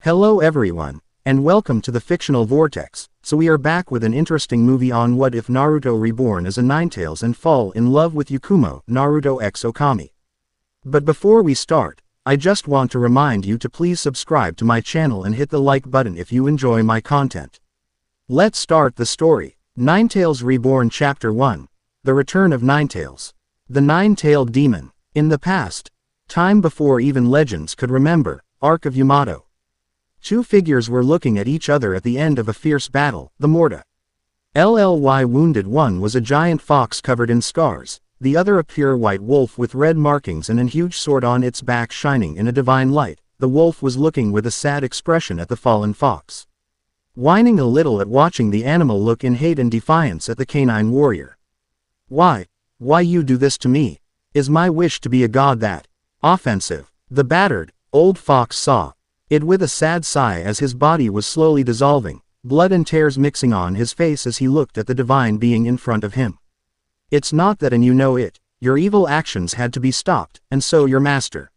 Hello everyone, and welcome to the Fictional Vortex. So we are back with an interesting movie on what if Naruto Reborn as a Ninetails and fall in love with Yakumo, Naruto x Okami. But before we start, I just want to remind you to please subscribe to my channel and hit the like button if you enjoy my content. Let's start the story. Ninetails Reborn Chapter 1. The Return of Ninetails. The Nine-Tailed Demon. In the past, time before even legends could remember, Arc of Yamato. Two figures were looking at each other at the end of a fierce battle, the Morta. LLY wounded one was a giant fox covered in scars, the other a pure white wolf with red markings and a huge sword on its back shining in a divine light. The wolf was looking with a sad expression at the fallen fox, whining a little at watching the animal look in hate and defiance at the canine warrior. Why you do this to me? Is my wish to be a god that offensive? The battered, old fox saw it with a sad sigh as his body was slowly dissolving, blood and tears mixing on his face as he looked at the divine being in front of him. It's not that, and you know it. Your evil actions had to be stopped, and so your master.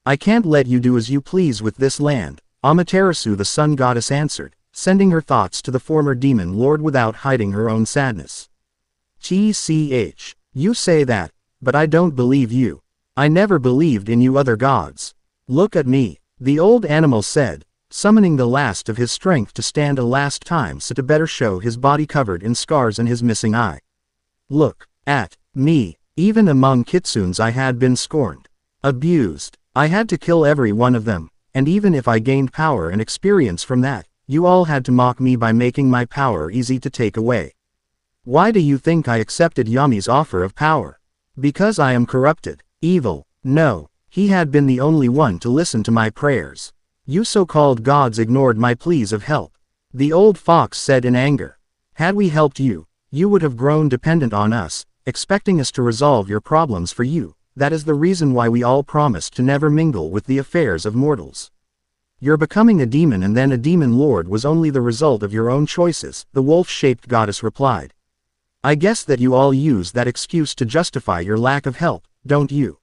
I can't let you do as you please with this land, Amaterasu the sun goddess answered, sending her thoughts to the former demon lord without hiding her own sadness. TCH, you say that, but I don't believe you. I never believed in you other gods. Look at me. The old animal said, summoning the last of his strength to stand a last time so to better show his body covered in scars and his missing eye. Look at me. Even among kitsunes I had been scorned, abused. I had to kill every one of them, and even if I gained power and experience from that, you all had to mock me by making my power easy to take away. Why do you think I accepted Yami's offer of power? Because I am corrupted, evil? No. He had been the only one to listen to my prayers. You so-called gods ignored my pleas of help. The old fox said in anger. Had we helped you, you would have grown dependent on us, expecting us to resolve your problems for you. That is the reason why we all promised to never mingle with the affairs of mortals. Your becoming a demon and then a demon lord was only the result of your own choices, the wolf-shaped goddess replied. I guess that you all use that excuse to justify your lack of help, don't you?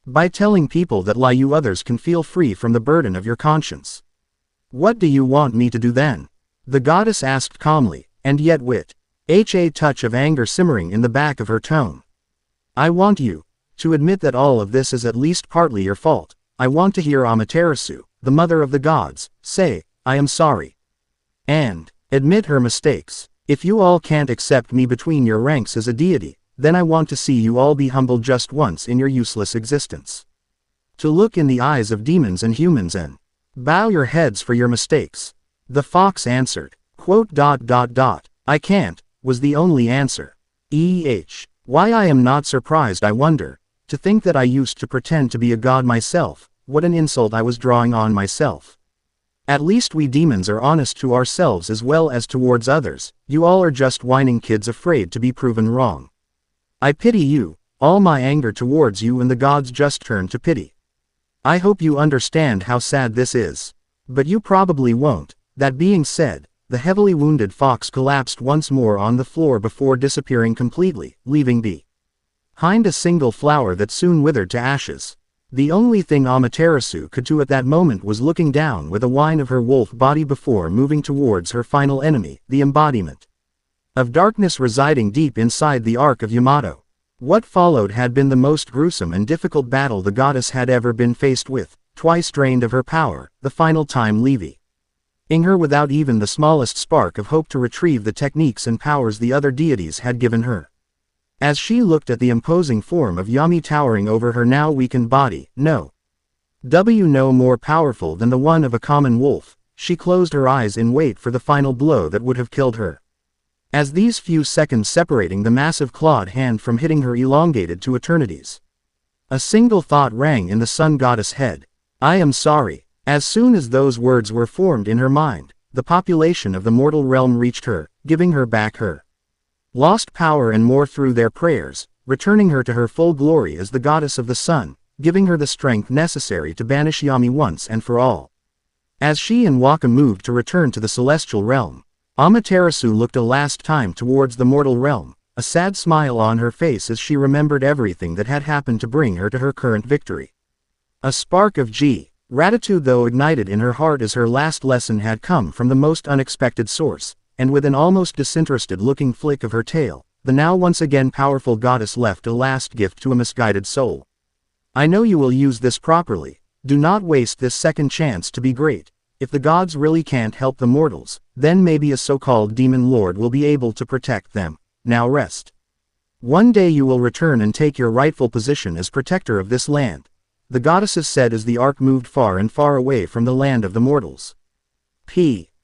By telling people that lie, you others can feel free from the burden of your conscience. What do you want me to do then? The goddess asked calmly, and yet with a touch of anger simmering in the back of her tone. I want you to admit that all of this is at least partly your fault. I want to hear Amaterasu, the mother of the gods, say, I am sorry. And admit her mistakes. If you all can't accept me between your ranks as a deity, then I want to see you all be humbled just once in your useless existence. To look in the eyes of demons and humans and bow your heads for your mistakes. The fox answered, I can't, was the only answer. Why I am not surprised, I wonder. To think that I used to pretend to be a god myself, what an insult I was drawing on myself. At least we demons are honest to ourselves as well as towards others. You all are just whining kids afraid to be proven wrong. I pity you, all my anger towards you and the gods just turn to pity. I hope you understand how sad this is. But you probably won't. That being said, the heavily wounded fox collapsed once more on the floor before disappearing completely, leaving behind a single flower that soon withered to ashes. The only thing Amaterasu could do at that moment was looking down with a whine of her wolf body before moving towards her final enemy, the embodiment of darkness residing deep inside the Arc of Yamato. What followed had been the most gruesome and difficult battle the goddess had ever been faced with, twice drained of her power, the final time leaving her without even the smallest spark of hope to retrieve the techniques and powers the other deities had given her. As she looked at the imposing form of Yami towering over her now weakened body, no more powerful than the one of a common wolf, she closed her eyes in wait for the final blow that would have killed her. As these few seconds separating the massive clawed hand from hitting her elongated to eternities, a single thought rang in the sun goddess' head. I am sorry. As soon as those words were formed in her mind, the population of the mortal realm reached her, giving her back her lost power and more through their prayers, returning her to her full glory as the goddess of the sun, giving her the strength necessary to banish Yami once and for all. As she and Waka moved to return to the celestial realm, Amaterasu looked a last time towards the mortal realm, a sad smile on her face as she remembered everything that had happened to bring her to her current victory. A spark of Gratitude though ignited in her heart as her last lesson had come from the most unexpected source, and with an almost disinterested-looking flick of her tail, the now once again powerful goddess left a last gift to a misguided soul. I know you will use this properly. Do not waste this second chance to be great. If the gods really can't help the mortals, then maybe a so-called demon lord will be able to protect them. Now rest. One day you will return and take your rightful position as protector of this land, the goddesses said as the ark moved far and far away from the land of the mortals.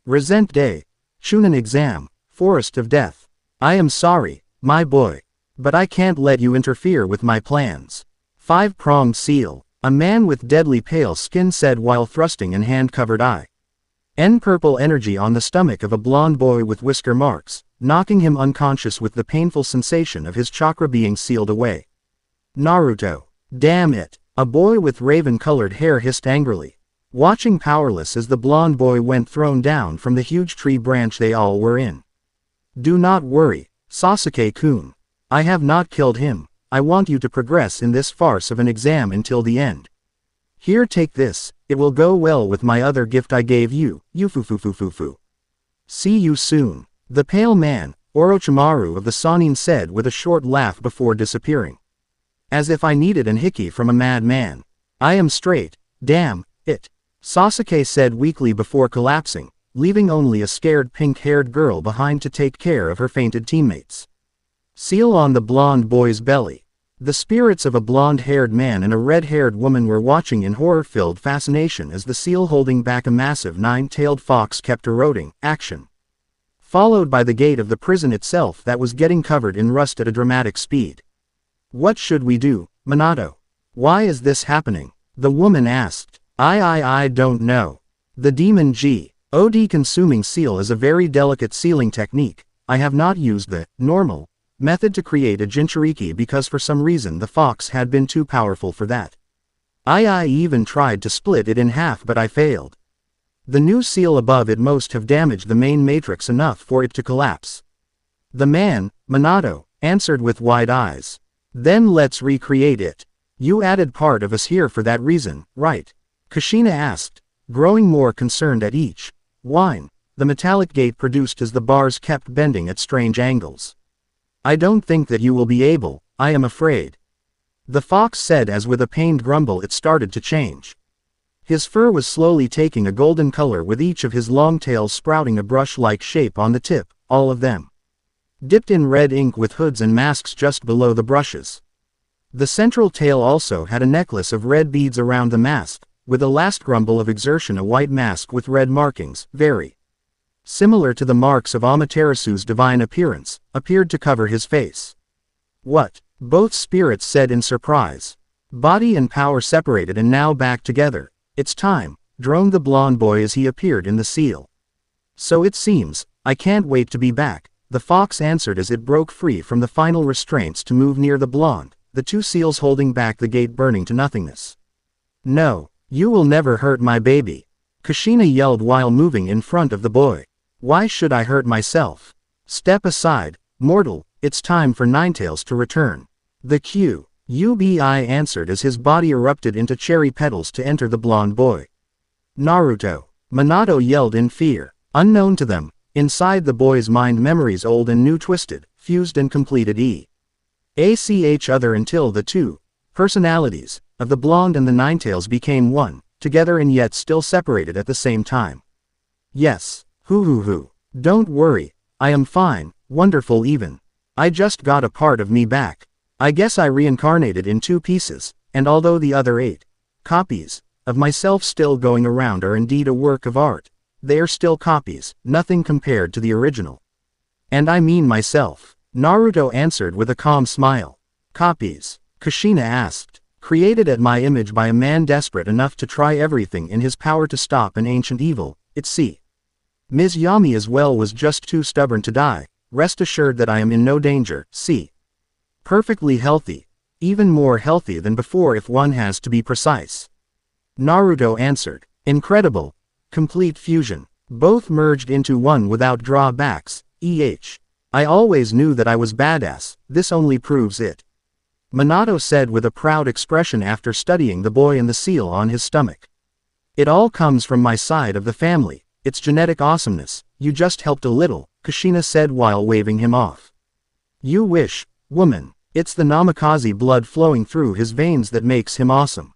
Resent Day. Shunan Exam. Forest of Death. I am sorry, my boy. But I can't let you interfere with my plans. Five-pronged seal. A man with deadly pale skin said while thrusting an hand-covered eye. Purple energy on the stomach of a blonde boy with whisker marks, knocking him unconscious with the painful sensation of his chakra being sealed away. Naruto. Damn it. A boy with raven-colored hair hissed angrily, watching powerless as the blonde boy went thrown down from the huge tree branch they all were in. Do not worry, Sasuke-kun. I have not killed him. I want you to progress in this farce of an exam until the end. Here, take this, it will go well with my other gift I gave you, Yufufufufufu. See you soon. The pale man, Orochimaru of the Sannin said with a short laugh before disappearing. As if I needed an hickey from a madman. I am straight, damn it. Sasuke said weakly before collapsing, leaving only a scared pink-haired girl behind to take care of her fainted teammates. Seal on the blonde boy's belly. The spirits of a blonde-haired man and a red-haired woman were watching in horror-filled fascination as the seal holding back a massive nine-tailed fox kept eroding, action. Followed by the gate of the prison itself that was getting covered in rust at a dramatic speed. What should we do, Minato? Why is this happening? The woman asked. I don't know. The demon G.O.D. consuming seal is a very delicate sealing technique. I have not used the normal method to create a Jinchuriki because for some reason the fox had been too powerful for that. I even tried to split it in half but I failed. The new seal above it most have damaged the main matrix enough for it to collapse. The man, Minato, answered with wide eyes. Then let's recreate it. You added part of us here for that reason, right? Kushina asked, growing more concerned at each whine the metallic gate produced as the bars kept bending at strange angles. I don't think that you will be able, I am afraid. The fox said as with a pained grumble it started to change. His fur was slowly taking a golden color with each of his long tails sprouting a brush-like shape on the tip, all of them dipped in red ink with hoods and masks just below the brushes. The central tail also had a necklace of red beads around the mask, with a last grumble of exertion a white mask with red markings, very similar to the marks of Amaterasu's divine appearance, appeared to cover his face. What? Both spirits said in surprise. Body and power separated and now back together. It's time, droned the blonde boy as he appeared in the seal. So it seems, I can't wait to be back, the fox answered as it broke free from the final restraints to move near the blonde, the two seals holding back the gate burning to nothingness. No, you will never hurt my baby. Kushina yelled while moving in front of the boy. Why should I hurt myself? Step aside, mortal, it's time for Ninetails to return. The QUBI answered as his body erupted into cherry petals to enter the blonde boy. Naruto. Minato yelled in fear. Unknown to them, inside the boy's mind memories old and new twisted, fused and completed each other until the two personalities of the blonde and the Ninetails became one, together and yet still separated at the same time. Yes, hoo. Don't worry, I am fine, wonderful even. I just got a part of me back. I guess I reincarnated in 2 pieces, and although the other 8 copies of myself still going around are indeed a work of art, they are still copies, nothing compared to the original. And I mean myself, Naruto answered with a calm smile. Copies? Kushina asked. Created at my image by a man desperate enough to try everything in his power to stop an ancient evil, Ms. Yami as well was just too stubborn to die. Rest assured that I am in no danger, perfectly healthy. Even more healthy than before if one has to be precise. Naruto answered. Incredible. Complete fusion. Both merged into one without drawbacks, I always knew that I was badass, this only proves it. Minato said with a proud expression after studying the boy and the seal on his stomach. It all comes from my side of the family, it's genetic awesomeness, you just helped a little, Kushina said while waving him off. You wish, woman, it's the Namikaze blood flowing through his veins that makes him awesome.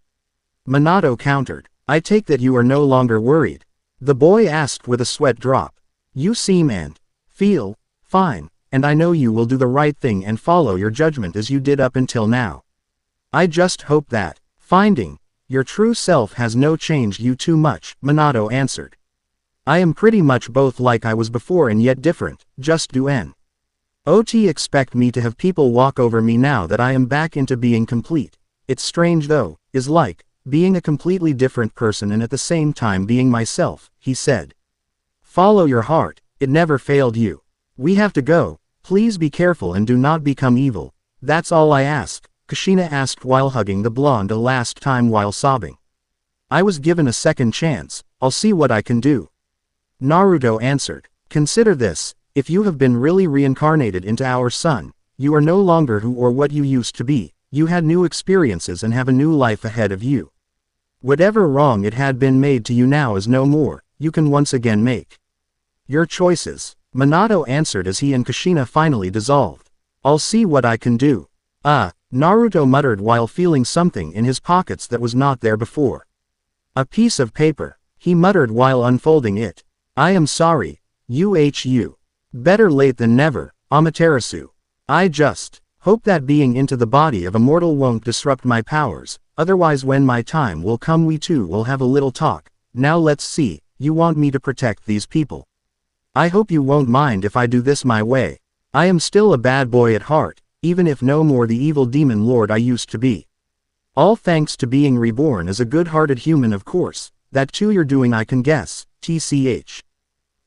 Minato countered. I take that you are no longer worried. The boy asked with a sweat drop. You seem and feel fine, and I know you will do the right thing and follow your judgment as you did up until now. I just hope that finding your true self has no changed you too much, Minato answered. I am pretty much both like I was before and yet different, just do Ot expect me to have people walk over me now that I am back into being complete. It's strange though, is like being a completely different person and at the same time being myself, he said. Follow your heart, it never failed you. We have to go, please be careful and do not become evil. That's all I ask, Kushina asked while hugging the blonde a last time while sobbing. I was given a second chance, I'll see what I can do. Naruto answered. Consider this, if you have been really reincarnated into our son, you are no longer who or what you used to be, you had new experiences and have a new life ahead of you. Whatever wrong it had been made to you now is no more, you can once again make your choices. Minato answered as he and Kushina finally dissolved. I'll see what I can do. Naruto muttered while feeling something in his pockets that was not there before. A piece of paper, he muttered while unfolding it. I am sorry, Uhu. Better late than never, Amaterasu. I just hope that being into the body of a mortal won't disrupt my powers, otherwise when my time will come we two will have a little talk. Now let's see, you want me to protect these people. I hope you won't mind if I do this my way. I am still a bad boy at heart, even if no more the evil demon lord I used to be. All thanks to being reborn as a good-hearted human of course, that too you're doing I can guess, tch.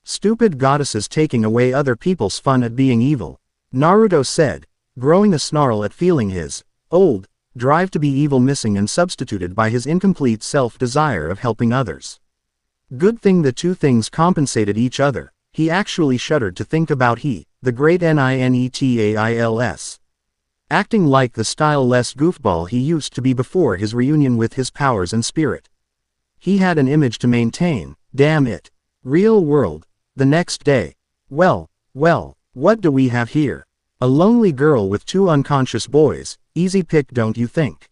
Stupid goddesses taking away other people's fun at being evil, Naruto said, growing a snarl at feeling his old drive to be evil missing and substituted by his incomplete self-desire of helping others. Good thing the two things compensated each other, he actually shuddered to think about the great Ninetails. Acting like the style-less goofball he used to be before his reunion with his powers and spirit. He had an image to maintain, damn it. Real world. The next day. Well, what do we have here? A lonely girl with two unconscious boys, easy pick don't you think?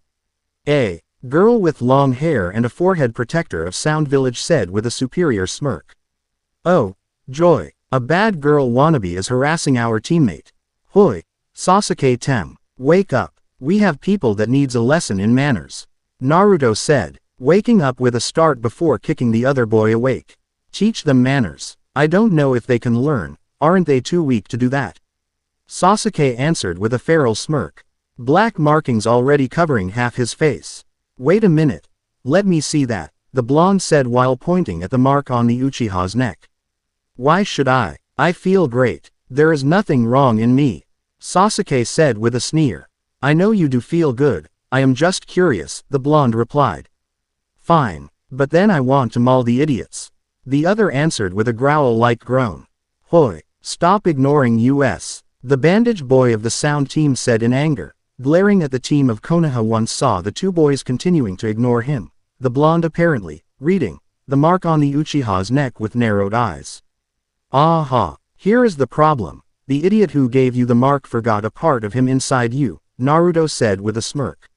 A girl with long hair and a forehead protector of Sound Village said with a superior smirk. Oh, joy, a bad girl wannabe is harassing our teammate. Hoi, Sasuke Tem, wake up, we have people that needs a lesson in manners. Naruto said, waking up with a start before kicking the other boy awake. Teach them manners. I don't know if they can learn, aren't they too weak to do that? Sasuke answered with a feral smirk. Black markings already covering half his face. Wait a minute. Let me see that, the blonde said while pointing at the mark on the Uchiha's neck. Why should I? I feel great. There is nothing wrong in me. Sasuke said with a sneer. I know you do feel good, I am just curious, the blonde replied. Fine, but then I want to maul the idiots. The other answered with a growl-like groan. Hoi, stop ignoring us. The bandage boy of the sound team said in anger, glaring at the team of Konoha once saw the two boys continuing to ignore him, the blonde apparently, reading the mark on the Uchiha's neck with narrowed eyes. Aha, here is the problem. The idiot who gave you the mark forgot a part of him inside you, Naruto said with a smirk.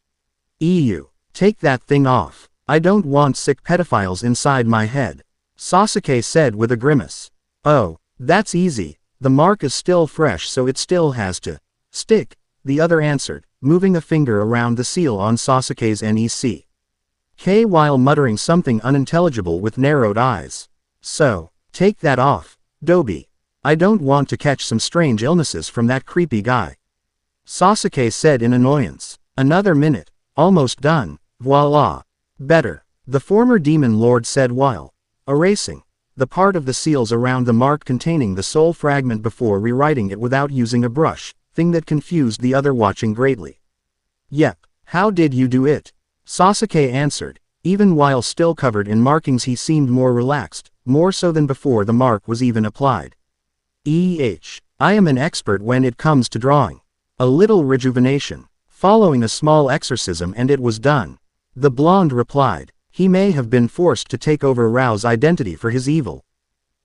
Take that thing off. I don't want sick pedophiles inside my head. Sasuke said with a grimace. Oh, that's easy, the mark is still fresh so it still has to stick, the other answered, moving a finger around the seal on Sasuke's neck. While muttering something unintelligible with narrowed eyes. So, take that off, Dobi. I don't want to catch some strange illnesses from that creepy guy. Sasuke said in annoyance. Another minute, almost done, voila. Better, the former demon lord said while erasing the part of the seals around the mark containing the soul fragment before rewriting it without using a brush, thing that confused the other watching greatly. Yep, how did you do it? Sasuke answered, even while still covered in markings he seemed more relaxed, more so than before the mark was even applied. I am an expert when it comes to drawing. A little rejuvenation, following a small exorcism and it was done. The blonde replied. He may have been forced to take over Rao's identity for his evil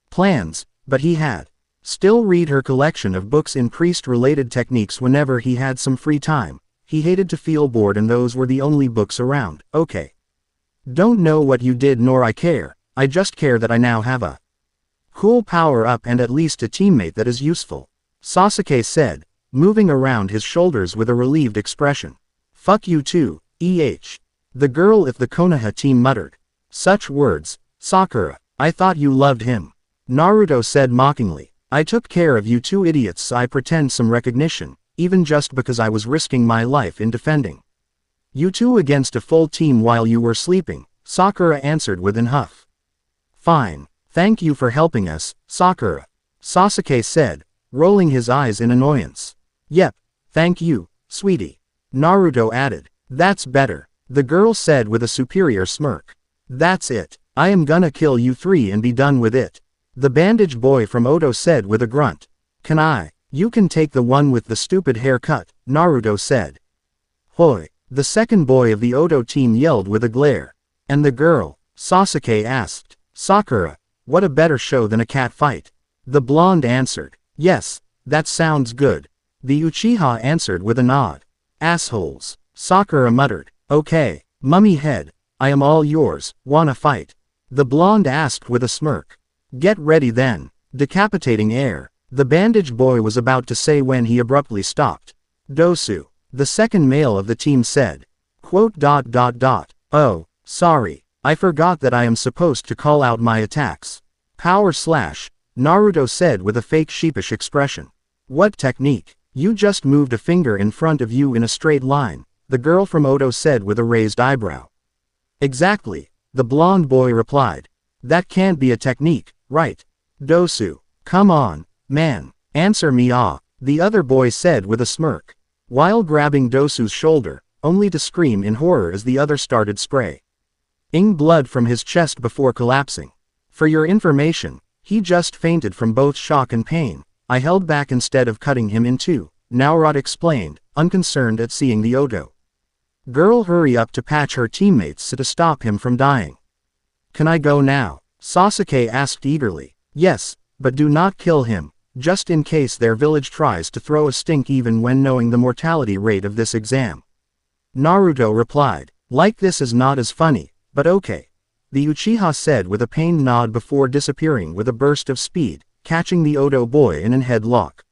plans, but he had still read her collection of books in priest-related techniques whenever he had some free time. He hated to feel bored and those were the only books around. Okay. Don't know what you did nor I care, I just care that I now have a cool power-up and at least a teammate that is useful, Sasuke said, moving around his shoulders with a relieved expression. Fuck you too, the girl if the Konoha team muttered. Such words, Sakura, I thought you loved him. Naruto said mockingly. I took care of you two idiots so I pretend some recognition, even just because I was risking my life in defending you two against a full team while you were sleeping, Sakura answered with an huff. Fine, thank you for helping us, Sakura, Sasuke said, rolling his eyes in annoyance. Yep, thank you, sweetie, Naruto added. That's better, the girl said with a superior smirk. That's it, I am gonna kill you three and be done with it, the bandage boy from Odo said with a grunt. Can I? You can take the one with the stupid haircut, Naruto said. Hoi, the second boy of the Odo team yelled with a glare. And the girl? Sasuke asked. Sakura, what a better show than a cat fight. The blonde answered. Yes, that sounds good. The Uchiha answered with a nod. Assholes, Sakura muttered. Okay, mummy head, I am all yours, wanna fight? The blonde asked with a smirk. Get ready then. Decapitating air, the bandage boy was about to say when he abruptly stopped. Dosu, the second male of the team said. Oh, sorry, I forgot that I am supposed to call out my attacks. Power slash, Naruto said with a fake sheepish expression. What technique? You just moved a finger in front of you in a straight line, the girl from Odo said with a raised eyebrow. Exactly, the blonde boy replied. That can't be a technique, right? Dosu, come on, man, answer me the other boy said with a smirk, while grabbing Dosu's shoulder, only to scream in horror as the other started spraying blood from his chest before collapsing. For your information, he just fainted from both shock and pain. I held back instead of cutting him in two, Naruto explained, unconcerned at seeing the Odo girl hurry up to patch her teammates so to stop him from dying. Can I go now? Sasuke asked eagerly. Yes, but do not kill him, just in case their village tries to throw a stink even when knowing the mortality rate of this exam. Naruto replied. Like this is not as funny, but okay. The Uchiha said with a pained nod before disappearing with a burst of speed, catching the Odo boy in an headlock.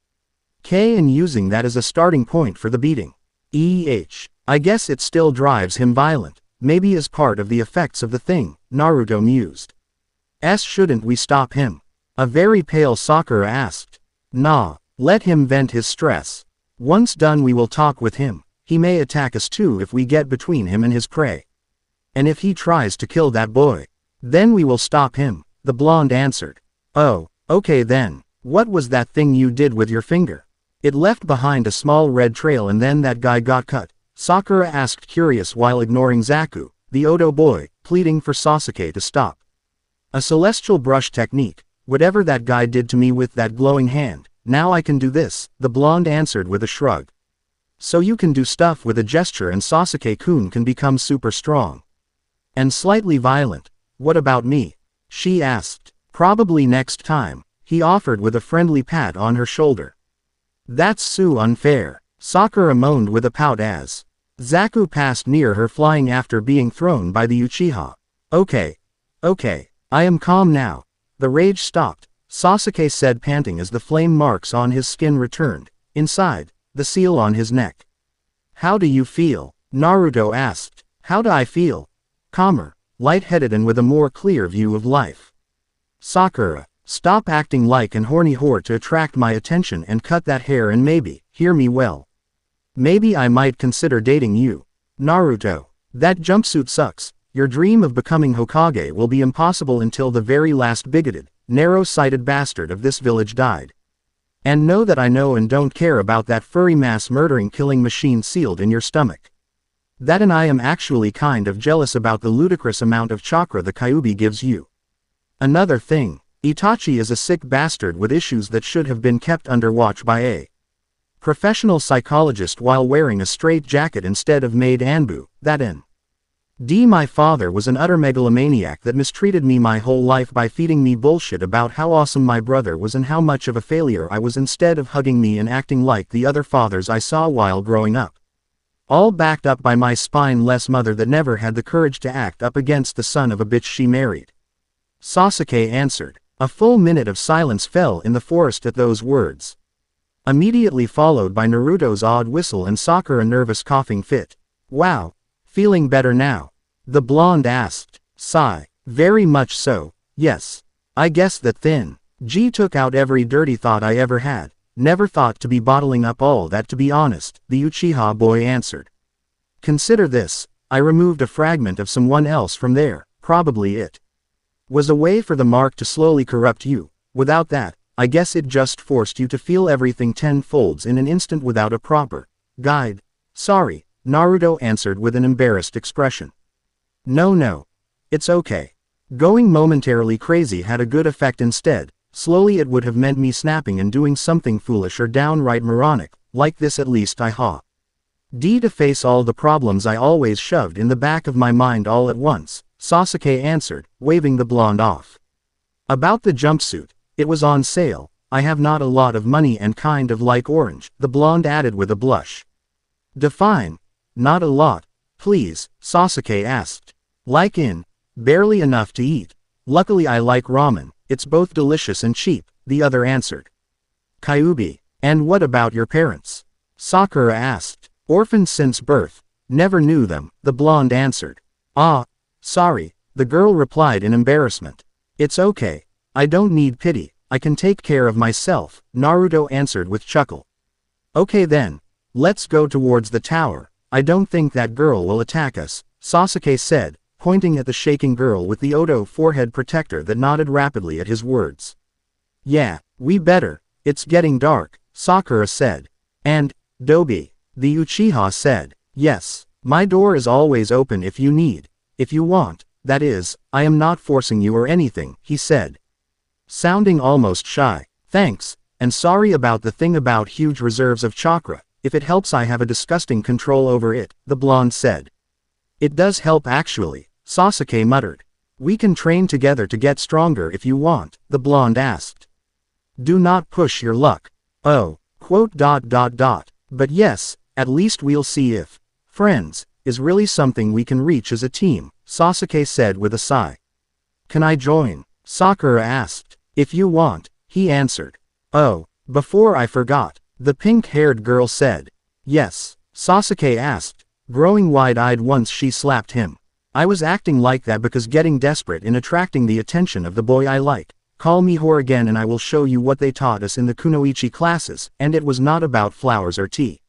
And using that as a starting point for the beating. I guess it still drives him violent, maybe as part of the effects of the thing, Naruto mused. Shouldn't we stop him? A very pale Sakura asked. Nah, let him vent his stress. Once done we will talk with him, he may attack us too if we get between him and his prey. And if he tries to kill that boy, then we will stop him, the blonde answered. Oh, okay then, what was that thing you did with your finger? It left behind a small red trail and then that guy got cut, Sakura asked curious while ignoring Zaku, the Odo boy, pleading for Sasuke to stop. A celestial brush technique, whatever that guy did to me with that glowing hand, now I can do this, the blonde answered with a shrug. So you can do stuff with a gesture and Sasuke-kun can become super strong. And slightly violent. What about me? She asked. Probably next time, he offered with a friendly pat on her shoulder. That's so unfair, Sakura moaned with a pout as Zaku passed near her flying after being thrown by the Uchiha. Okay, I am calm now. The rage stopped, Sasuke said panting as the flame marks on his skin returned, inside, the seal on his neck. How do you feel? Naruto asked. How do I feel? Calmer, light-headed and with a more clear view of life. Sakura, stop acting like an horny whore to attract my attention and cut that hair and maybe, hear me well. Maybe I might consider dating you. Naruto, that jumpsuit sucks. Your dream of becoming Hokage will be impossible until the very last bigoted, narrow-sighted bastard of this village died. And know that I know and don't care about that furry mass-murdering killing machine sealed in your stomach. That and I am actually kind of jealous about the ludicrous amount of chakra the Kyuubi gives you. Another thing, Itachi is a sick bastard with issues that should have been kept under watch by a professional psychologist while wearing a straight jacket instead of maid anbu, that in My father was an utter megalomaniac that mistreated me my whole life by feeding me bullshit about how awesome my brother was and how much of a failure I was instead of hugging me and acting like the other fathers I saw while growing up. All backed up by my spineless mother that never had the courage to act up against the son of a bitch she married. Sasuke answered. A full minute of silence fell in the forest at those words, immediately followed by Naruto's odd whistle and Sakura nervous coughing fit. Wow. Feeling better now? The blonde asked. Sigh. Very much so, yes. I guess that thin G took out every dirty thought I ever had. Never thought to be bottling up all that, to be honest, the Uchiha boy answered. Consider this, I removed a fragment of someone else from there, probably it was a way for the mark to slowly corrupt you. Without that, I guess it just forced you to feel everything 10 folds in an instant without a proper guide. Sorry, Naruto answered with an embarrassed expression. No. It's okay. Going momentarily crazy had a good effect instead. Slowly it would have meant me snapping and doing something foolish or downright moronic, like this at least to face all the problems I always shoved in the back of my mind all at once, Sasuke answered, waving the blonde off. About the jumpsuit, it was on sale. I have not a lot of money and kind of like orange, the blonde added with a blush. Define. Not a lot, please, Sasuke asked. Like barely enough to eat. Luckily I like ramen, it's both delicious and cheap, the other answered. Kyuubi. And what about your parents? Sakura asked. Orphaned since birth. Never knew them, the blonde answered. Ah. Sorry, the girl replied in embarrassment. It's okay. I don't need pity, I can take care of myself, Naruto answered with chuckle. Okay then. Let's go towards the tower. I don't think that girl will attack us, Sasuke said, pointing at the shaking girl with the Odo forehead protector that nodded rapidly at his words. Yeah, we better, it's getting dark, Sakura said. And, Dobi, the Uchiha said. Yes, my door is always open if you want, that is, I am not forcing you or anything, he said. Sounding almost shy. Thanks, and sorry about the thing about huge reserves of chakra. If it helps I have a disgusting control over it, the blonde said. It does help actually, Sasuke muttered. We can train together to get stronger if you want, the blonde asked. Do not push your luck. Oh, But yes, at least we'll see if friends is really something we can reach as a team, Sasuke said with a sigh. Can I join? Sakura asked. If you want, he answered. Oh, before I forgot, the pink-haired girl said. Yes, Sasuke asked, growing wide-eyed once she slapped him. I was acting like that because getting desperate in attracting the attention of the boy I like. Call me whore again and I will show you what they taught us in the kunoichi classes, and it was not about flowers or tea.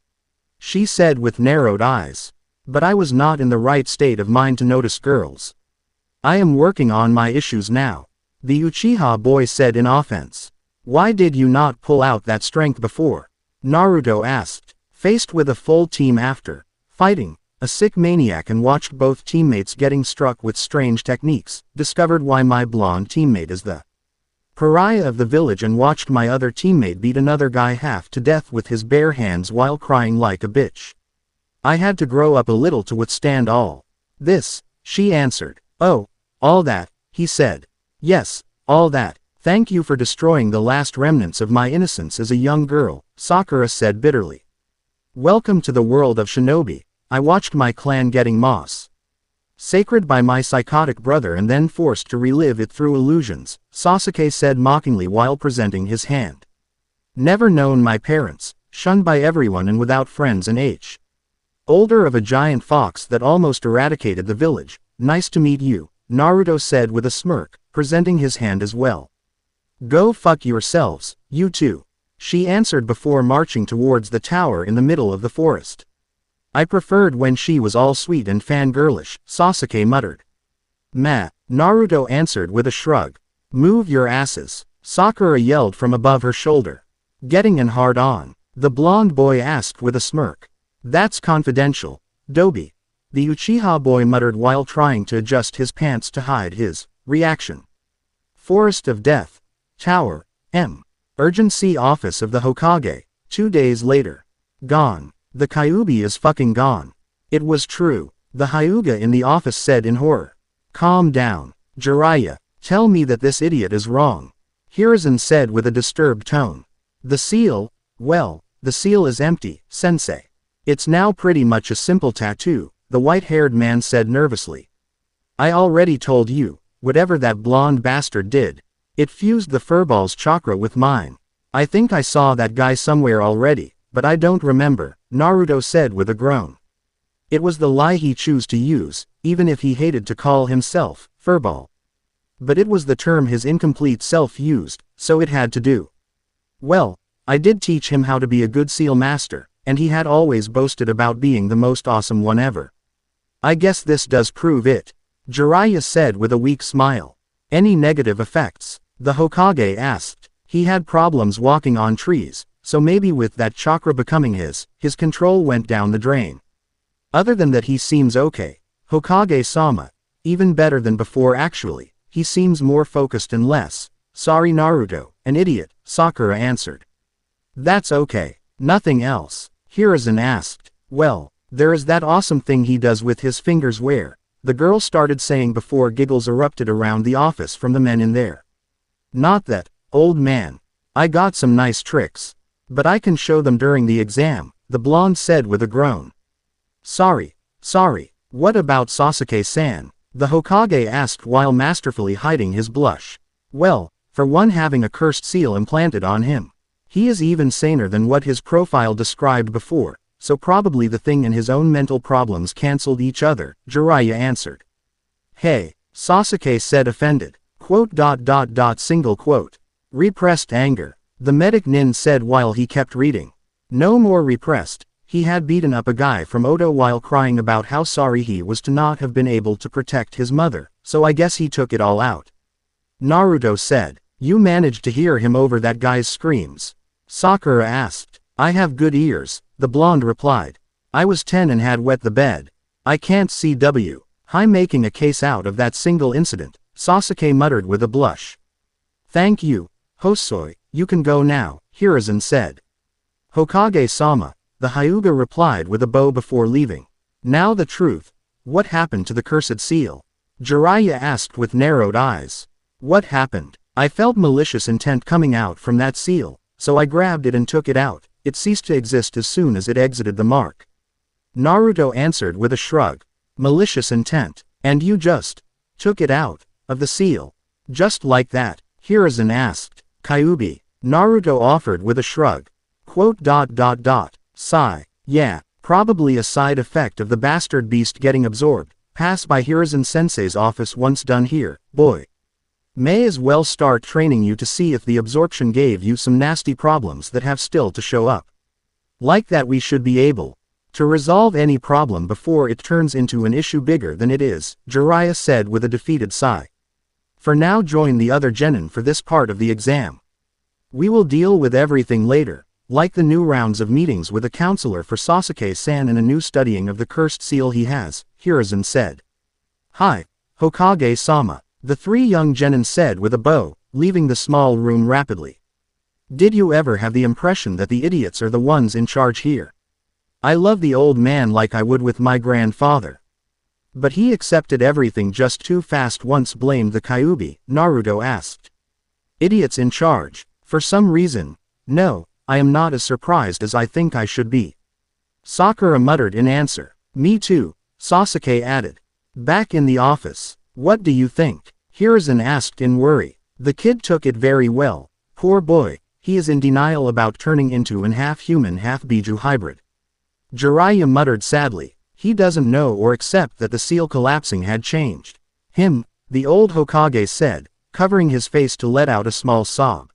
She said with narrowed eyes. But I was not in the right state of mind to notice girls. I am working on my issues now, the Uchiha boy said in offense. Why did you not pull out that strength before? Naruto asked, faced with a full team after fighting a sick maniac and watched both teammates getting struck with strange techniques, discovered why my blonde teammate is the pariah of the village and watched my other teammate beat another guy half to death with his bare hands while crying like a bitch. I had to grow up a little to withstand all this, she answered. Oh, all that, he said. Yes, all that. Thank you for destroying the last remnants of my innocence as a young girl, Sakura said bitterly. Welcome to the world of shinobi. I watched my clan getting moss sacred by my psychotic brother and then forced to relive it through illusions, Sasuke said mockingly while presenting his hand. Never known my parents, shunned by everyone and without friends and older of a giant fox that almost eradicated the village. Nice to meet you, Naruto said with a smirk, presenting his hand as well. Go fuck yourselves, you two, she answered before marching towards the tower in the middle of the forest. I preferred when she was all sweet and fangirlish, Sasuke muttered. Meh, Naruto answered with a shrug. Move your asses, Sakura yelled from above her shoulder. Getting an hard on? The blonde boy asked with a smirk. That's confidential, Dobi, the Uchiha boy muttered while trying to adjust his pants to hide his reaction. Forest of Death. Tower, M. Urgency Office of the Hokage, 2 days later. Gone. The Kyuubi is fucking gone. It was true. The Hyuga in the office said in horror. Calm down. Jiraiya, tell me that this idiot is wrong. Hiruzen said with a disturbed tone. The seal, well, the seal is empty, sensei. It's now pretty much a simple tattoo, the white-haired man said nervously. I already told you, whatever that blonde bastard did, it fused the furball's chakra with mine. I think I saw that guy somewhere already, but I don't remember, Naruto said with a groan. It was the lie he chose to use, even if he hated to call himself furball. But it was the term his incomplete self used, so it had to do. Well, I did teach him how to be a good seal master, and he had always boasted about being the most awesome one ever. I guess this does prove it, Jiraiya said with a weak smile. Any negative effects? The Hokage asked. He had problems walking on trees, so maybe with that chakra becoming his control went down the drain. Other than that he seems okay, Hokage-sama. Even better than before actually, he seems more focused and less. Sorry Naruto, an idiot, Sakura answered. That's okay. Nothing else? Hiruzen asked. Well, there is that awesome thing he does with his fingers where, the girl started saying before giggles erupted around the office from the men in there. Not that, old man. I got some nice tricks. But I can show them during the exam, the blonde said with a groan. Sorry. What about Sasuke-san? The Hokage asked while masterfully hiding his blush. Well, for one having a cursed seal implanted on him. He is even saner than what his profile described before, so probably the thing and his own mental problems cancelled each other, Jiraiya answered. Hey, Sasuke said offended. Single quote. Repressed anger. The medic nin said while he kept reading. No more repressed. He had beaten up a guy from Odo while crying about how sorry he was to not have been able to protect his mother, so I guess he took it all out. Naruto said. You managed to hear him over that guy's screams? Sakura asked. I have good ears, the blonde replied. I was 10 and had wet the bed. I can't see W. I'm making a case out of that single incident, Sasuke muttered with a blush. Thank you, Hosoi, you can go now, Hiruzen said. Hokage-sama, the Hyuga replied with a bow before leaving. Now the truth. What happened to the cursed seal? Jiraiya asked with narrowed eyes. What happened? I felt malicious intent coming out from that seal, so I grabbed it and took it out. It ceased to exist as soon as it exited the mark. Naruto answered with a shrug. Malicious intent, and you just took it out of the seal. Just like that, Hiruzen asked. Kyuubi, Naruto offered with a shrug. Sigh. Yeah, probably a side effect of the bastard beast getting absorbed. Pass by Hiruzen-sensei's office once done here, boy. May as well start training you to see if the absorption gave you some nasty problems that have still to show up. Like that we should be able to resolve any problem before it turns into an issue bigger than it is, Jiraiya said with a defeated sigh. For now join the other genin for this part of the exam. We will deal with everything later, like the new rounds of meetings with a counselor for Sasuke-san and a new studying of the cursed seal he has, Hiruzen said. Hi, Hokage-sama, the three young genin said with a bow, leaving the small room rapidly. Did you ever have the impression that the idiots are the ones in charge here? I love the old man like I would with my grandfather. But he accepted everything just too fast once blamed the Kyuubi, Naruto asked. Idiots in charge, for some reason. No, I am not as surprised as I think I should be. Sakura muttered in answer. Me too, Sasuke added. Back in the office, what do you think? Hiruzen asked in worry. The kid took it very well. Poor boy, he is in denial about turning into an half-human half-Biju hybrid. Jiraiya muttered sadly. He doesn't know or accept that the seal collapsing had changed him, the old Hokage said, covering his face to let out a small sob.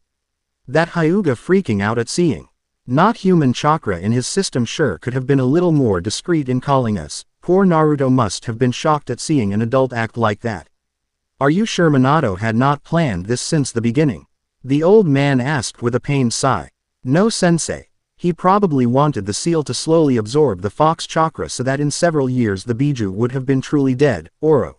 That Hyuga freaking out at seeing not human chakra in his system sure could have been a little more discreet in calling us. Poor Naruto must have been shocked at seeing an adult act like that. Are you sure Minato had not planned this since the beginning? The old man asked with a pained sigh. No sensei. He probably wanted the seal to slowly absorb the fox chakra so that in several years the Biju would have been truly dead, Oro.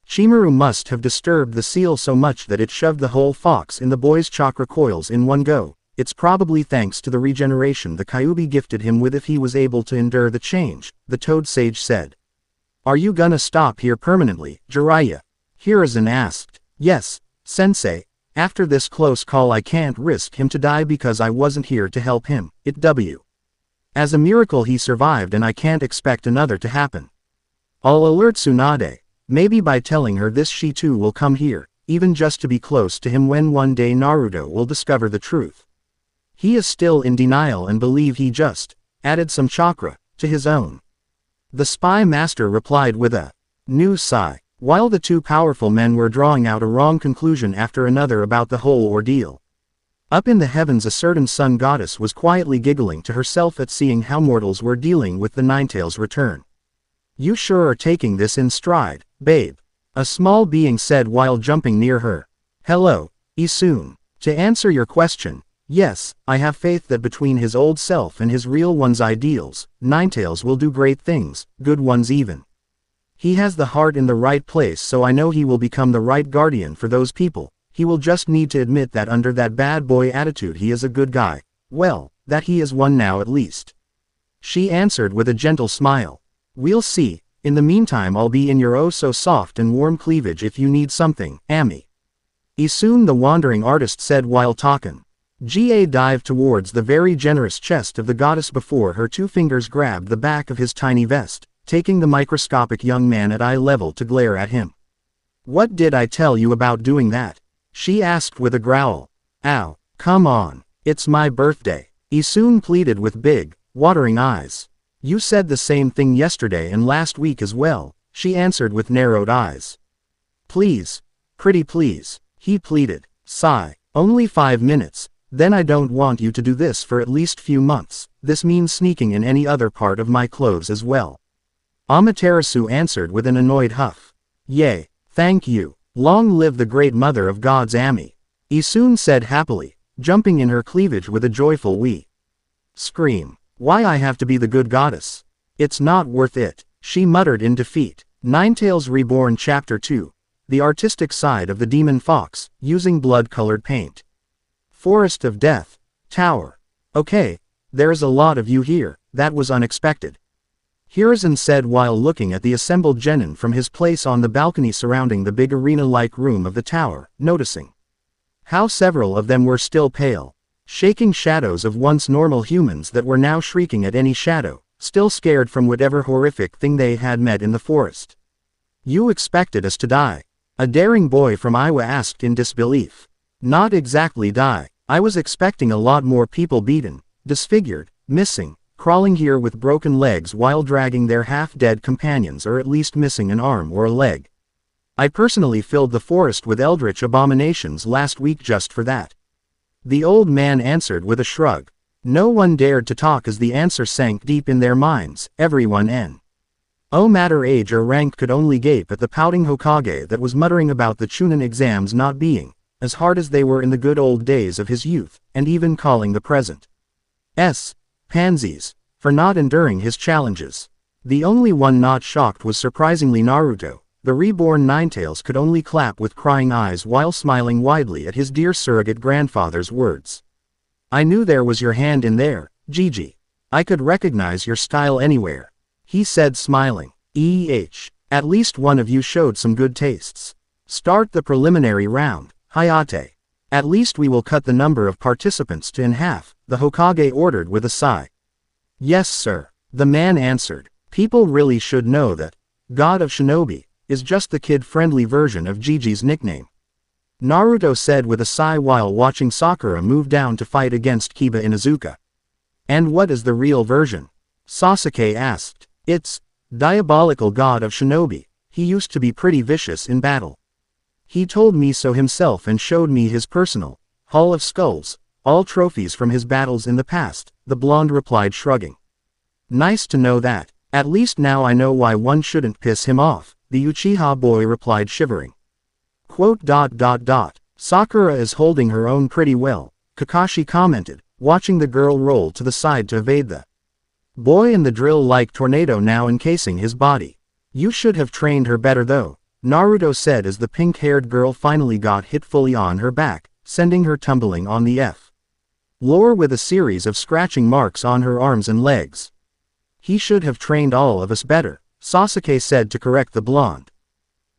Chimaru must have disturbed the seal so much that it shoved the whole fox in the boy's chakra coils in one go. It's probably thanks to the regeneration the Kyuubi gifted him with if he was able to endure the change, the toad sage said. Are you gonna stop here permanently, Jiraiya? Hiruzen asked. Yes, sensei. After this close call I can't risk him to die because I wasn't here to help him. As a miracle he survived and I can't expect another to happen. I'll alert Tsunade. Maybe by telling her this she too will come here, even just to be close to him when one day Naruto will discover the truth. He is still in denial and believe he just added some chakra to his own. The spy master replied with a new sigh, while the two powerful men were drawing out a wrong conclusion after another about the whole ordeal. Up in the heavens a certain sun goddess was quietly giggling to herself at seeing how mortals were dealing with the Ninetails' return. You sure are taking this in stride, babe. A small being said while jumping near her. Hello, Isun. To answer your question, yes, I have faith that between his old self and his real one's ideals, Ninetails will do great things, good ones even. He has the heart in the right place, so I know he will become the right guardian for those people. He will just need to admit that under that bad boy attitude he is a good guy. Well, that he is one now at least. She answered with a gentle smile. We'll see. In the meantime I'll be in your oh so soft and warm cleavage if you need something, Ami. Isun the wandering artist said while talking. Ga dived towards the very generous chest of the goddess before her two fingers grabbed the back of his tiny vest, taking the microscopic young man at eye level to glare at him. What did I tell you about doing that? She asked with a growl. Ow, come on, it's my birthday. Isun pleaded with big, watering eyes. You said the same thing yesterday and last week as well, she answered with narrowed eyes. Please, pretty please, he pleaded. Sigh, only 5 minutes, then I don't want you to do this for at least few months, this means sneaking in any other part of my clothes as well. Amaterasu answered with an annoyed huff. Yay, thank you, long live the great mother of gods Ami. Isun said happily, jumping in her cleavage with a joyful wee scream. Why I have to be the good goddess? It's not worth it, she muttered in defeat. Ninetails Reborn Chapter 2. The artistic side of the demon fox, using blood-colored paint. Forest of Death. Tower. Okay, there's a lot of you here, that was unexpected. Hiruzen said while looking at the assembled genin from his place on the balcony surrounding the big arena-like room of the tower, noticing how several of them were still pale, shaking shadows of once normal humans that were now shrieking at any shadow, still scared from whatever horrific thing they had met in the forest. You expected us to die? A daring boy from Iowa asked in disbelief. Not exactly die. I was expecting a lot more people beaten, disfigured, missing, crawling here with broken legs while dragging their half-dead companions or at least missing an arm or a leg. I personally filled the forest with eldritch abominations last week just for that. The old man answered with a shrug. No one dared to talk as the answer sank deep in their minds, everyone no matter age or rank could only gape at the pouting Hokage that was muttering about the Chunin exams not being as hard as they were in the good old days of his youth, and even calling the present pansies for not enduring his challenges. The only one not shocked was surprisingly Naruto. The reborn Ninetails could only clap with crying eyes while smiling widely at his dear surrogate grandfather's words. I knew there was your hand in there, Gigi. I could recognize your style anywhere. He said smiling. At least one of you showed some good tastes. Start the preliminary round, Hayate. At least we will cut the number of participants to in half, the Hokage ordered with a sigh. Yes sir, the man answered. People really should know that God of Shinobi is just the kid-friendly version of Gigi's nickname. Naruto said with a sigh while watching Sakura move down to fight against Kiba Inuzuka. And what is the real version? Sasuke asked. It's diabolical god of Shinobi. He used to be pretty vicious in battle. He told me so himself and showed me his personal Hall of Skulls, all trophies from his battles in the past, the blonde replied shrugging. Nice to know that. At least now I know why one shouldn't piss him off, the Uchiha boy replied shivering. Sakura is holding her own pretty well, Kakashi commented, watching the girl roll to the side to evade the boy in the drill-like tornado now encasing his body. You should have trained her better though, Naruto said as the pink-haired girl finally got hit fully on her back, sending her tumbling on the floor with a series of scratching marks on her arms and legs. He should have trained all of us better, Sasuke said to correct the blonde.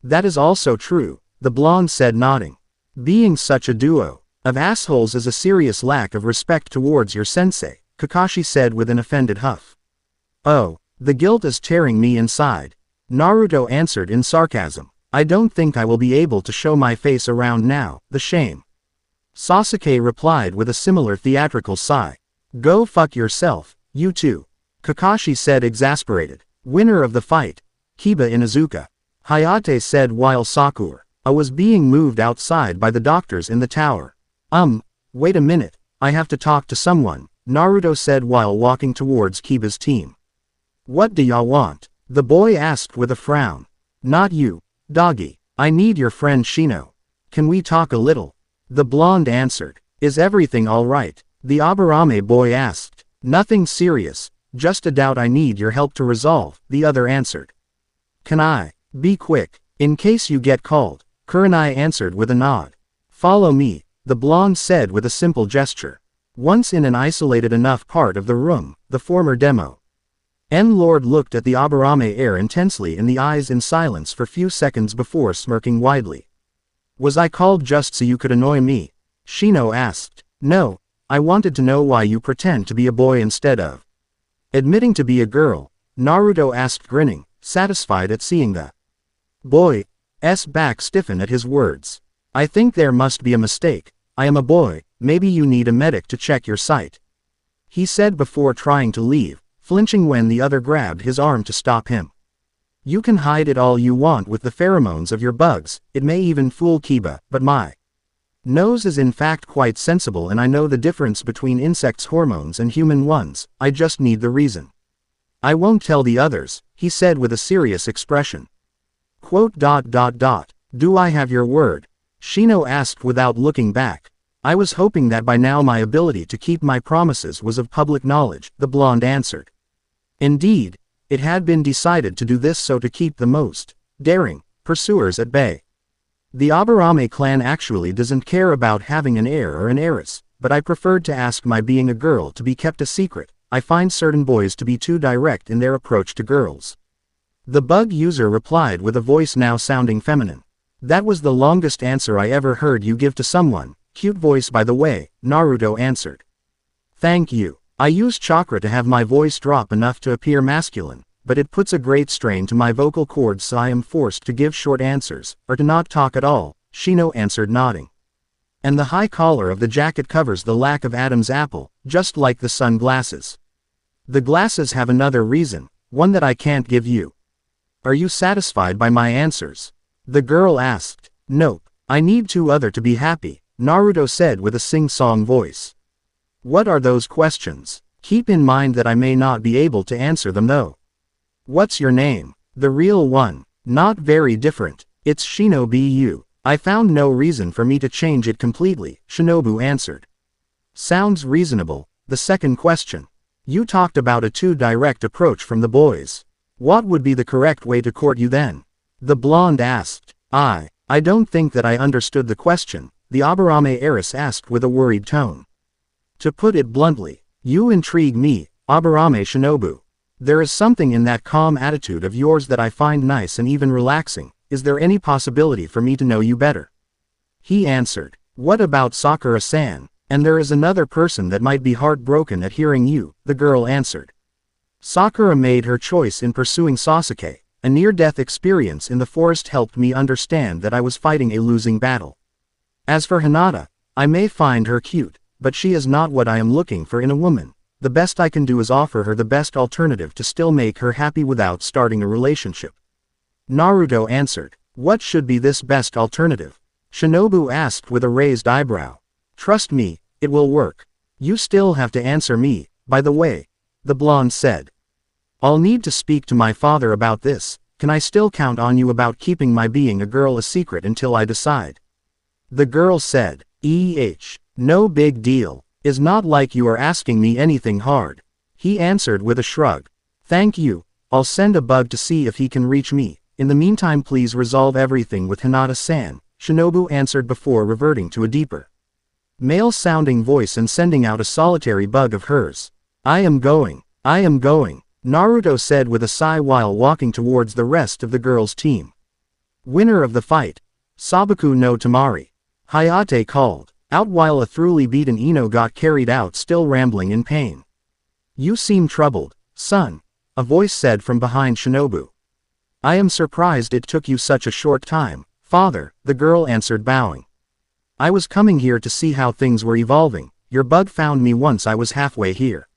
That is also true, the blonde said nodding. Being such a duo of assholes is a serious lack of respect towards your sensei, Kakashi said with an offended huff. Oh, the guilt is tearing me inside. Naruto answered in sarcasm. I don't think I will be able to show my face around now, the shame. Sasuke replied with a similar theatrical sigh. Go fuck yourself, you too. Kakashi said exasperated. Winner of the fight, Kiba Inuzuka. Hayate said while Sakura was being moved outside by the doctors in the tower. Wait a minute, I have to talk to someone, Naruto said while walking towards Kiba's team. What do y'all want? The boy asked with a frown. Not you, doggy. I need your friend Shino. Can we talk a little? The blonde answered. Is everything alright? The Aburame boy asked. Nothing serious, just a doubt I need your help to resolve, the other answered. Can I? Be quick, in case you get called, Kurenai answered with a nod. Follow me, the blonde said with a simple gesture. Once in an isolated enough part of the room, the former demo. N-Lord looked at the Aburame heir intensely in the eyes in silence for few seconds before smirking widely. Was I called just so you could annoy me? Shino asked. No, I wanted to know why you pretend to be a boy instead of admitting to be a girl, Naruto asked grinning, satisfied at seeing the boy's back stiffen at his words. I think there must be a mistake. I am a boy, maybe you need a medic to check your sight. He said before trying to leave, flinching when the other grabbed his arm to stop him. You can hide it all you want with the pheromones of your bugs, it may even fool Kiba, but my nose is in fact quite sensible and I know the difference between insects' hormones and human ones, I just need the reason. I won't tell the others, he said with a serious expression. Do I have your word? Shino asked without looking back. I was hoping that by now my ability to keep my promises was of public knowledge, the blonde answered. Indeed, it had been decided to do this so to keep the most daring pursuers at bay. The Aburame clan actually doesn't care about having an heir or an heiress, but I preferred to ask my being a girl to be kept a secret. I find certain boys to be too direct in their approach to girls. The bug user replied with a voice now sounding feminine. That was the longest answer I ever heard you give to someone. Cute voice by the way, Naruto answered. Thank you. I use chakra to have my voice drop enough to appear masculine, but it puts a great strain to my vocal cords so I am forced to give short answers, or to not talk at all, Shino answered nodding. And the high collar of the jacket covers the lack of Adam's apple, just like the sunglasses. The glasses have another reason, one that I can't give you. Are you satisfied by my answers? The girl asked. Nope, I need two other to be happy, Naruto said with a sing-song voice. What are those questions? Keep in mind that I may not be able to answer them though. What's your name? The real one. Not very different. It's Shinobu. I found no reason for me to change it completely, Shinobu answered. Sounds reasonable. The second question. You talked about a too direct approach from the boys. What would be the correct way to court you then? The blonde asked. I don't think that I understood the question, the Aburame heiress asked with a worried tone. To put it bluntly, you intrigue me, Aburame Shinobu. There is something in that calm attitude of yours that I find nice and even relaxing. Is there any possibility for me to know you better? He answered. What about Sakura-san? And there is another person that might be heartbroken at hearing you, the girl answered. Sakura made her choice in pursuing Sasuke. A near-death experience in the forest helped me understand that I was fighting a losing battle. As for Hinata, I may find her cute, but she is not what I am looking for in a woman. The best I can do is offer her the best alternative to still make her happy without starting a relationship. Naruto answered. What should be this best alternative? Shinobu asked with a raised eyebrow. Trust me, it will work. You still have to answer me, by the way, the blonde said. I'll need to speak to my father about this. Can I still count on you about keeping my being a girl a secret until I decide? The girl said. No big deal. Is not like you are asking me anything hard. He answered with a shrug. Thank you. I'll send a bug to see if he can reach me. In the meantime please resolve everything with Hinata-san, Shinobu answered before reverting to a deeper male-sounding voice and sending out a solitary bug of hers. I am going. Naruto said with a sigh while walking towards the rest of the girls' team. Winner of the fight. Sabaku no Tamari. Hayate called out while a thoroughly beaten Ino got carried out still rambling in pain. You seem troubled, son. A voice said from behind Shinobu. I am surprised it took you such a short time, father, the girl answered bowing. I was coming here to see how things were evolving. Your bug found me once I was halfway here.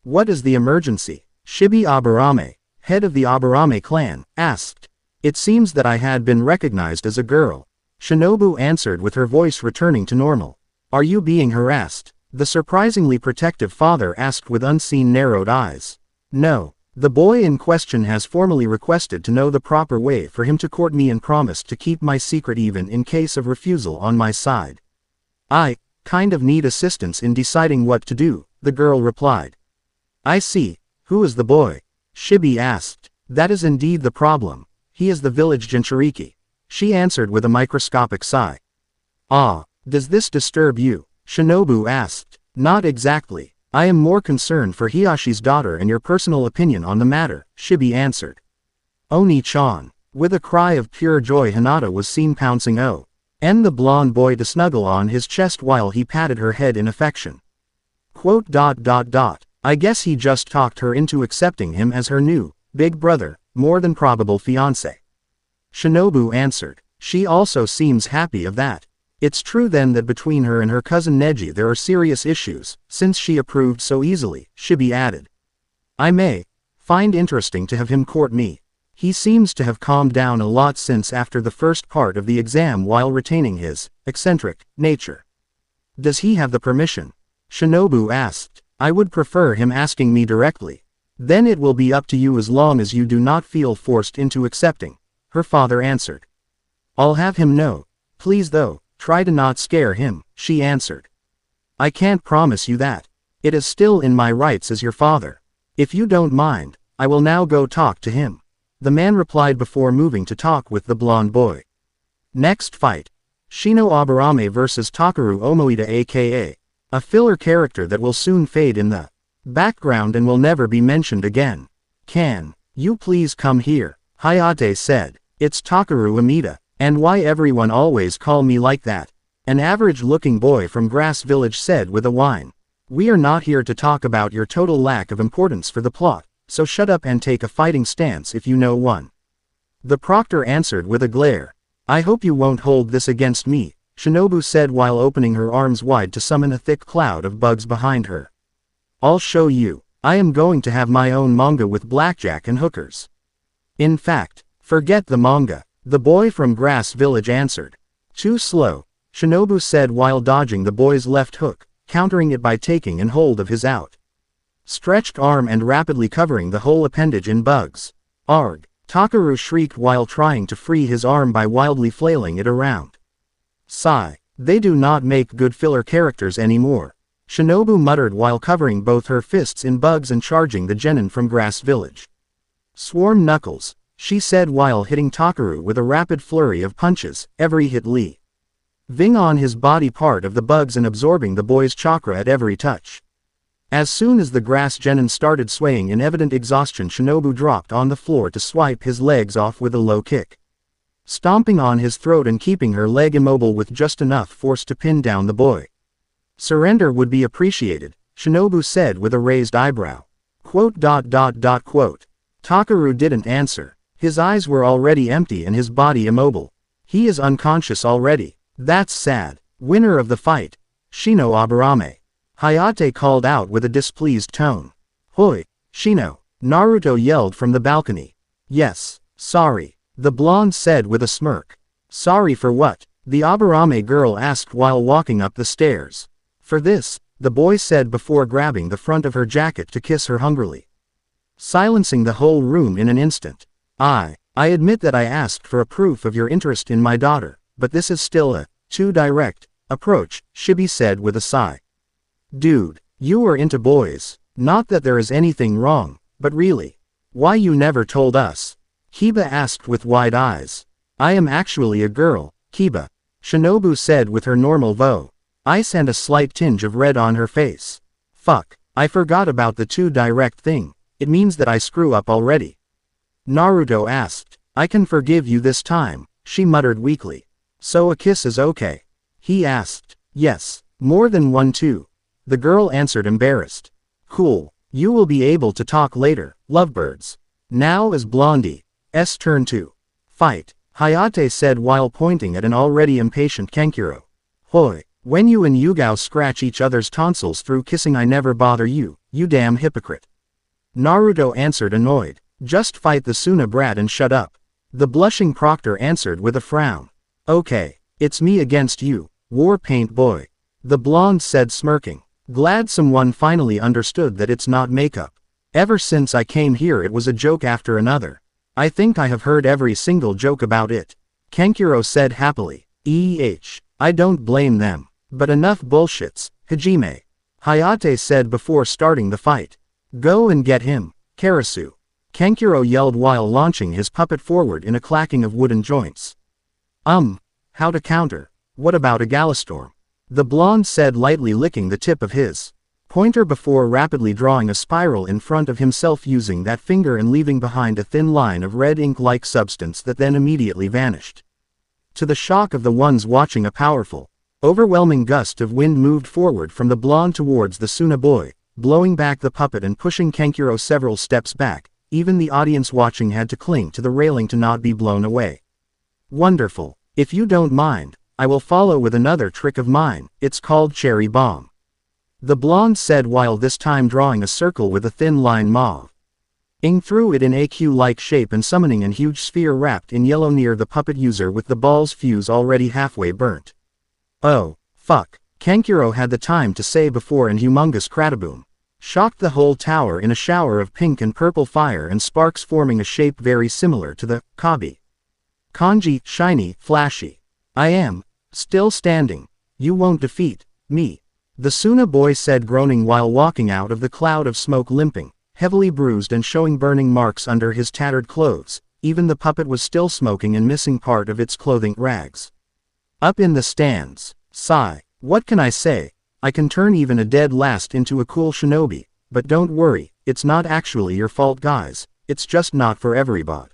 What is the emergency? Shibi Aburame, head of the Aburame clan, asked. It seems that I had been recognized as a girl. Shinobu answered with her voice returning to normal. Are you being harassed? The surprisingly protective father asked with unseen narrowed eyes. No. The boy in question has formally requested to know the proper way for him to court me and promised to keep my secret even in case of refusal on my side. I kind of need assistance in deciding what to do, the girl replied. I see. Who is the boy? Shibi asked. That is indeed the problem. He is the village Jinchuriki. She answered with a microscopic sigh. Ah, does this disturb you? Shinobu asked. Not exactly. I am more concerned for Hiyashi's daughter and your personal opinion on the matter, Shibi answered. Oni-chan. With a cry of pure joy Hinata was seen pouncing the blonde boy to snuggle on his chest while he patted her head in affection. I guess he just talked her into accepting him as her new, big brother, more than probable fiancé. Shinobu answered. She also seems happy of that. It's true then that between her and her cousin Neji there are serious issues, since she approved so easily, Shibi added. I may find interesting to have him court me. He seems to have calmed down a lot since after the first part of the exam while retaining his eccentric nature. Does he have the permission? Shinobu asked. I would prefer him asking me directly. Then it will be up to you as long as you do not feel forced into accepting, her father answered. I'll have him know. Please though. Try to not scare him, she answered. I can't promise you that. It is still in my rights as your father. If you don't mind, I will now go talk to him. The man replied before moving to talk with the blonde boy. Next fight. Shino Aburame vs Takaru Omoida aka a filler character that will soon fade in the background and will never be mentioned again. Can you please come here? Hayate said. It's Takaru Amida. And why everyone always call me like that? An average-looking boy from Grass Village said with a whine. We are not here to talk about your total lack of importance for the plot, so shut up and take a fighting stance if you know one. The proctor answered with a glare. I hope you won't hold this against me, Shinobu said while opening her arms wide to summon a thick cloud of bugs behind her. I'll show you. I am going to have my own manga with blackjack and hookers. In fact, forget the manga. The boy from Grass Village answered. Too slow, Shinobu said while dodging the boy's left hook, countering it by taking and hold of his stretched arm and rapidly covering the whole appendage in bugs. Arg! Takaru shrieked while trying to free his arm by wildly flailing it around. Sigh. They do not make good filler characters anymore, Shinobu muttered while covering both her fists in bugs and charging the genin from Grass Village. Swarm knuckles, she said while hitting Takaru with a rapid flurry of punches, every hit leaving on his body part of the bugs and absorbing the boy's chakra at every touch. As soon as the grass genin started swaying in evident exhaustion, Shinobu dropped on the floor to swipe his legs off with a low kick, stomping on his throat and keeping her leg immobile with just enough force to pin down the boy. Surrender would be appreciated, Shinobu said with a raised eyebrow. Takaru didn't answer. His eyes were already empty and his body immobile. He is unconscious already. That's sad. Winner of the fight. Shino Aburame. Hayate called out with a displeased tone. Hoi, Shino. Naruto yelled from the balcony. Yes, sorry. The blonde said with a smirk. Sorry for what? The Aburame girl asked while walking up the stairs. For this, the boy said before grabbing the front of her jacket to kiss her hungrily, silencing the whole room in an instant. I admit that I asked for a proof of your interest in my daughter, but this is still a too direct approach, Shibi said with a sigh. Dude, you are into boys. Not that there is anything wrong, but really. Why you never told us? Kiba asked with wide eyes. I am actually a girl, Kiba, Shinobu said with her normal voice and a slight tinge of red on her face. Fuck, I forgot about the too direct thing. It means that I screw up already. Naruto asked. I can forgive you this time, she muttered weakly. So a kiss is okay? He asked. Yes, more than one too. The girl answered embarrassed. Cool, you will be able to talk later, lovebirds. Now is Blondie's turn to fight, Hayate said while pointing at an already impatient Kankuro. Hoi, when you and Yugao scratch each other's tonsils through kissing I never bother you, you damn hypocrite. Naruto answered annoyed. Just fight the Suna brat and shut up. The blushing proctor answered with a frown. Okay, it's me against you, war paint boy. The blonde said smirking. Glad someone finally understood that it's not makeup. Ever since I came here it was a joke after another. I think I have heard every single joke about it. Kankuro said happily. I don't blame them. But enough bullshits, Hajime. Hayate said before starting the fight. Go and get him, Karasu. Kankuro yelled while launching his puppet forward in a clacking of wooden joints. How to counter? What about a Galastorm? The blonde said lightly licking the tip of his pointer before rapidly drawing a spiral in front of himself using that finger and leaving behind a thin line of red ink-like substance that then immediately vanished. To the shock of the ones watching, a powerful, overwhelming gust of wind moved forward from the blonde towards the Suna boy, blowing back the puppet and pushing Kankuro several steps back. Even the audience watching had to cling to the railing to not be blown away. Wonderful. If you don't mind, I will follow with another trick of mine. It's called Cherry Bomb. The blonde said while this time drawing a circle with a thin line mauve-ing through it in a Q-like shape and summoning a huge sphere wrapped in yellow near the puppet user with the ball's fuse already halfway burnt. Oh, fuck, Kankuro had the time to say before an humongous crataboom shocked the whole tower in a shower of pink and purple fire and sparks forming a shape very similar to the kanji, shiny, flashy. I am still standing. You won't defeat me. The Suna boy said groaning while walking out of the cloud of smoke limping, heavily bruised and showing burning marks under his tattered clothes. Even the puppet was still smoking and missing part of its clothing rags. Up in the stands. Sigh. What can I say? I can turn even a dead last into a cool shinobi, but don't worry, it's not actually your fault guys, it's just not for everybody.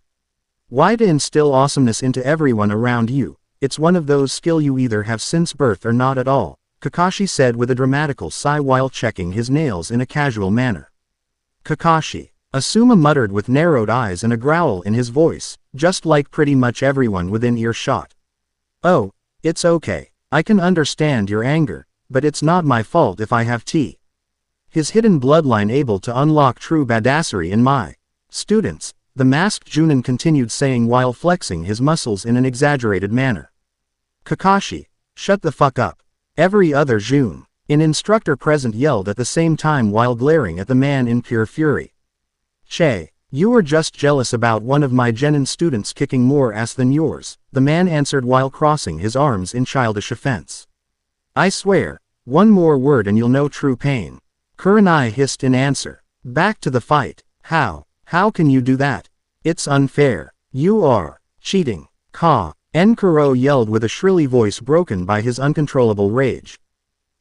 Why to instill awesomeness into everyone around you? It's one of those skill you either have since birth or not at all, Kakashi said with a dramatical sigh while checking his nails in a casual manner. Kakashi. Asuma muttered with narrowed eyes and a growl in his voice, just like pretty much everyone within earshot. Oh, it's okay. I can understand your anger, but it's not my fault if I have his hidden bloodline able to unlock true badassery in my students, the masked Junin continued saying while flexing his muscles in an exaggerated manner. Kakashi, shut the fuck up. Every other Jun, an instructor present yelled at the same time while glaring at the man in pure fury. Che, you were just jealous about one of my genin students kicking more ass than yours, the man answered while crossing his arms in childish offense. I swear, one more word and you'll know true pain. Kurenai hissed in answer. Back to the fight. How can you do that? It's unfair. You are cheating. Enkuro yelled with a shrilly voice broken by his uncontrollable rage.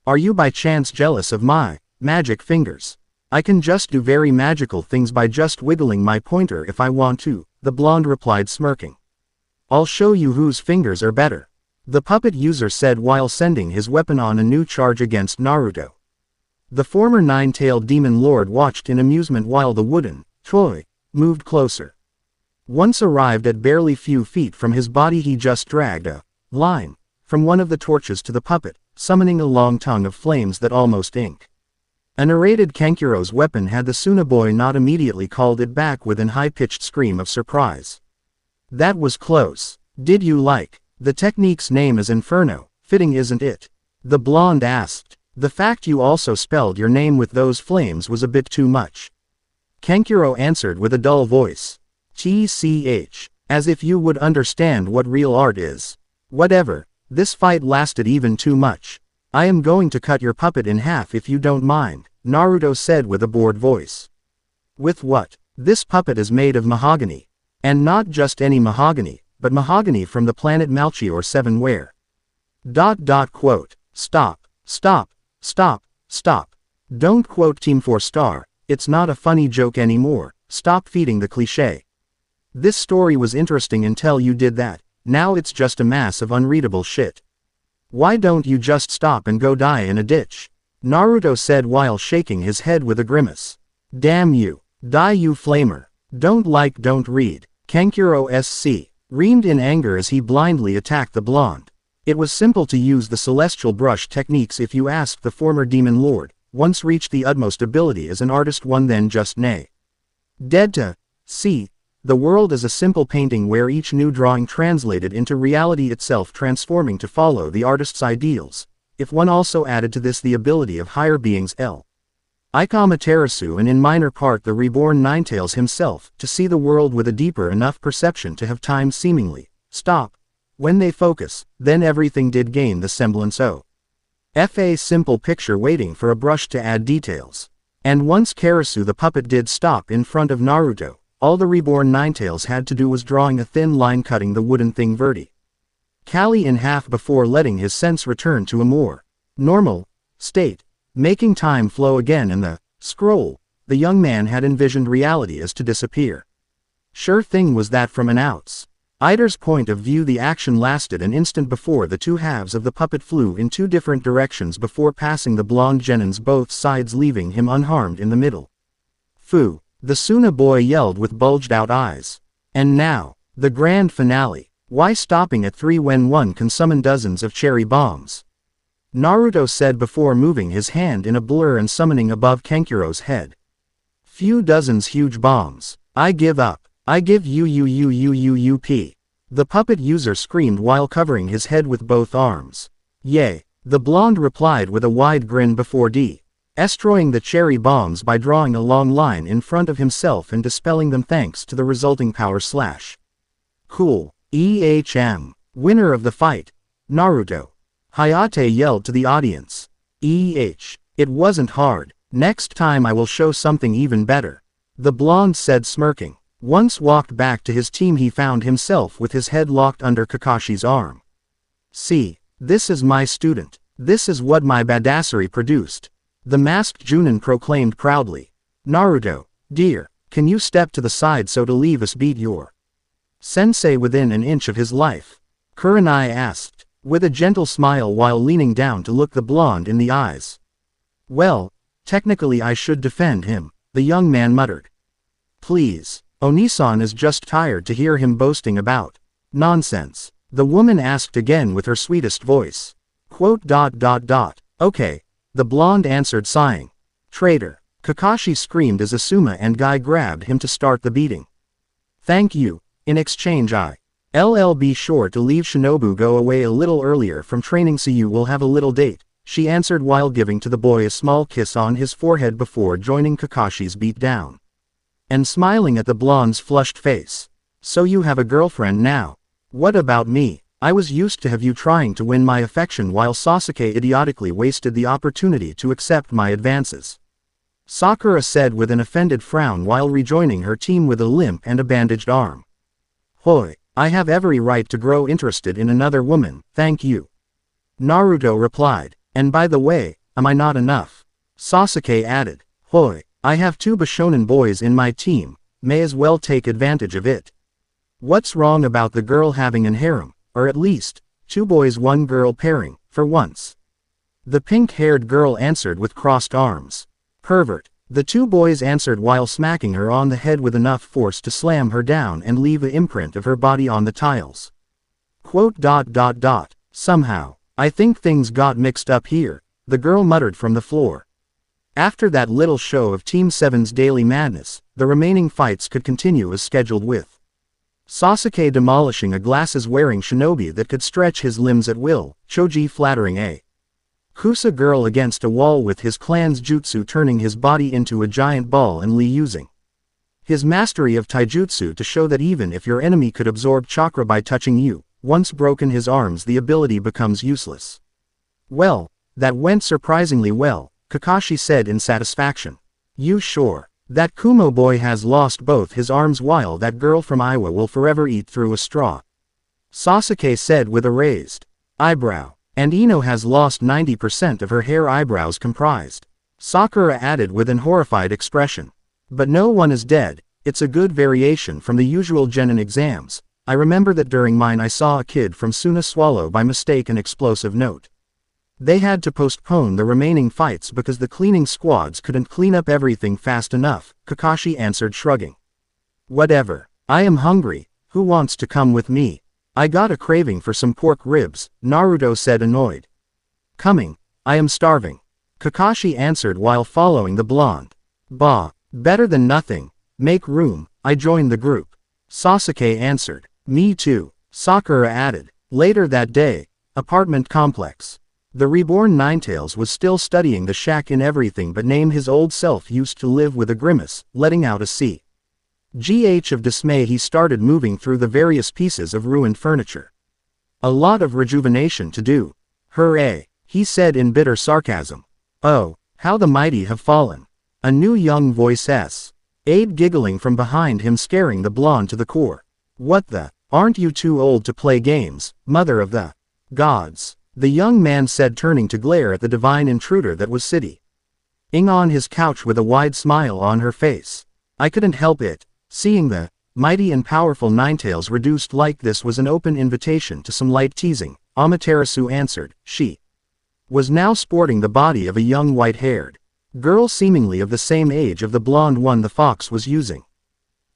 Are you by chance jealous of my magic fingers? I can just do very magical things by just wiggling my pointer if I want to, the blonde replied smirking. I'll show you whose fingers are better. The puppet user said while sending his weapon on a new charge against Naruto. The former nine-tailed demon lord watched in amusement while the wooden toy moved closer. Once arrived at barely few feet from his body, he just dragged a line from one of the torches to the puppet, summoning a long tongue of flames that almost inked. A narrated Kankuro's weapon had the Suna boy not immediately called it back with an high-pitched scream of surprise. That was close. Did you like? The technique's name is Inferno, fitting isn't it? The blonde asked. The fact you also spelled your name with those flames was a bit too much. Kankuro answered with a dull voice. TCH. As if you would understand what real art is. Whatever, this fight lasted even too much. I am going to cut your puppet in half if you don't mind, Naruto said with a bored voice. With what? This puppet is made of mahogany. And not just any mahogany, but mahogany from the planet Malchior 7 where. Quote. Stop. Don't quote Team 4 Star, It's not a funny joke anymore, stop feeding the cliché. This story was interesting until you did that, now it's just a mass of unreadable shit. Why don't you just stop and go die in a ditch? Naruto said while shaking his head with a grimace. Damn you. Die you flamer. Don't read. Kankuro SC. Reamed in anger as he blindly attacked the blonde. It was simple to use the celestial brush techniques if you asked the former demon lord, once reached the utmost ability as an artist one then just nay. Dead to, see, the world is a simple painting where each new drawing translated into reality itself transforming to follow the artist's ideals, if one also added to this the ability of higher beings Ikamaterasu and in minor part the reborn Ninetails himself, to see the world with a deeper enough perception to have time seemingly stop. When they focus, then everything did gain the semblance of a simple picture waiting for a brush to add details. And once Karasu the puppet did stop in front of Naruto, all the reborn Ninetails had to do was drawing a thin line cutting the wooden thing vertically in half before letting his sense return to a more normal state, making time flow again and the scroll, the young man had envisioned reality as to disappear. Sure thing was that from an outsider's point of view the action lasted an instant before the two halves of the puppet flew in two different directions before passing the blonde genins both sides leaving him unharmed in the middle. Fu. The Suna boy yelled with bulged-out eyes. And now, the grand finale. Why stopping at 3 when one can summon dozens of cherry bombs? Naruto said before moving his hand in a blur and summoning above Kankuro's head. Few dozens huge bombs. I give up. I give you. The puppet user screamed while covering his head with both arms. Yay. The blonde replied with a wide grin before destroying the cherry bombs by drawing a long line in front of himself and dispelling them thanks to the resulting power slash. Cool. Winner of the fight. Naruto. Hayate yelled to the audience. It wasn't hard. Next time I will show something even better. The blonde said smirking. Once walked back to his team he found himself with his head locked under Kakashi's arm. See, this is my student. This is what my badassery produced. The masked Junin proclaimed proudly. Naruto, dear, can you step to the side so to leave us beat your sensei within an inch of his life? Kurenai asked, with a gentle smile while leaning down to look the blonde in the eyes. Well, technically I should defend him, the young man muttered. Please, Onisan is just tired to hear him boasting about nonsense. The woman asked again with her sweetest voice. Okay. The blonde answered sighing. Traitor. Kakashi screamed as Asuma and Guy grabbed him to start the beating. Thank you. In exchange I'll be sure to leave Shinobu go away a little earlier from training so you will have a little date, she answered while giving to the boy a small kiss on his forehead before joining Kakashi's beat down. And smiling at the blonde's flushed face. So you have a girlfriend now. What about me? I was used to have you trying to win my affection while Sasuke idiotically wasted the opportunity to accept my advances. Sakura said with an offended frown while rejoining her team with a limp and a bandaged arm. Hoi, I have every right to grow interested in another woman, thank you. Naruto replied, and by the way, am I not enough? Sasuke added, Hoi, I have 2 Bishonen boys in my team, may as well take advantage of it. What's wrong about the girl having an harem? Or at least, 2 boys 1 girl pairing, for once. The pink-haired girl answered with crossed arms. Pervert. The 2 boys answered while smacking her on the head with enough force to slam her down and leave an imprint of her body on the tiles. Somehow, I think things got mixed up here, the girl muttered from the floor. After that little show of Team 7's daily madness, the remaining fights could continue as scheduled with Sasuke demolishing a glasses-wearing shinobi that could stretch his limbs at will, Choji flattering a Kusa girl against a wall with his clan's jutsu turning his body into a giant ball and Lee using his mastery of taijutsu to show that even if your enemy could absorb chakra by touching you, once broken his arms the ability becomes useless. Well, that went surprisingly well, Kakashi said in satisfaction. You sure? That Kumo boy has lost both his arms while that girl from Iowa will forever eat through a straw. Sasuke said with a raised eyebrow. And Ino has lost 90% of her hair eyebrows comprised. Sakura added with an horrified expression. But no one is dead, it's a good variation from the usual genin exams. I remember that during mine I saw a kid from Suna swallow by mistake an explosive note. They had to postpone the remaining fights because the cleaning squads couldn't clean up everything fast enough, Kakashi answered shrugging. Whatever. I am hungry, who wants to come with me? I got a craving for some pork ribs, Naruto said annoyed. Coming, I am starving. Kakashi answered while following the blonde. Bah, better than nothing, make room, I joined the group. Sasuke answered. Me too, Sakura added. Later that day, apartment complex. The reborn Ninetails was still studying the shack in everything but name his old self used to live with a grimace, letting out a gh of dismay. He started moving through the various pieces of ruined furniture. A lot of rejuvenation to do. Hooray, he said in bitter sarcasm. Oh, how the mighty have fallen. A new young voice aid giggling from behind him scaring the blonde to the core. What the? Aren't you too old to play games, mother of the gods? The young man said turning to glare at the divine intruder that was sitting on his couch with a wide smile on her face. I couldn't help it. Seeing the mighty and powerful Ninetails reduced like this was an open invitation to some light teasing, Amaterasu answered. She was now sporting the body of a young white-haired girl seemingly of the same age of the blonde one the fox was using.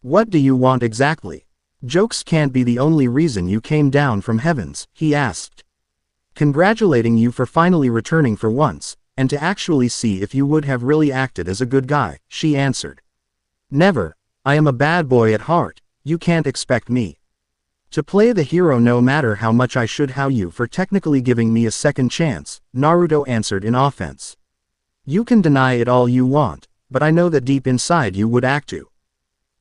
What do you want exactly? Jokes can't be the only reason you came down from heavens, he asked. Congratulating you for finally returning for once, and to actually see if you would have really acted as a good guy, she answered. Never, I am a bad boy at heart, you can't expect me to play the hero no matter how much I should how you for technically giving me a second chance, Naruto answered in offense. You can deny it all you want, but I know that deep inside you would act to.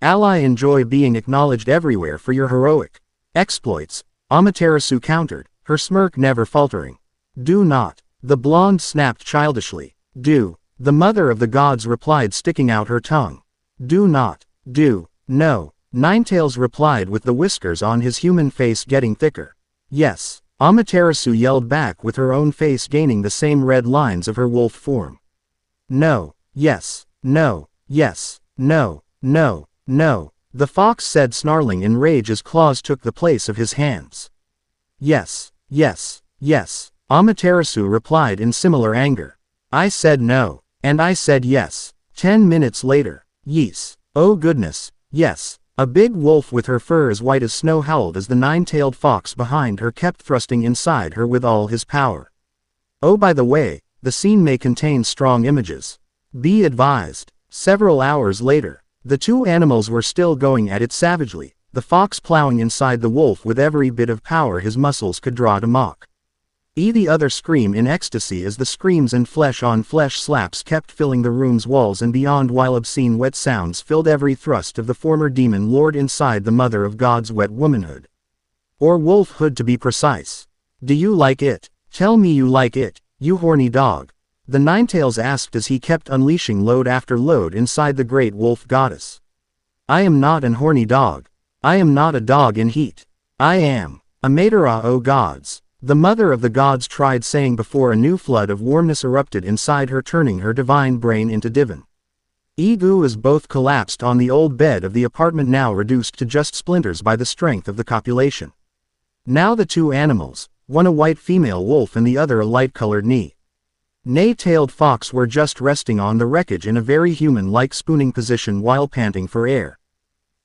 Ally enjoy being acknowledged everywhere for your heroic exploits, Amaterasu countered, her smirk never faltering. Do not, the blonde snapped childishly. Do, the mother of the gods replied sticking out her tongue. Do not, do, no, Ninetails replied with the whiskers on his human face getting thicker. Yes, Amaterasu yelled back with her own face gaining the same red lines of her wolf form. No, yes, no, yes, no, no. No, the fox said snarling in rage as claws took the place of his hands. Yes, yes, yes, Amaterasu replied in similar anger. I said no, and I said yes. 10 minutes later, yes, oh goodness, yes, a big wolf with her fur as white as snow howled as the nine-tailed fox behind her kept thrusting inside her with all his power. Oh by the way, the scene may contain strong images. Be advised. Several hours later, the two animals were still going at it savagely, the fox plowing inside the wolf with every bit of power his muscles could draw to mock. The other scream in ecstasy as the screams and flesh-on-flesh slaps kept filling the room's walls and beyond while obscene wet sounds filled every thrust of the former demon lord inside the mother of God's wet womanhood. Or wolfhood to be precise. Do you like it? Tell me you like it, you horny dog. The Ninetails asked as he kept unleashing load after load inside the great wolf goddess. I am not an horny dog. I am not a dog in heat. I am a Madara, O gods. The mother of the gods tried saying before a new flood of warmness erupted inside her, turning her divine brain into divine. Egu as both collapsed on the old bed of the apartment, now reduced to just splinters by the strength of the copulation. Now the two animals, one a white female wolf and the other a light-colored nay-tailed fox, were just resting on the wreckage in a very human-like spooning position while panting for air.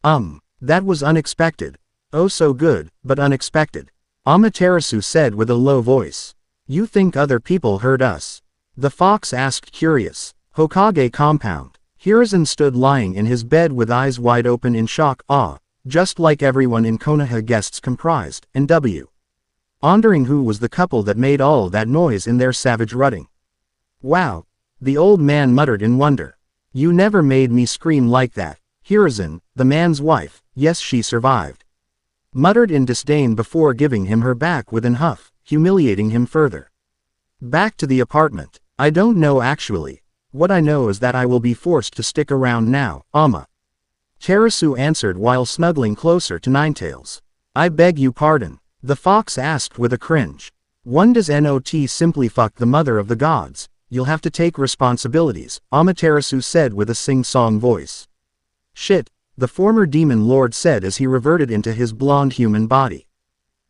That was unexpected. Oh so good, but unexpected. Amaterasu said with a low voice. You think other people heard us? The fox asked curious. Hokage compound. Hiruzen stood lying in his bed with eyes wide open in shock, just like everyone in Konoha guests comprised, and wondering who was the couple that made all that noise in their savage rutting. Wow, the old man muttered in wonder. You never made me scream like that. Hiruzen, the man's wife, yes she survived, muttered in disdain before giving him her back with an huff, humiliating him further. Back to the apartment. I don't know actually. What I know is that I will be forced to stick around now, Terasu answered while snuggling closer to Ninetails. I beg you pardon, the fox asked with a cringe. One does not simply fuck the mother of the gods, you'll have to take responsibilities, Amaterasu said with a sing-song voice. Shit, the former demon lord said as he reverted into his blonde human body.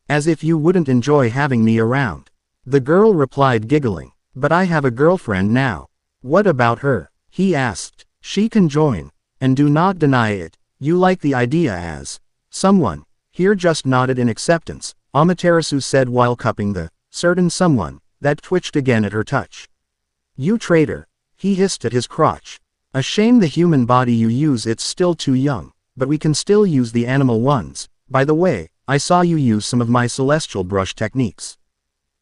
As if you wouldn't enjoy having me around. The girl replied giggling. But I have a girlfriend now. What about her? He asked. She can join. And do not deny it. You like the idea as someone here just nodded in acceptance, Amaterasu said while cupping the certain someone that twitched again at her touch. You traitor, he hissed at his crotch. A shame the human body you use, it's still too young, but we can still use the animal ones. By the way, I saw you use some of my celestial brush techniques.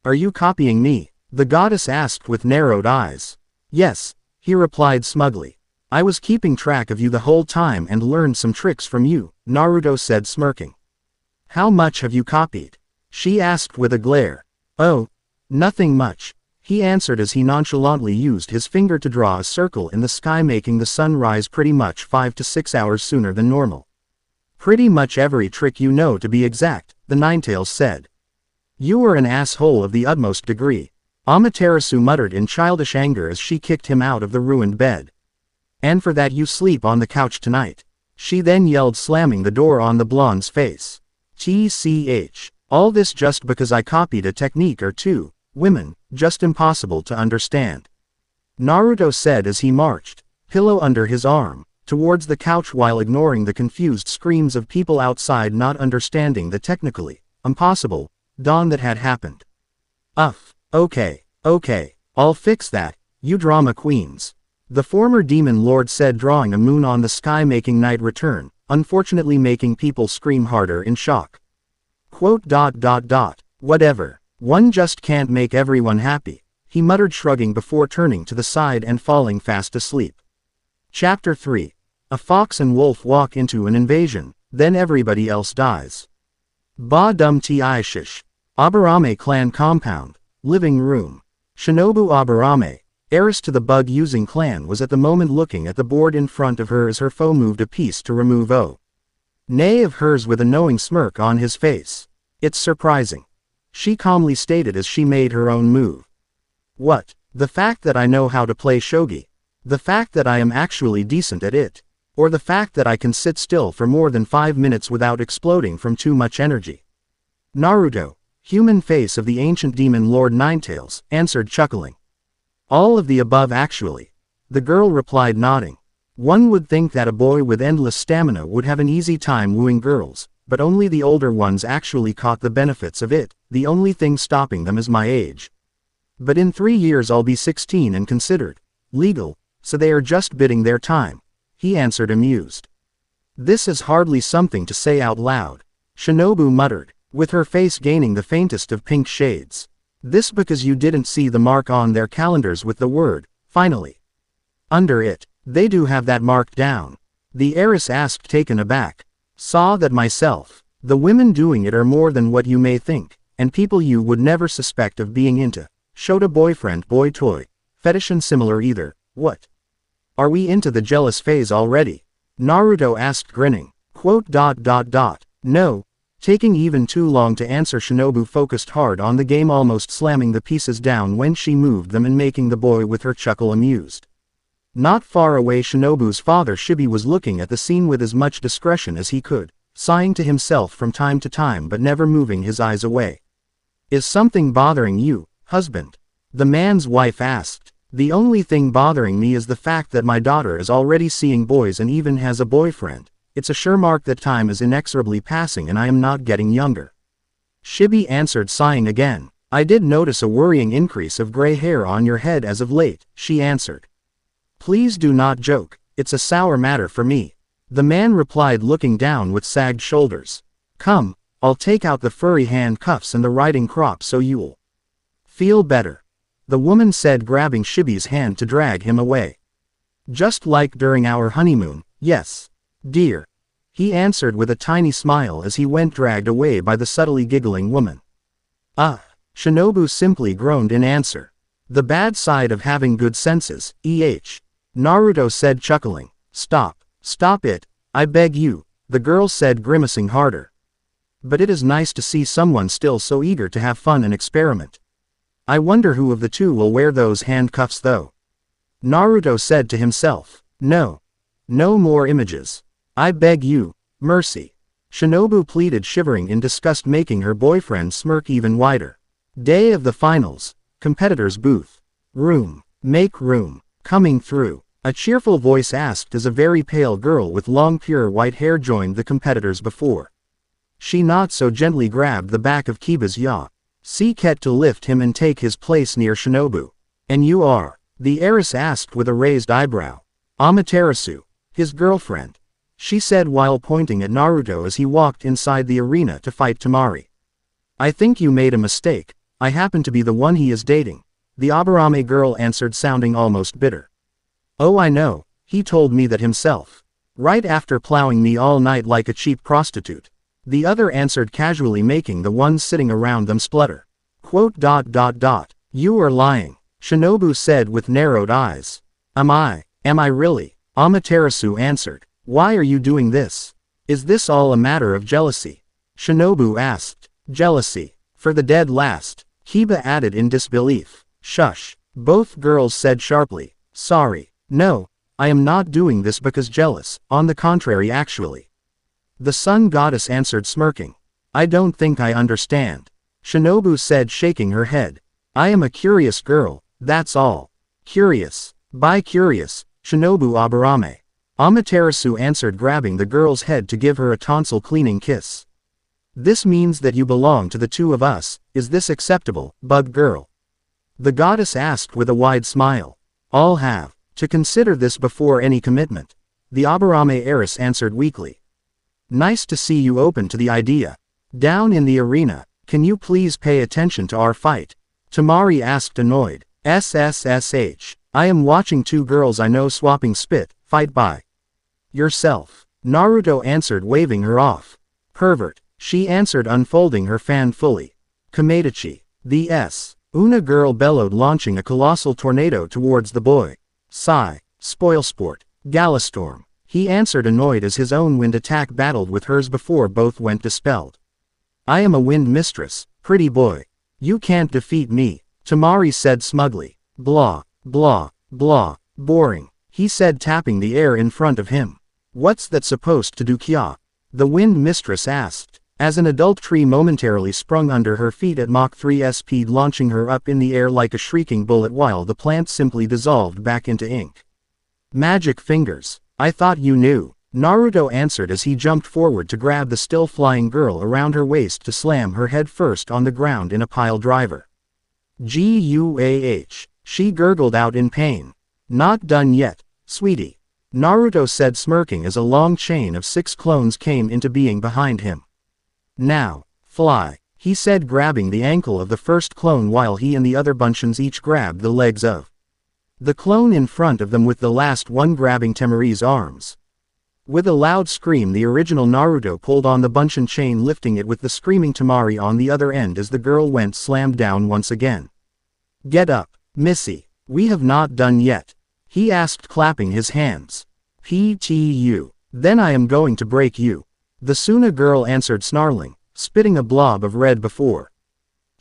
Are you copying me? The goddess asked with narrowed eyes. Yes, he replied smugly. I was keeping track of you the whole time and learned some tricks from you, Naruto said smirking. How much have you copied? She asked with a glare. Oh, nothing much, he answered as he nonchalantly used his finger to draw a circle in the sky, making the sun rise pretty much 5 to 6 hours sooner than normal. Pretty much every trick you know, to be exact, the Ninetails said. You are an asshole of the utmost degree, Amaterasu muttered in childish anger as she kicked him out of the ruined bed. And for that you sleep on the couch tonight, she then yelled, slamming the door on the blonde's face. TCH. All this just because I copied a technique or two, women, just impossible to understand. Naruto said as he marched, pillow under his arm, towards the couch while ignoring the confused screams of people outside not understanding the technically impossible dawn that had happened. Okay, I'll fix that, you drama queens. The former demon lord said, drawing a moon on the sky, making night return, unfortunately making people scream harder in shock. Whatever. One just can't make everyone happy, he muttered, shrugging before turning to the side and falling fast asleep. Chapter 3. A fox and wolf walk into an invasion, then everybody else dies. Ba dum ti shish. Aburame clan compound, living room. Shinobu Aburame, heiress to the bug-using clan, was at the moment looking at the board in front of her as her foe moved a piece to remove O. Nay of hers with a knowing smirk on his face. It's surprising, she calmly stated as she made her own move. What? The fact that I know how to play shogi? The fact that I am actually decent at it? Or the fact that I can sit still for more than 5 minutes without exploding from too much energy? Naruto, human face of the ancient demon Lord Ninetails, answered, chuckling. All of the above actually, the girl replied, nodding. One would think that a boy with endless stamina would have an easy time wooing girls, but only the older ones actually caught the benefits of it. The only thing stopping them is my age. But in 3 years I'll be 16 and considered legal, so they are just biding their time, he answered, amused. This is hardly something to say out loud, Shinobu muttered, with her face gaining the faintest of pink shades. This because you didn't see the mark on their calendars with the word, finally, under it. They do have that marked down, the heiress asked, taken aback. Saw that myself. The women doing it are more than what you may think, and people you would never suspect of being into shota boyfriend boy toy fetish and similar either. What? Are we into the jealous phase already? Naruto asked, grinning. No. Taking even too long to answer, Shinobu focused hard on the game, almost slamming the pieces down when she moved them and making the boy with her chuckle, amused. Not far away, Shinobu's father Shibi was looking at the scene with as much discretion as he could, sighing to himself from time to time but never moving his eyes away. Is something bothering you, husband? The man's wife asked. The only thing bothering me is the fact that my daughter is already seeing boys and even has a boyfriend. It's a sure mark that time is inexorably passing and I am not getting younger. Shibi answered, sighing again. I did notice a worrying increase of gray hair on your head as of late, she answered. Please do not joke, it's a sour matter for me, the man replied, looking down with sagged shoulders. Come, I'll take out the furry handcuffs and the riding crop so you'll feel better, the woman said, grabbing Shibi's hand to drag him away. Just like during our honeymoon, yes, dear, he answered with a tiny smile as he went, dragged away by the subtly giggling woman. Shinobu simply groaned in answer. The bad side of having good senses, Naruto said, chuckling. Stop it, I beg you, the girl said, grimacing harder. But it is nice to see someone still so eager to have fun and experiment. I wonder who of the two will wear those handcuffs though. Naruto said to himself. No. No more images. I beg you, mercy. Shinobu pleaded, shivering in disgust, making her boyfriend smirk even wider. Day of the finals. Competitors' booth. Room. Make room. Coming through. A cheerful voice asked as a very pale girl with long pure white hair joined the competitors before. She not so gently grabbed the back of Kiba's yacht. Seeket to lift him and take his place near Shinobu. And you are? The heiress asked with a raised eyebrow. Amaterasu. His girlfriend. She said while pointing at Naruto as he walked inside the arena to fight Temari. I think you made a mistake. I happen to be the one he is dating. The Aburame girl answered, sounding almost bitter. Oh, I know, he told me that himself. Right after plowing me all night like a cheap prostitute. The other answered casually, making the ones sitting around them splutter. You are lying, Shinobu said with narrowed eyes. Am I really? Amaterasu answered. Why are you doing this? Is this all a matter of jealousy? Shinobu asked. Jealousy. For the dead last, Kiba added in disbelief. Shush, both girls said sharply. Sorry. No, I am not doing this because jealous, on the contrary actually. The sun goddess answered, smirking. I don't think I understand. Shinobu said, shaking her head. I am a curious girl, that's all. Curious. By curious, Shinobu Aburame. Amaterasu answered, grabbing the girl's head to give her a tonsil cleaning kiss. This means that you belong to the two of us, is this acceptable, bug girl? The goddess asked with a wide smile. All have to consider this before any commitment. The Aburame heiress answered weakly. Nice to see you open to the idea. Down in the arena, can you please pay attention to our fight? Temari asked, annoyed. SSSH. I am watching two girls I know swapping spit, fight by yourself. Naruto answered, waving her off. Pervert, she answered, unfolding her fan fully. Kamedachi. The Una girl bellowed, launching a colossal tornado towards the boy. Sigh. Spoilsport. Galastorm. He answered, annoyed as his own wind attack battled with hers before both went dispelled. I am a wind mistress, pretty boy. You can't defeat me, Temari said smugly. Blah, blah, blah, boring, he said, tapping the air in front of him. What's that supposed to do, Kya? The wind mistress asked, as an adult tree momentarily sprung under her feet at Mach 3 speed, launching her up in the air like a shrieking bullet while the plant simply dissolved back into ink. Magic fingers. I thought you knew, Naruto answered as he jumped forward to grab the still flying girl around her waist to slam her head first on the ground in a pile driver. Guah, she gurgled out in pain. Not done yet, sweetie, Naruto said, smirking as a long chain of 6 clones came into being behind him. Now, fly, he said, grabbing the ankle of the first clone while he and the other bunchins each grabbed the legs of the clone in front of them, with the last one grabbing Temari's arms. With a loud scream, the original Naruto pulled on the bunchin chain, lifting it with the screaming Temari on the other end as the girl went slammed down once again. Get up, Missy, we have not done yet, he asked, clapping his hands. PTU, then I am going to break you, the Suna girl answered, snarling, spitting a blob of red before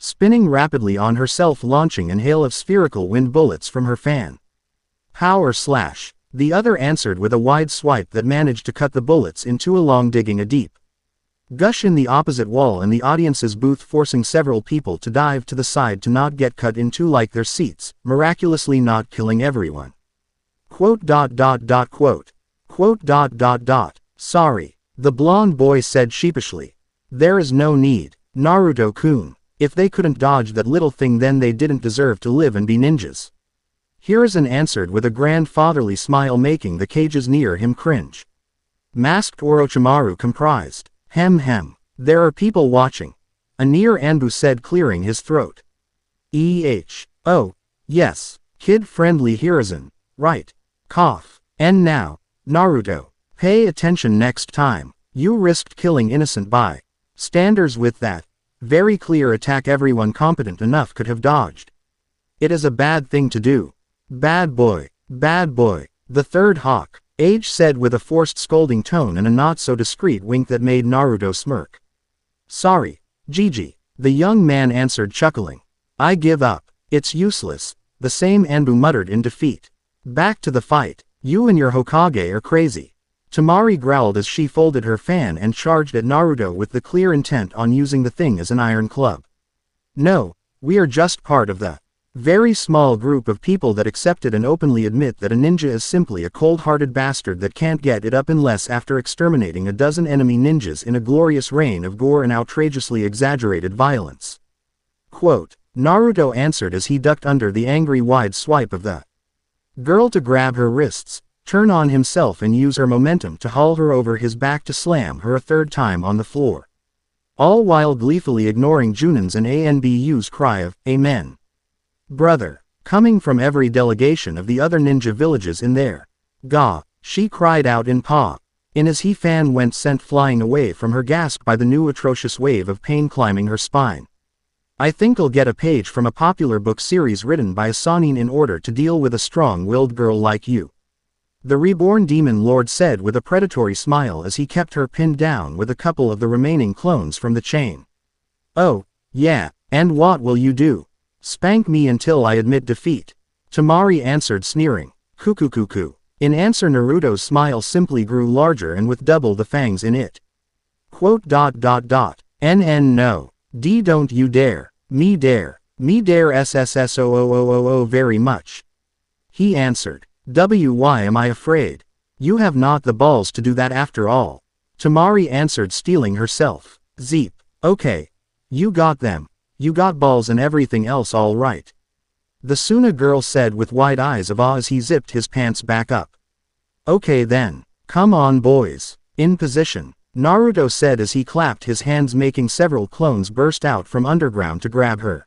spinning rapidly on herself, launching an hail of spherical wind bullets from her fan. Power slash, the other answered with a wide swipe that managed to cut the bullets in two along, digging a deep gush in the opposite wall and the audience's booth, forcing several people to dive to the side to not get cut in two like their seats, miraculously not killing everyone. Sorry, the blonde boy said sheepishly. There is no need, Naruto-kun. If they couldn't dodge that little thing, then they didn't deserve to live and be ninjas. Hiruzen answered with a grandfatherly smile, making the cages near him cringe. Masked Orochimaru comprised. There are people watching. A near Anbu said, clearing his throat. Oh, yes, kid-friendly Hiruzen, right. Cough. And now, Naruto, pay attention next time. You risked killing innocent bystanders with that very clear attack everyone competent enough could have dodged. It is a bad thing to do. Bad boy, the third Hawk, Age said with a forced scolding tone and a not-so-discreet wink that made Naruto smirk. Sorry, Gigi, the young man answered, chuckling. I give up. It's useless, the same Anbu muttered in defeat. Back to the fight. You and your Hokage are crazy. Tamari growled as she folded her fan and charged at Naruto with the clear intent on using the thing as an iron club. No, we are just part of the very small group of people that accepted and openly admit that a ninja is simply a cold-hearted bastard that can't get it up unless after exterminating a dozen enemy ninjas in a glorious reign of gore and outrageously exaggerated violence. Quote, Naruto answered as he ducked under the angry wide swipe of the girl to grab her wrists, turn on himself and use her momentum to haul her over his back to slam her a third time on the floor. All while gleefully ignoring Junin's and Anbu's cry of, Amen. Brother, coming from every delegation of the other ninja villages in there. Gah, she cried out in paw. In as he fan went sent flying away from her gasped by the new atrocious wave of pain climbing her spine. I think I'll get a page from a popular book series written by a Sanin in order to deal with a strong-willed girl like you. The reborn demon lord said with a predatory smile as he kept her pinned down with a couple of the remaining clones from the chain. Oh, yeah, and what will you do? Spank me until I admit defeat. Tamari answered sneering. Cuckoo. In answer Naruto's smile simply grew larger and with double the fangs in it. Quote. NN no. D don't you dare. Me dare SSSOOOOO very much. He answered. Why am I afraid? You have not the balls to do that after all. Tamari answered steeling herself. Zeep. Okay. You got them. You got balls and everything else all right. The Suna girl said with wide eyes of awe as he zipped his pants back up. Okay then. Come on boys. In position. Naruto said as he clapped his hands making several clones burst out from underground to grab her.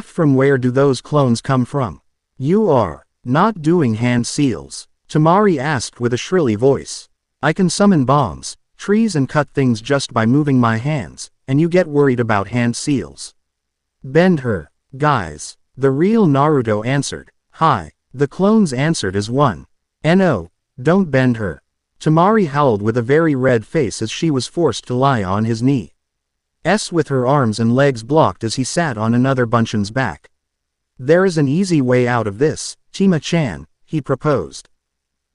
From where do those clones come from? You are not doing hand seals? Tamari asked with a shrilly voice. I can summon bombs, trees and cut things just by moving my hands, and you get worried about hand seals. Bend her, guys. The real Naruto answered. Hi. The clones answered as one. No, don't bend her. Tamari howled with a very red face as she was forced to lie on his knee. With her arms and legs blocked as he sat on another Bunshin's back. There is an easy way out of this, Tima-chan, he proposed.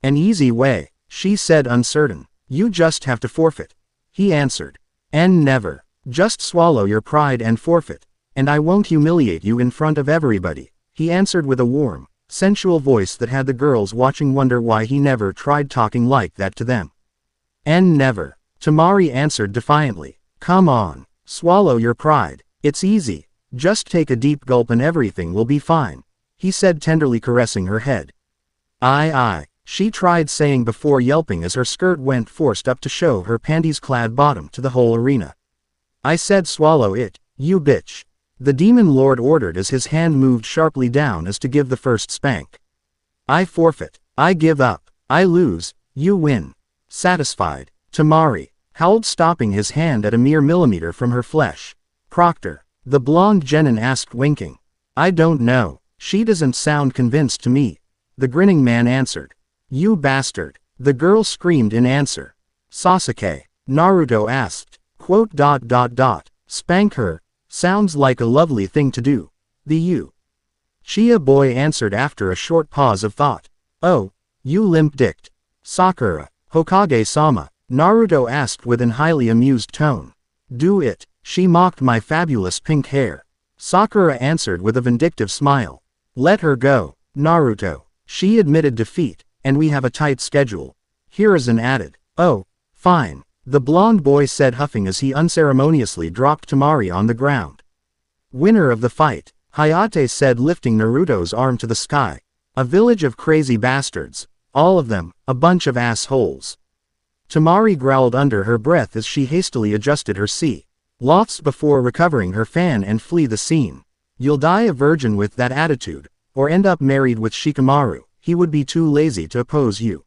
An easy way, she said uncertain. You just have to forfeit. He answered. And never. Just swallow your pride and forfeit. And I won't humiliate you in front of everybody, he answered with a warm, sensual voice that had the girls watching wonder why he never tried talking like that to them. And never. Tamari answered defiantly. Come on. Swallow your pride. It's easy. Just take a deep gulp and everything will be fine, he said tenderly caressing her head. Aye, she tried saying before yelping as her skirt went forced up to show her panties-clad bottom to the whole arena. I said swallow it, you bitch. The demon lord ordered as his hand moved sharply down as to give the first spank. I forfeit. I give up. I lose. You win. Satisfied. Tamari howled, stopping his hand at a mere millimeter from her flesh. Proctor. The blonde genin asked, winking. I don't know. She doesn't sound convinced to me. The grinning man answered. You bastard. The girl screamed in answer. Sasuke. Naruto asked. Quote. Spank her. Sounds like a lovely thing to do. The you. Chia boy answered after a short pause of thought. Oh, you limp-dicked. Sakura. Hokage-sama. Naruto asked with an highly amused tone. Do it. She mocked my fabulous pink hair. Sakura answered with a vindictive smile. Let her go, Naruto. She admitted defeat, and we have a tight schedule. Hiruzen added. Oh, fine. The blonde boy said, huffing as he unceremoniously dropped Tamari on the ground. Winner of the fight, Hayate said, lifting Naruto's arm to the sky. A village of crazy bastards. All of them, a bunch of assholes. Tamari growled under her breath as she hastily adjusted her lofts before recovering her fan and flee the scene. You'll die a virgin with that attitude, or end up married with Shikamaru. He would be too lazy to oppose you.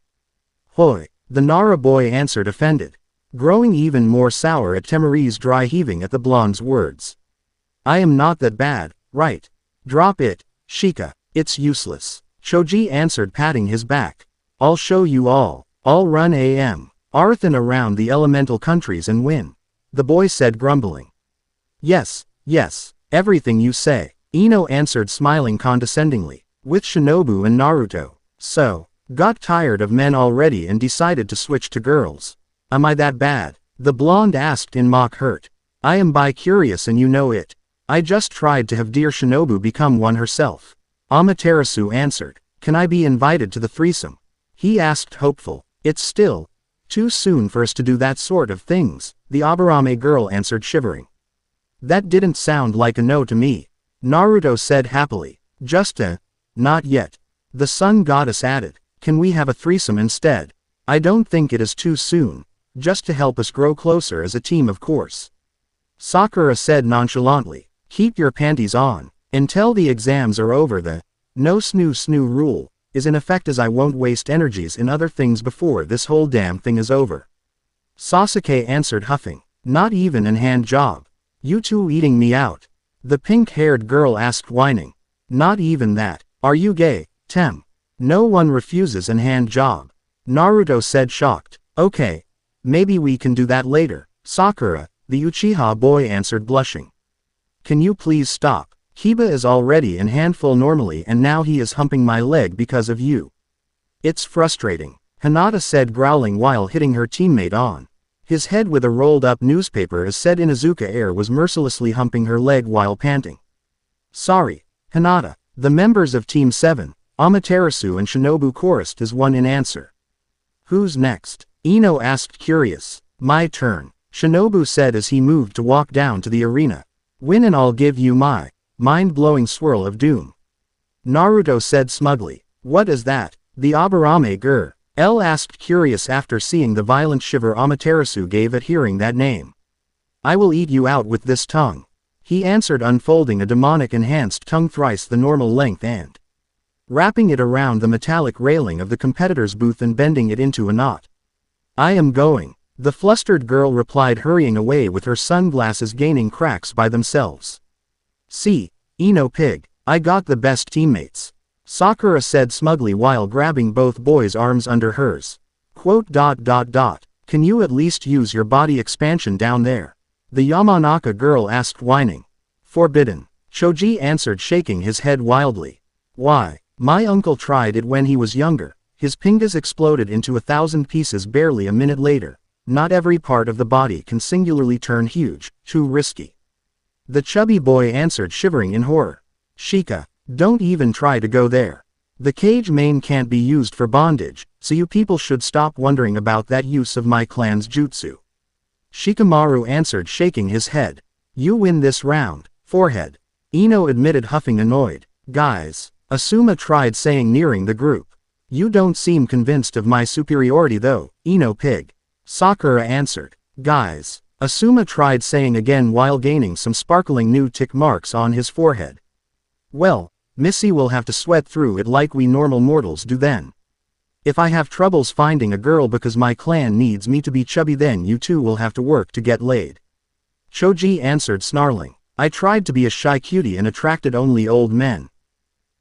Hoi, the Nara boy answered, offended. Growing even more sour at Temari's dry heaving at the blonde's words. I am not that bad, right? Drop it, Shika. It's useless. Choji answered, patting his back. I'll show you all. I'll run Arathan around the elemental countries and win. The boy said, grumbling. Yes, everything you say. Ino answered smiling condescendingly. With Shinobu and Naruto. So, got tired of men already and decided to switch to girls. Am I that bad? The blonde asked in mock hurt. I am bi-curious and you know it. I just tried to have dear Shinobu become one herself. Amaterasu answered. Can I be invited to the threesome? He asked hopeful. It's still too soon for us to do that sort of things, the Aburame girl answered shivering. That didn't sound like a no to me. Naruto said happily. Just not yet. The sun goddess added. Can we have a threesome instead? I don't think it is too soon. Just to help us grow closer as a team of course. Sakura said nonchalantly. Keep your panties on. Until the exams are over the no snoo rule is in effect as I won't waste energies in other things before this whole damn thing is over. Sasuke answered huffing. Not even an hand job. You two eating me out. The pink-haired girl asked whining. Not even that. Are you gay, Tem? No one refuses an hand job. Naruto said shocked. Okay. Maybe we can do that later. Sakura, the Uchiha boy answered blushing. Can you please stop? Kiba is already in handful normally and now he is humping my leg because of you. It's frustrating. Hinata said growling while hitting her teammate on. His head with a rolled up newspaper as said Inuzuka Air was mercilessly humping her leg while panting. Sorry, Hinata. The members of Team 7, Amaterasu and Shinobu chorused as one in answer. Who's next? Ino asked curious. My turn, Shinobu said as he moved to walk down to the arena. Win and I'll give you my mind-blowing swirl of doom. Naruto said smugly. What is that? The Aburame girl asked curious after seeing the violent shiver Amaterasu gave at hearing that name. I will eat you out with this tongue. He answered unfolding a demonic-enhanced tongue thrice the normal length and wrapping it around the metallic railing of the competitor's booth and bending it into a knot. I am going. The flustered girl replied hurrying away with her sunglasses gaining cracks by themselves. See, Ino pig, I got the best teammates. Sakura said smugly while grabbing both boys' arms under hers. Can you at least use your body expansion down there? The Yamanaka girl asked whining. Forbidden. Choji answered shaking his head wildly. Why? My uncle tried it when he was younger. His pingas exploded into 1,000 pieces barely a minute later. Not every part of the body can singularly turn huge, too risky. The chubby boy answered shivering in horror. Shika, don't even try to go there. The cage main can't be used for bondage, so you people should stop wondering about that use of my clan's jutsu. Shikamaru answered shaking his head. You win this round, forehead. Ino admitted huffing annoyed. Guys, Asuma tried saying nearing the group. You don't seem convinced of my superiority though, Ino pig. Sakura answered. Guys, Asuma tried saying again while gaining some sparkling new tick marks on his forehead. Well, Missy will have to sweat through it like we normal mortals do then. If I have troubles finding a girl because my clan needs me to be chubby then you two will have to work to get laid. Choji answered snarling. I tried to be a shy cutie and attracted only old men.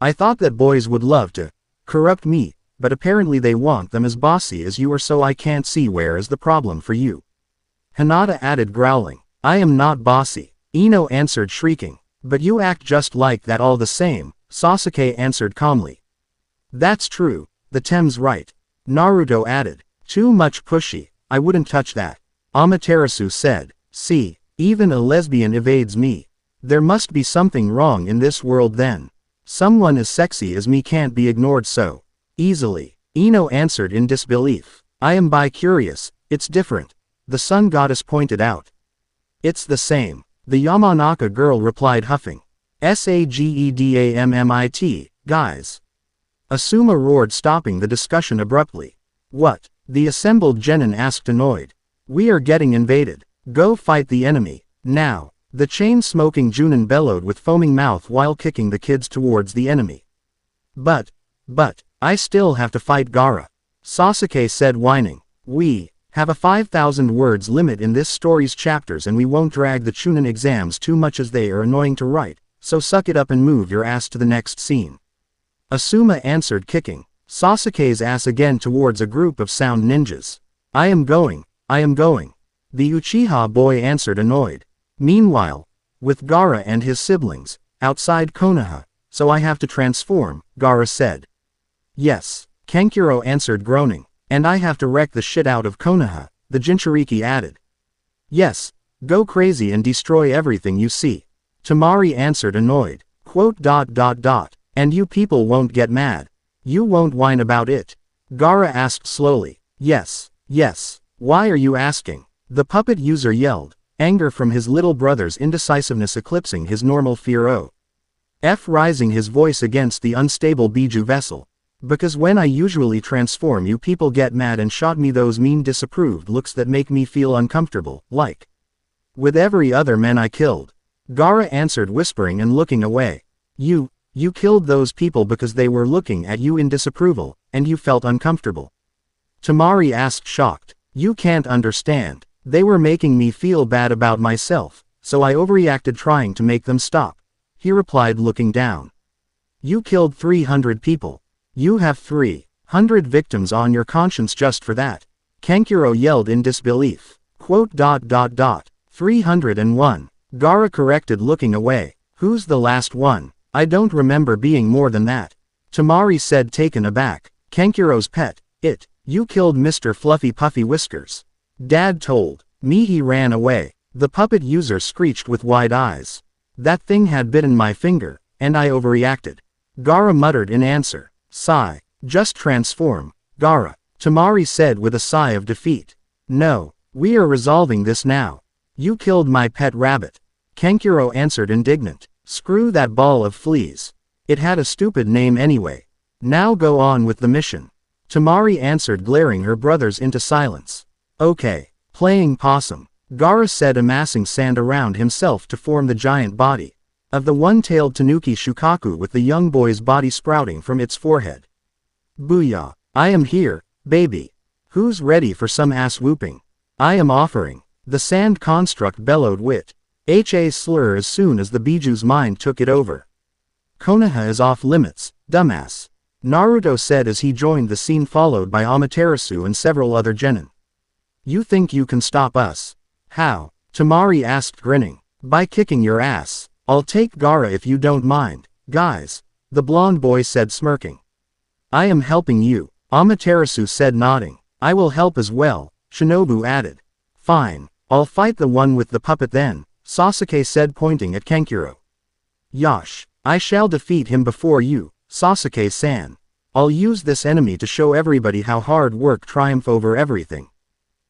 I thought that boys would love to corrupt me, but apparently they want them as bossy as you are so I can't see where is the problem for you. Hinata added growling. I am not bossy. Ino answered shrieking. But you act just like that all the same, Sasuke answered calmly. That's true. The Tem's right. Naruto added. Too much pushy, I wouldn't touch that. Amaterasu said. See, even a lesbian evades me. There must be something wrong in this world then. Someone as sexy as me can't be ignored so easily. Ino answered in disbelief. I am bi-curious, it's different. The sun goddess pointed out. It's the same. The Yamanaka girl replied huffing. Sagedammit, guys. Asuma roared stopping the discussion abruptly. What? The assembled genin asked annoyed. We are getting invaded. Go fight the enemy, now. The chain-smoking Junin bellowed with foaming mouth while kicking the kids towards the enemy. But, I still have to fight Gaara. Sasuke said whining. We have a 5,000 words limit in this story's chapters and we won't drag the Chunin exams too much as they are annoying to write, so suck it up and move your ass to the next scene. Asuma answered kicking Sasuke's ass again towards a group of sound ninjas. I am going. The Uchiha boy answered annoyed. Meanwhile, with Gaara and his siblings, Outside Konoha, so I have to transform, Gaara said. Yes, Kankuro answered groaning. And I have to wreck the shit out of Konoha, the Jinchuriki added. Yes, go crazy and destroy everything you see. Temari answered annoyed. And you people won't get mad. You won't whine about it. Gaara asked slowly. Yes, yes, why are you asking? The puppet user yelled, anger from his little brother's indecisiveness eclipsing his normal fear rising his voice against the unstable Biju vessel. Because when I usually transform you people get mad and shot me those mean disapproved looks that make me feel uncomfortable, like with every other man I killed. Gaara answered whispering and looking away. You killed those people because they were looking at you in disapproval, and you felt uncomfortable. Temari asked shocked. You can't understand. They were making me feel bad about myself, so I overreacted trying to make them stop. He replied looking down. You killed 300 people. You have 300 victims on your conscience just for that. Kankuro yelled in disbelief. 301. Gaara corrected looking away. Who's the last one? I don't remember being more than that. Temari said taken aback. Kankuro's pet. You killed Mr. Fluffy Puffy Whiskers. Dad told me he ran away. The puppet user screeched with wide eyes. That thing had bitten my finger, and I overreacted. Gaara muttered in answer. Sigh. Just transform, Gaara. Temari said with a sigh of defeat. No, we are resolving this now. You killed my pet rabbit. Kankuro answered indignant. Screw that ball of fleas. It had a stupid name anyway. Now go on with the mission. Temari answered glaring her brothers into silence. Okay, playing possum. Gaara said amassing sand around himself to form the giant body of the one-tailed tanuki Shukaku with the young boy's body sprouting from its forehead. Booyah! I am here, baby. Who's ready for some ass whooping? I am offering. The sand construct bellowed wit. A slur as soon as the Biju's mind took it over. Konoha is off limits, dumbass. Naruto said as he joined the scene followed by Amaterasu and several other genin. You think you can stop us? How? Temari asked grinning. By kicking your ass. I'll take Gaara if you don't mind, guys. The blonde boy said smirking. I am helping you, Amaterasu said nodding. I will help as well, Shinobu added. Fine, I'll fight the one with the puppet then, Sasuke said pointing at Kankuro. Yosh, I shall defeat him before you, Sasuke-san. I'll use this enemy to show everybody how hard work triumph over everything.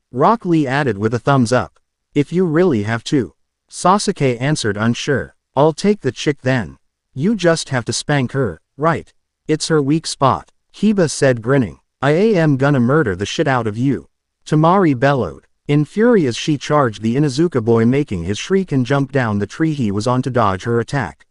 Rock Lee added with a thumbs up. If you really have to. Sasuke answered unsure. I'll take the chick then. You just have to spank her, right? It's her weak spot. Hiba said grinning. I am gonna murder the shit out of you. Temari bellowed. In fury as she charged the Inuzuka boy making his shriek and jump down the tree he was on to dodge her attack.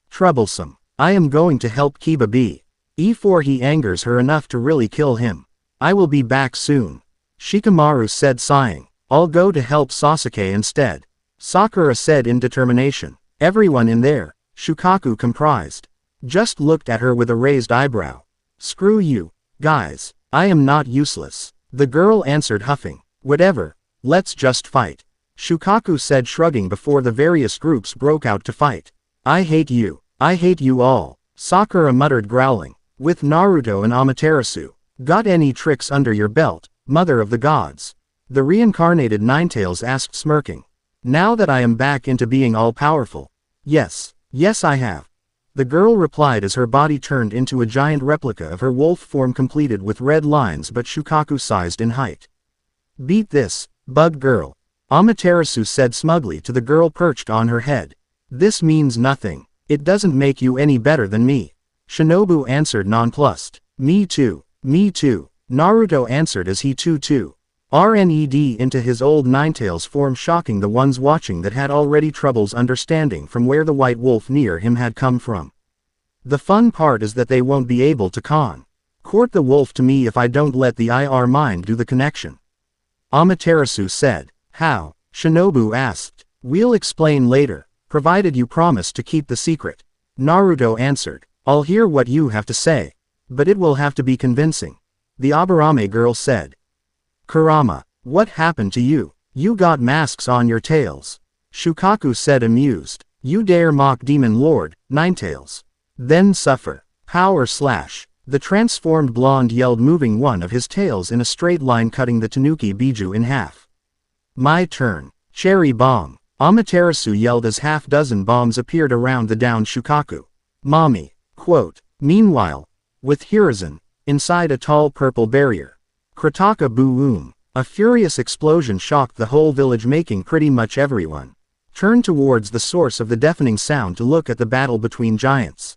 Troublesome. I am going to help Kiba be. E4 he angers her enough to really kill him. I will be back soon. Shikamaru said sighing. I'll go to help Sasuke instead. Sakura said in determination. Everyone in there, Shukaku comprised, just looked at her with a raised eyebrow. Screw you, guys, I am not useless. The girl answered huffing. Whatever, let's just fight. Shukaku said shrugging before the various groups broke out to fight. I hate you all, Sakura muttered growling. With Naruto and Amaterasu. Got any tricks under your belt, mother of the gods? The reincarnated Ninetails asked smirking. Now that I am back into being all-powerful. Yes I have. The girl replied as her body turned into a giant replica of her wolf form completed with red lines but Shukaku-sized in height. Beat this, bug girl. Amaterasu said smugly to the girl perched on her head. This means nothing. It doesn't make you any better than me. Shinobu answered nonplussed. Me too. Naruto answered as he too. RNED into his old Ninetails form shocking the ones watching that had already troubles understanding from where the white wolf near him had come from. The fun part is that they won't be able to court the wolf to me if I don't let the IR mind do the connection. Amaterasu said. How? Shinobu asked. We'll explain later, provided you promise to keep the secret. Naruto answered. I'll hear what you have to say. But it will have to be convincing. The Aburame girl said. Kurama, what happened to you? You got masks on your tails. Shukaku said amused. You dare mock Demon Lord, Ninetails. Then suffer. Power slash. The transformed blonde yelled, moving one of his tails in a straight line, cutting the Tanuki Biju in half. My turn. Cherry bomb. Amaterasu yelled as half-dozen bombs appeared around the downed Shukaku. Mommy. Quote. Meanwhile, with Hiruzen, inside a tall purple barrier. Krataka boom. A furious explosion shocked the whole village, making pretty much everyone turn towards the source of the deafening sound to look at the battle between giants.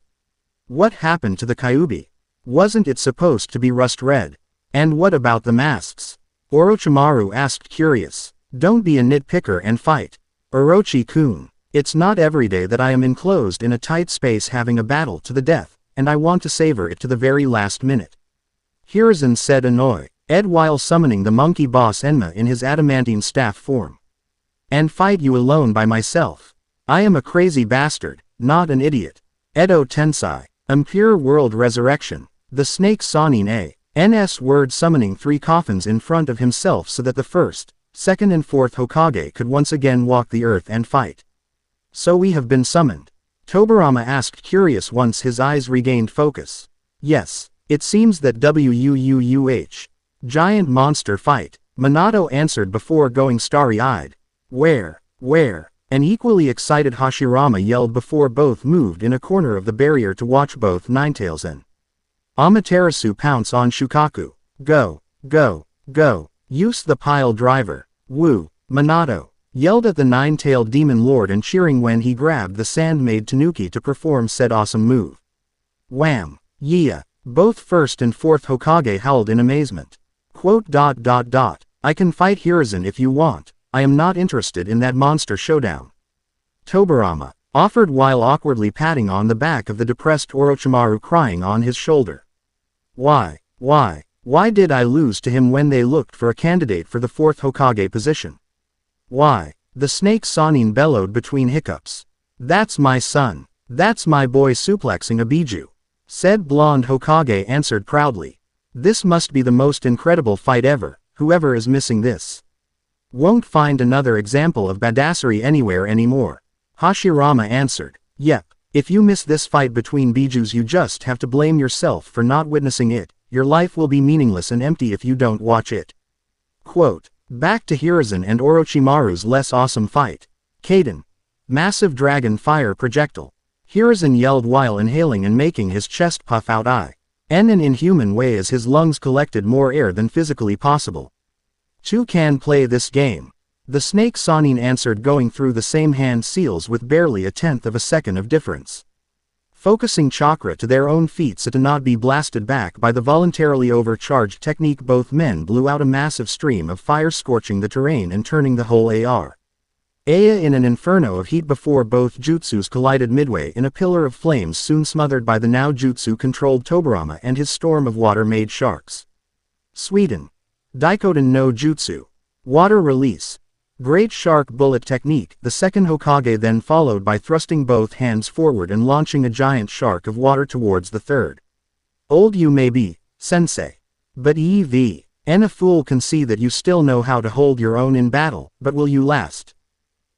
What happened to the Kyuubi? Wasn't it supposed to be rust red? And what about the masks? Orochimaru asked, curious. Don't be a nitpicker and fight. Orochi-kun. It's not every day that I am enclosed in a tight space having a battle to the death, and I want to savor it to the very last minute. Hiruzen said, annoyed while summoning the monkey boss Enma in his adamantine staff form. And fight you alone by myself. I am a crazy bastard, not an idiot. Edo Tensai. Impure World Resurrection. The Snake Sanin A.N.S. word, summoning 3 coffins in front of himself so that the first, second and fourth Hokage could once again walk the earth and fight. So we have been summoned? Tobirama asked, curious once his eyes regained focus. Yes, it seems that WUUUH. Giant monster fight. Minato answered before going starry-eyed. Where? An equally excited Hashirama yelled before both moved in a corner of the barrier to watch both Ninetails and Amaterasu pounce on Shukaku. Go. Use the pile driver. Woo. Minato yelled at the nine-tailed demon lord and cheering when he grabbed the sand-made Tanuki to perform said awesome move. Wham! Yeah! Both first and fourth Hokage howled in amazement. Quote, I can fight Hiruzen if you want. I am not interested in that monster showdown. Tobirama offered while awkwardly patting on the back of the depressed Orochimaru, crying on his shoulder. Why did I lose to him when they looked for a candidate for the 4th Hokage position? Why? The Snake Sanin bellowed between hiccups. That's my son. That's my boy suplexing a Biju. Said blonde Hokage answered proudly. This must be the most incredible fight ever. Whoever is missing this won't find another example of badassery anywhere anymore. Hashirama answered. Yep, if you miss this fight between Bijus, you just have to blame yourself for not witnessing it. Your life will be meaningless and empty if you don't watch it. Quote. Back to Hiruzen and Orochimaru's less awesome fight. Kaden. Massive dragon fire projectile. Hiruzen yelled while inhaling and making his chest puff out in an inhuman way as his lungs collected more air than physically possible. Two can play this game. The Snake Sanin answered, going through the same hand seals with barely a tenth of a second of difference. Focusing chakra to their own feet so to not be blasted back by the voluntarily overcharged technique, both men blew out a massive stream of fire, scorching the terrain and turning the whole Aya in an inferno of heat before both jutsus collided midway in a pillar of flames, soon smothered by the now jutsu-controlled Tobirama and his storm of water-made sharks. Sweden. Daikoden no Jutsu. Water release. Great Shark Bullet Technique. The second Hokage then followed by thrusting both hands forward and launching a giant shark of water towards the third. Old you may be, sensei. But a fool can see that you still know how to hold your own in battle, but will you last?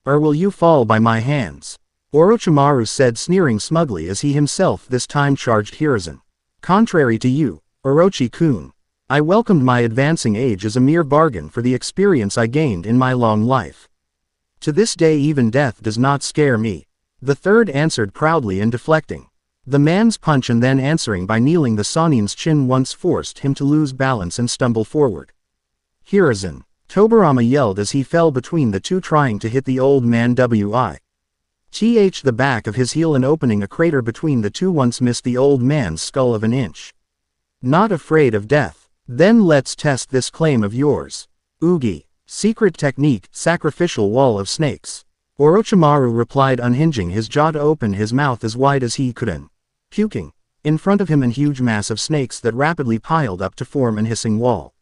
Or will you fall by my hands? Orochimaru said, sneering smugly as he himself this time charged Hiruzen. Contrary to you, Orochi-kun, I welcomed my advancing age as a mere bargain for the experience I gained in my long life. To this day even death does not scare me. The third answered proudly and deflecting the man's punch and then answering by kneeling. The Sanin's chin once forced him to lose balance and stumble forward. Hiruzen. Tobirama yelled as he fell between the two, trying to hit the old man the back of his heel and opening a crater between the two once missed the old man's skull of an inch. Not afraid of death? Then let's test this claim of yours. Ugi. Secret technique, sacrificial wall of snakes. Orochimaru replied, unhinging his jaw to open his mouth as wide as he could and puking in front of him a huge mass of snakes that rapidly piled up to form an hissing wall.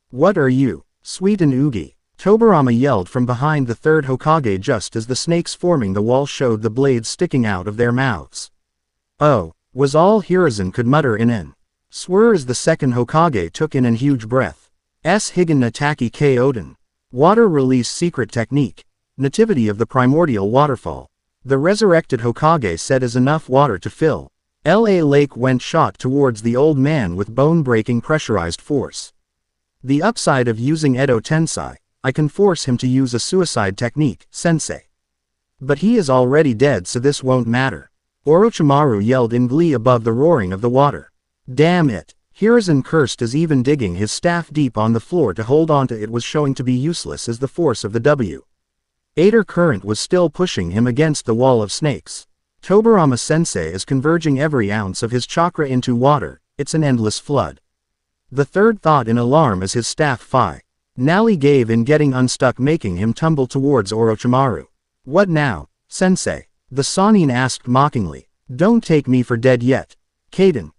What are you, sweet and Ugi? Tobirama yelled from behind the third Hokage just as the snakes forming the wall showed the blades sticking out of their mouths. Oh, was all Hiruzen could mutter in an swir as the second Hokage took in an huge breath. Higan Nataki K. Odin. Water release secret technique. Nativity of the primordial waterfall. The resurrected Hokage said is enough water to fill. La Lake went shot towards the old man with bone-breaking pressurized force. The upside of using Edo Tensei, I can force him to use a suicide technique, sensei. But he is already dead so this won't matter. Orochimaru yelled in glee above the roaring of the water. Damn it! Hiruzen cursed as even digging his staff deep on the floor to hold onto it was showing to be useless as the force of the W. Current was still pushing him against the wall of snakes. Tobirama-sensei is converging every ounce of his chakra into water, it's an endless flood. The third thought in alarm as his staff finally gave in getting unstuck making him tumble towards Orochimaru. What now, sensei? The Sannin asked mockingly. Don't take me for dead yet. Kaden.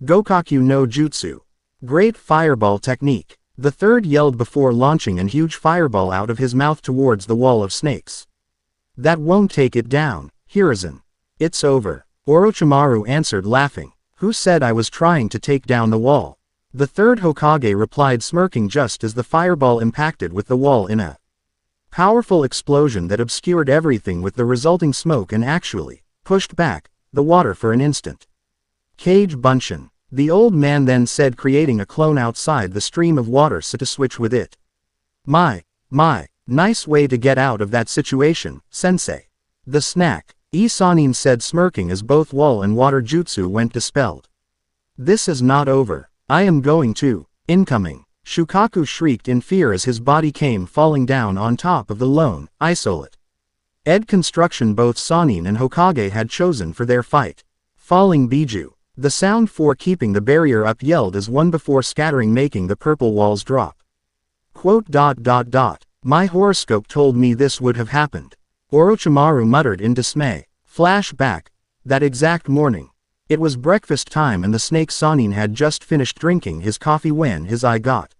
Gokaku no Jutsu. Great fireball technique. The third yelled before launching a huge fireball out of his mouth towards the wall of snakes. That won't take it down, Hiruzen. It's over. Orochimaru answered laughing. Who said I was trying to take down the wall? The third Hokage replied smirking just as the fireball impacted with the wall in a powerful explosion that obscured everything with the resulting smoke and actually pushed back the water for an instant. Kage Bunshin. The old man then said creating a clone outside the stream of water so to switch with it. My, nice way to get out of that situation, sensei. The snack, Sannin said smirking as both wall and water jutsu went dispelled. This is not over. I am going to. Incoming. Shukaku shrieked in fear as his body came falling down on top of the lone, isolate construction both Sannin and Hokage had chosen for their fight. Falling Biju. The sound for keeping the barrier up yelled as one before scattering making the purple walls drop. Quote. My horoscope told me this would have happened. Orochimaru muttered in dismay. Flashback. That exact morning. It was breakfast time and the snake Sannin had just finished drinking his coffee when his eye got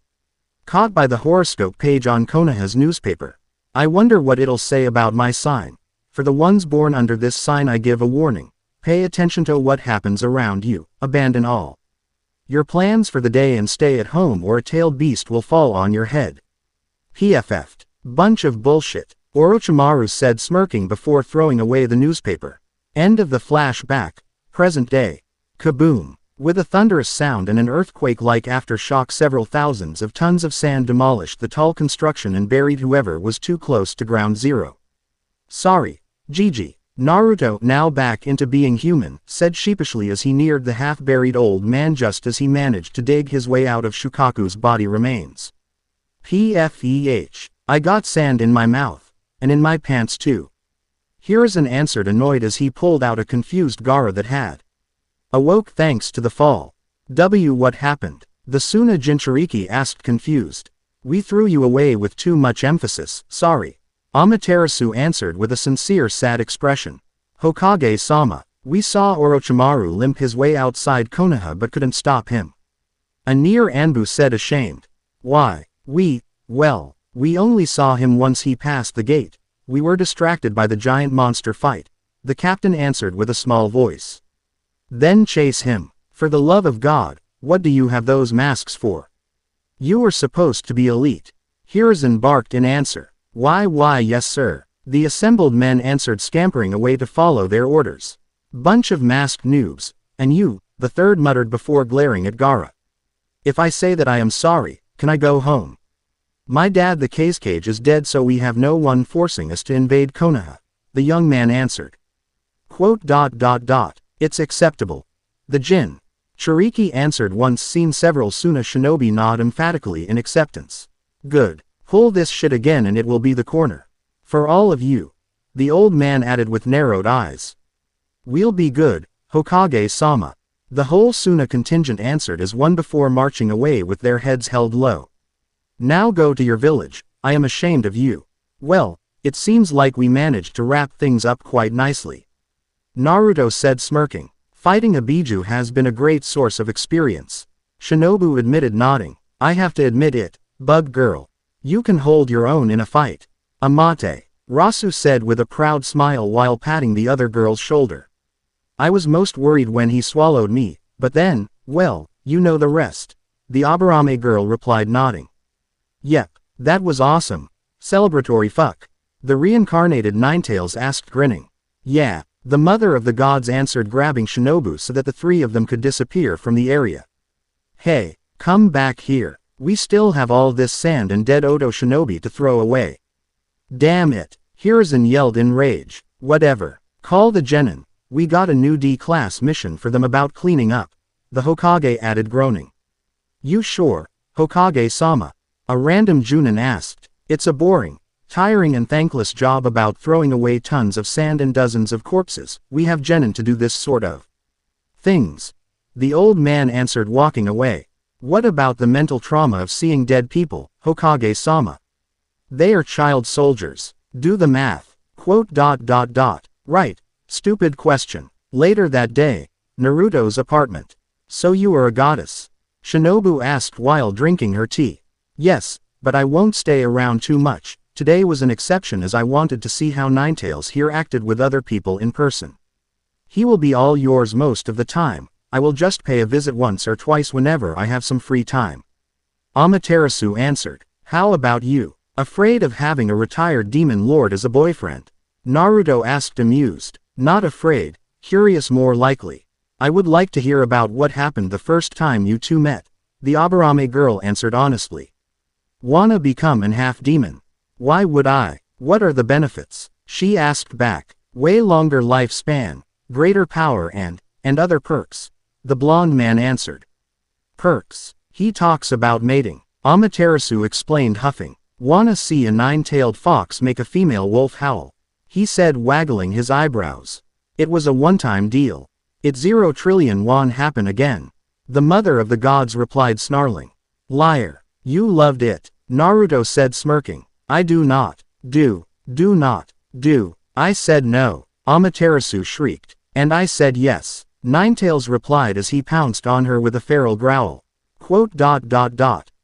caught by the horoscope page on Konoha's newspaper. I wonder what it'll say about my sign. For the ones born under this sign I give a warning. Pay attention to what happens around you, abandon all your plans for the day and stay at home or a tailed beast will fall on your head. PFF'd. Bunch of bullshit, Orochimaru said smirking before throwing away the newspaper. End of the flashback. Present day. Kaboom. With a thunderous sound and an earthquake-like aftershock several thousands of tons of sand demolished the tall construction and buried whoever was too close to ground zero. Sorry, Gigi. Naruto, now back into being human, said sheepishly as he neared the half-buried old man just as he managed to dig his way out of Shukaku's body remains. PFEH. I got sand in my mouth. And in my pants too. Hiruzen answered annoyed as he pulled out a confused Gaara that had awoke thanks to the fall. What happened? The Suna Jinchuriki asked confused. We threw you away with too much emphasis, sorry. Amaterasu answered with a sincere sad expression. Hokage-sama, we saw Orochimaru limp his way outside Konoha but couldn't stop him. A near Anbu said ashamed. Why, we only saw him once he passed the gate. We were distracted by the giant monster fight. The captain answered with a small voice. Then chase him. For the love of God, what do you have those masks for? You were supposed to be elite. Hiruzen barked in answer. Why yes sir. The assembled men answered scampering away to follow their orders. Bunch of masked noobs. And you, the third muttered before glaring at Gaara. If I say that I am sorry, can I go home? My dad the Kazekage is dead so we have no one forcing us to invade Konoha. The young man answered. Quote. It's acceptable. The Jin. Chiriki answered once seen several Suna shinobi nod emphatically in acceptance. Good. Pull this shit again and it will be the corner. For all of you. The old man added with narrowed eyes. We'll be good, Hokage-sama. The whole Suna contingent answered as one before marching away with their heads held low. Now go to your village, I am ashamed of you. Well, it seems like we managed to wrap things up quite nicely. Naruto said smirking. Fighting a Biju has been a great source of experience. Shinobu admitted nodding. I have to admit it, Bug Girl. You can hold your own in a fight. Amate. Rasu said with a proud smile while patting the other girl's shoulder. I was most worried when he swallowed me, but then, well, you know the rest. The Aburame girl replied nodding. Yep, that was awesome. Celebratory fuck. The reincarnated Ninetails asked grinning. Yeah, the mother of the gods answered, grabbing Shinobu so that the three of them could disappear from the area. Hey, come back here. We still have all this sand and dead Oto Shinobi to throw away. Damn it, Hiruzen yelled in rage. Whatever. Call the genin. We got a new D-class mission for them about cleaning up. The Hokage added, groaning. You sure, Hokage-sama? A random Junin asked. It's a boring, tiring and thankless job about throwing away tons of sand and dozens of corpses. We have genin to do this sort of things. The old man answered, walking away. What about the mental trauma of seeing dead people, Hokage-sama? They are child soldiers. Do the math. Quote. Right. Stupid question. Later that day, Naruto's apartment. So you are a goddess? Shinobu asked while drinking her tea. Yes, but I won't stay around too much. Today was an exception as I wanted to see how Ninetails here acted with other people in person. He will be all yours most of the time. I will just pay a visit once or twice whenever I have some free time. Amaterasu answered. How about you? Afraid of having a retired demon lord as a boyfriend? Naruto asked, amused. Not afraid, curious more likely. I would like to hear about what happened the first time you two met. The Aburame girl answered honestly. Wanna become an half-demon? Why would I? What are the benefits? She asked back. Way longer lifespan, greater power and other perks. The blonde man answered. Perks? He talks about mating. Amaterasu explained, huffing. Wanna see a nine-tailed fox make a female wolf howl? He said, waggling his eyebrows. It was a one-time deal. It 0 trillion won happen again. The mother of the gods replied, snarling. Liar. You loved it. Naruto said, smirking. I do not. Do not. I said no. Amaterasu shrieked. And I said yes. Ninetails replied as he pounced on her with a feral growl. Quote.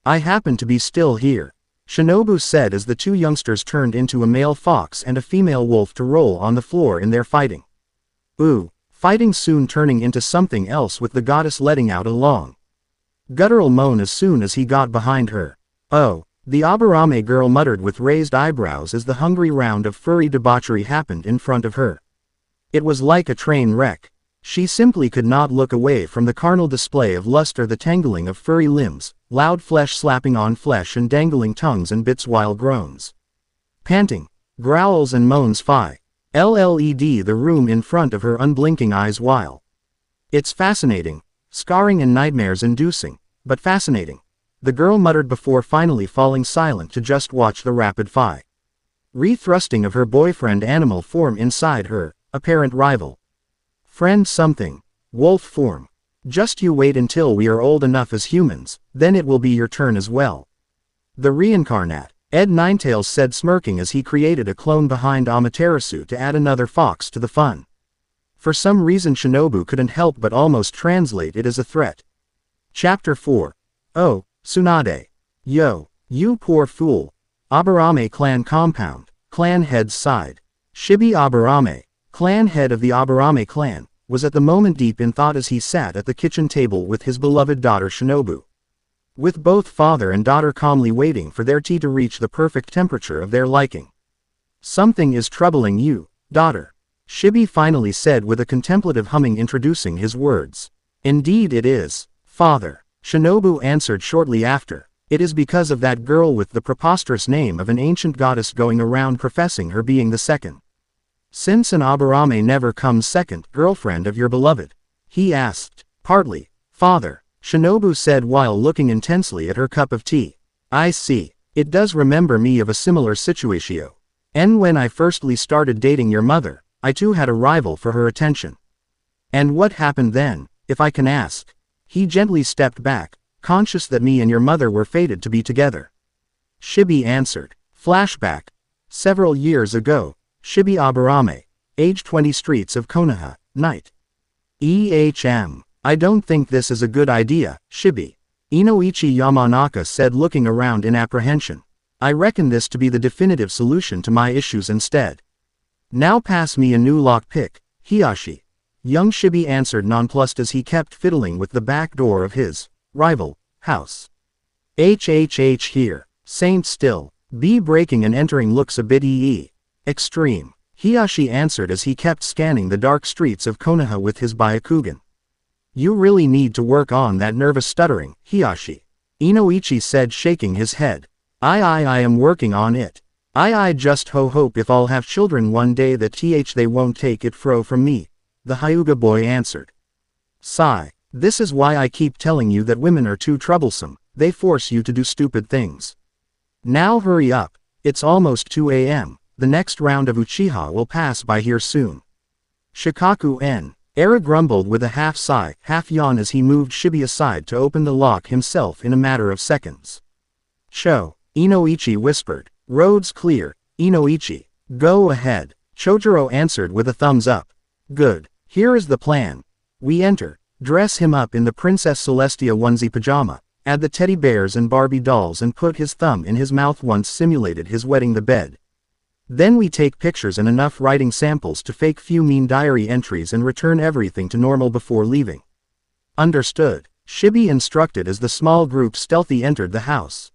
I happen to be still here. Shinobu said as the two youngsters turned into a male fox and a female wolf to roll on the floor in their fighting. Ooh, fighting soon turning into something else with the goddess letting out a long, guttural moan as soon as he got behind her. Oh, the Aburame girl muttered with raised eyebrows as the hungry round of furry debauchery happened in front of her. It was like a train wreck. She simply could not look away from the carnal display of lust or the tangling of furry limbs, loud flesh slapping on flesh and dangling tongues and bits while groans, panting, growls and moans LLED the room in front of her unblinking eyes while. It's fascinating, scarring and nightmares inducing, but fascinating. The girl muttered before finally falling silent to just watch the rapid rethrusting of her boyfriend animal form inside her, apparent rival. Friend something. Wolf form. Just you wait until we are old enough as humans, then it will be your turn as well. The reincarnate. Ed Ninetails said, smirking as he created a clone behind Amaterasu to add another fox to the fun. For some reason Shinobu couldn't help but almost translate it as a threat. Chapter 4. Oh, Tsunade. Yo, you poor fool. Aburame clan compound. Clan head sighed. Shibi Aburame, clan head of the Aburame clan, was at the moment deep in thought as he sat at the kitchen table with his beloved daughter Shinobu. With both father and daughter calmly waiting for their tea to reach the perfect temperature of their liking. Something is troubling you, daughter. Shibi finally said with a contemplative humming introducing his words. Indeed it is, father. Shinobu answered shortly after. It is because of that girl with the preposterous name of an ancient goddess going around professing her being the second. Since an Aburame never comes second girlfriend of your beloved? He asked. Partly, father, Shinobu said while looking intensely at her cup of tea. I see. It does remember me of a similar situatio. And when I firstly started dating your mother, I too had a rival for her attention. And what happened then, if I can ask? He gently stepped back, conscious that me and your mother were fated to be together. Shibi answered. Flashback. Several years ago, Shibi Aburame, age 20, streets of Konoha, night. I don't think this is a good idea, Shibi. Inoichi Yamanaka said, looking around in apprehension. I reckon this to be the definitive solution to my issues instead. Now pass me a new lockpick, Hiyashi. Young Shibi answered, nonplussed as he kept fiddling with the back door of his rival house. Here. Saint still. B breaking and entering looks a bit extreme. Hiyashi answered as he kept scanning the dark streets of Konoha with his Byakugan. You really need to work on that nervous stuttering, Hiyashi. Inoichi said, shaking his head. I am working on it. I just hope if I'll have children one day that they won't take it from me, the Hyuga boy answered. Sigh. This is why I keep telling you that women are too troublesome, they force you to do stupid things. Now hurry up, it's almost 2 a.m., the next round of Uchiha will pass by here soon. Shikaku N. Era grumbled with a half sigh, half yawn as he moved Shibi aside to open the lock himself in a matter of seconds. Cho. Inoichi whispered. Road's clear, Inoichi. Go ahead. Chojuro answered with a thumbs up. Good. Here is the plan. We enter, dress him up in the Princess Celestia onesie pajama, add the teddy bears and Barbie dolls and put his thumb in his mouth once simulated his wetting the bed. Then we take pictures and enough writing samples to fake few mean diary entries and return everything to normal before leaving. Understood. Shibi instructed as the small group stealthy entered the house.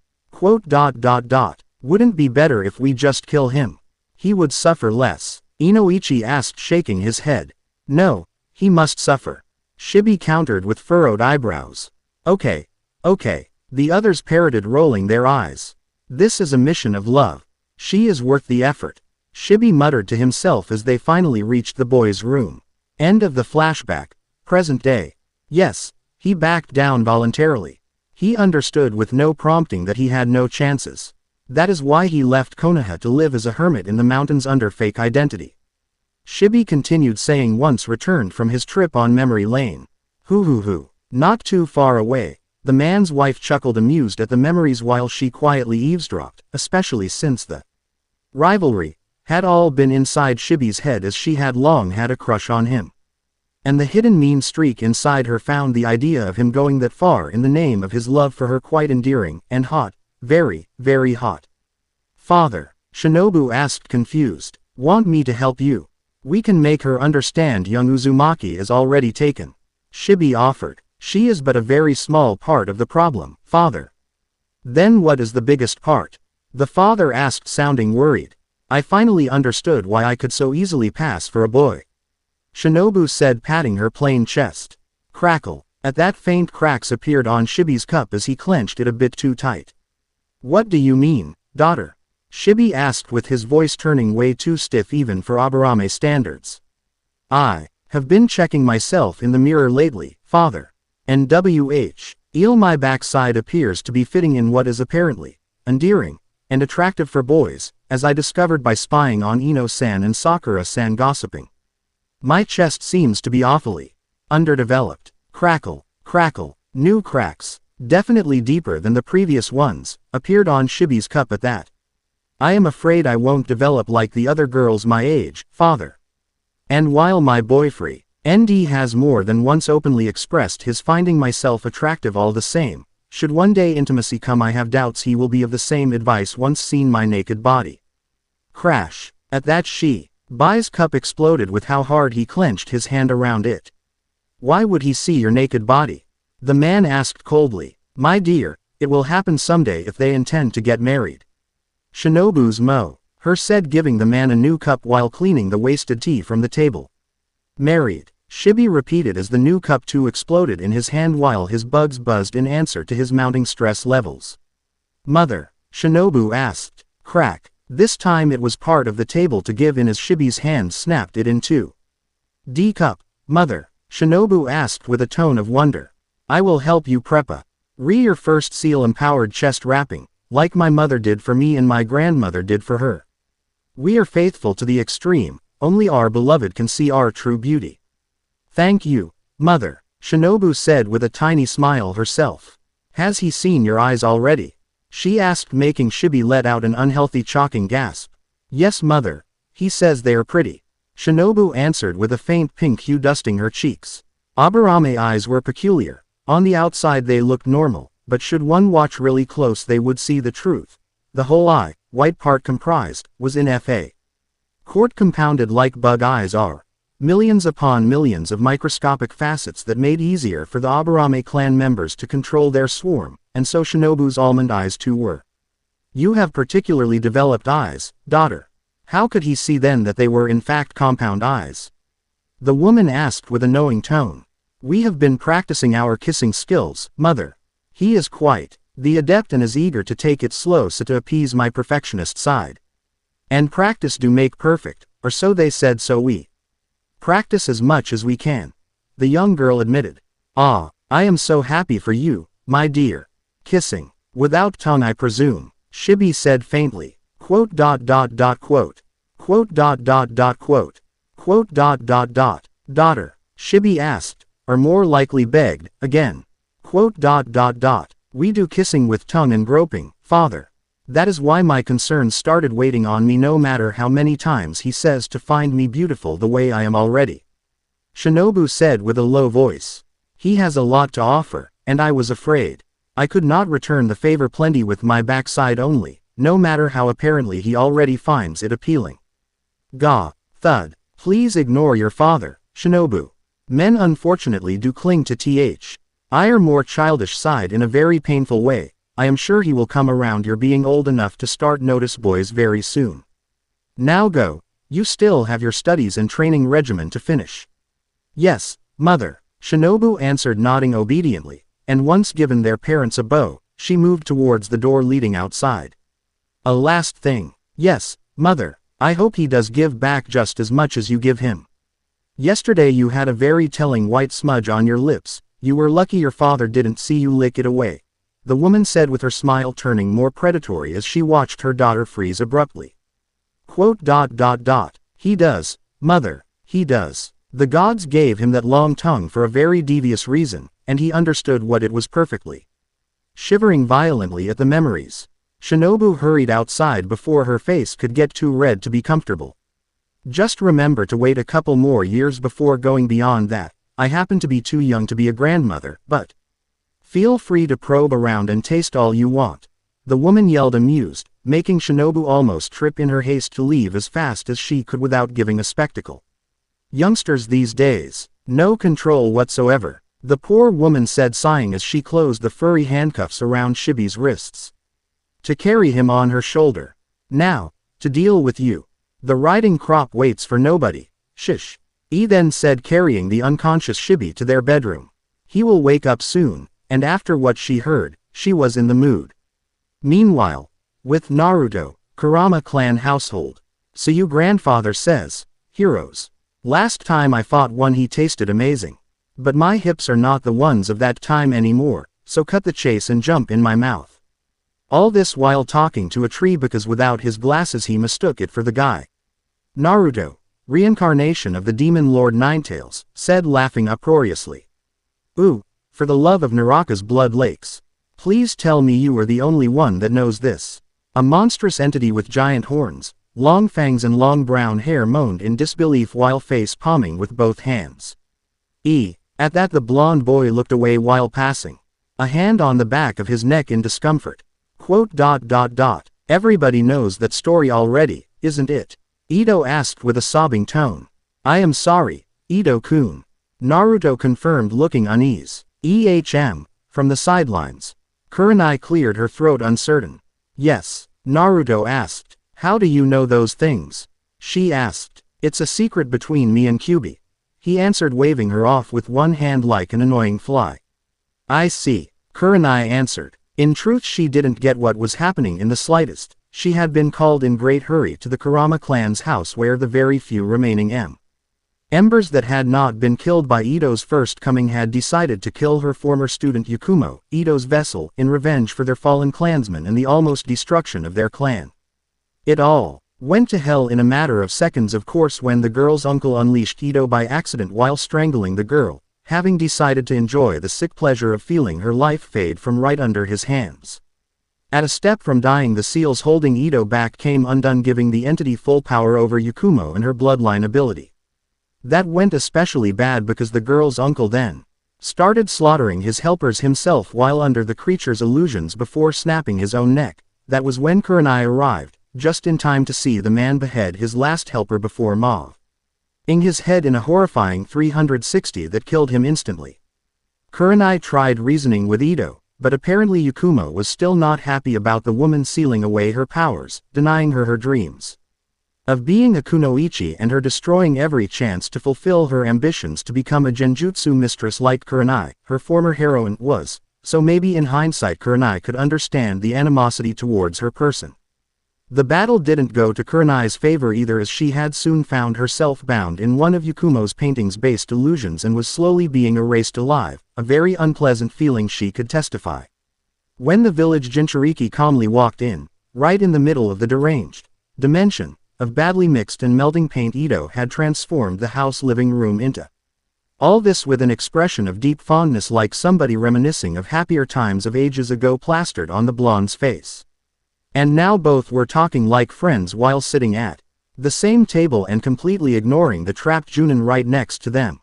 Wouldn't be better if we just kill him? He would suffer less. Inoichi asked, shaking his head. No, he must suffer. Shibi countered with furrowed eyebrows. Okay. The others parroted, rolling their eyes. This is a mission of love. She is worth the effort. Shibi muttered to himself as they finally reached the boy's room. End of the flashback. Present day. Yes, he backed down voluntarily. He understood with no prompting that he had no chances. That is why he left Konoha to live as a hermit in the mountains under fake identity. Shibi continued saying once returned from his trip on memory lane. Not too far away. The man's wife chuckled, amused at the memories while she quietly eavesdropped, especially since the rivalry had all been inside Shibi's head, as she had long had a crush on him. And the hidden mean streak inside her found the idea of him going that far in the name of his love for her quite endearing and hot, very, very hot. Father, Shinobu asked, confused. Want me to help you? We can make her understand young Uzumaki is already taken. Shibi offered. She is but a very small part of the problem, father. Then what is the biggest part? The father asked, sounding worried. I finally understood why I could so easily pass for a boy. Shinobu said, patting her plain chest. Crackle. At that, faint cracks appeared on Shibi's cup as he clenched it a bit too tight. What do you mean, daughter? Shibi asked, with his voice turning way too stiff even for Aburame standards. I have been checking myself in the mirror lately, father. NWH. My backside appears to be fitting in what is apparently endearing and attractive for boys, as I discovered by spying on Ino-san and Sakura-san gossiping. My chest seems to be awfully underdeveloped. Crackle. New cracks, definitely deeper than the previous ones, appeared on Shibi's cup at that. I am afraid I won't develop like the other girls my age, father. And while my boyfriend ND has more than once openly expressed his finding myself attractive all the same, should one day intimacy come, I have doubts he will be of the same advice once seen my naked body. Crash. At that, Shibi's cup exploded with how hard he clenched his hand around it. Why would he see your naked body? The man asked coldly. My dear, it will happen someday if they intend to get married. Shinobu's her said, giving the man a new cup while cleaning the wasted tea from the table. Married. Shibi repeated as the new cup too exploded in his hand while his bugs buzzed in answer to his mounting stress levels. Mother, Shinobu asked. Crack. This time it was part of the table to give in as Shibi's hand snapped it in two. D cup. Mother, Shinobu asked with a tone of wonder. I will help you preppa. Your first seal empowered chest wrapping, like my mother did for me and my grandmother did for her. We are faithful to the extreme, only our beloved can see our true beauty. Thank you, mother, Shinobu said with a tiny smile herself. Has he seen your eyes already? She asked, making Shibi let out an unhealthy choking gasp. Yes, mother, he says they are pretty. Shinobu answered with a faint pink hue dusting her cheeks. Aburame eyes were peculiar. On the outside they looked normal, but should one watch really close they would see the truth. The whole eye, white part comprised, was in Fa. Court compounded like bug eyes are. Millions upon millions of microscopic facets that made easier for the Aburame clan members to control their swarm, and so Shinobu's almond eyes too were. You have particularly developed eyes, daughter. How could he see then that they were in fact compound eyes? The woman asked with a knowing tone. We have been practicing our kissing skills, mother. He is quite the adept and is eager to take it slow so to appease my perfectionist side. And practice do make perfect, or so they said, so we practice as much as we can. The young girl admitted. Ah, I am so happy for you, my dear. Kissing. Without tongue I presume, Shibi said faintly. Quote. Quote. Daughter. Shibi asked, or more likely begged, again. Quote. We do kissing with tongue and groping, father. That is why my concerns started waiting on me no matter how many times he says to find me beautiful the way I am already. Shinobu said with a low voice. He has a lot to offer, and I was afraid I could not return the favor plenty with my backside only, no matter how apparently he already finds it appealing. Ga. Thud. Please ignore your father, Shinobu. Men unfortunately do cling to our more childish side in a very painful way. I am sure he will come around your being old enough to start notice boys very soon. Now go, you still have your studies and training regimen to finish. Yes, mother, Shinobu answered nodding obediently, and once given their parents a bow, she moved towards the door leading outside. A last thing. Yes, mother, I hope he does give back just as much as you give him. Yesterday you had a very telling white smudge on your lips, you were lucky your father didn't see you lick it away. The woman said with her smile turning more predatory as she watched her daughter freeze abruptly. Quote. He does, mother, he does. The gods gave him that long tongue for a very devious reason, and he understood what it was perfectly. Shivering violently at the memories, Shinobu hurried outside before her face could get too red to be comfortable. Just remember to wait a couple more years before going beyond that. I happen to be too young to be a grandmother, but feel free to probe around and taste all you want. The woman yelled amused, making Shinobu almost trip in her haste to leave as fast as she could without giving a spectacle. Youngsters these days, no control whatsoever, the poor woman said sighing as she closed the furry handcuffs around Shibi's wrists. To carry him on her shoulder. Now, to deal with you. The riding crop waits for nobody. Shish. He then said, carrying the unconscious Shibi to their bedroom. He will wake up soon, and after what she heard, she was in the mood. Meanwhile, with Naruto, Kurama clan household. So you grandfather says, heroes. Last time I fought one he tasted amazing. But my hips are not the ones of that time anymore, so cut the chase and jump in my mouth. All this while talking to a tree because without his glasses he mistook it for the guy. Naruto, reincarnation of the demon lord Ninetails, said laughing uproariously. Ooh, for the love of Naraka's blood lakes. Please tell me you are the only one that knows this. A monstrous entity with giant horns, long fangs and long brown hair moaned in disbelief while face palming with both hands. At that the blond boy looked away while passing a hand on the back of his neck in discomfort. Quote. Everybody knows that story already, isn't it? Ito asked with a sobbing tone. I am sorry, Ito-kun. Naruto confirmed looking uneasy. From the sidelines. Kurenai cleared her throat uncertain. Yes, Naruto asked. How do you know those things? She asked. It's a secret between me and Kyubi. He answered waving her off with one hand like an annoying fly. I see, Kurenai answered. In truth she didn't get what was happening in the slightest. She had been called in great hurry to the Kurama clan's house where the very few remaining embers that had not been killed by Ito's first coming had decided to kill her former student Yakumo, Ito's vessel, in revenge for their fallen clansmen and the almost destruction of their clan. It all went to hell in a matter of seconds of course when the girl's uncle unleashed Ito by accident while strangling the girl, having decided to enjoy the sick pleasure of feeling her life fade from right under his hands. At a step from dying the seals holding Ito back came undone giving the entity full power over Yakumo and her bloodline ability. That went especially bad because the girl's uncle then started slaughtering his helpers himself while under the creature's illusions before snapping his own neck. That was when Kurenai arrived, just in time to see the man behead his last helper before ing his head in a horrifying 360 that killed him instantly. Kurenai tried reasoning with Ito, but apparently Yakumo was still not happy about the woman sealing away her powers, denying her her dreams. Of being a kunoichi and her destroying every chance to fulfill her ambitions to become a genjutsu mistress like Kurenai, her former heroine, was, so maybe in hindsight Kurenai could understand the animosity towards her person. The battle didn't go to Kurenai's favor either, as she had soon found herself bound in one of Yakumo's paintings-based illusions and was slowly being erased alive, a very unpleasant feeling she could testify. When the village Jinchuriki calmly walked in, right in the middle of the deranged dimension of badly mixed and melting paint, Ito had transformed the house living room into. All this with an expression of deep fondness, like somebody reminiscing of happier times of ages ago, plastered on the blonde's face. And now both were talking like friends while sitting at the same table and completely ignoring the trapped Junin right next to them.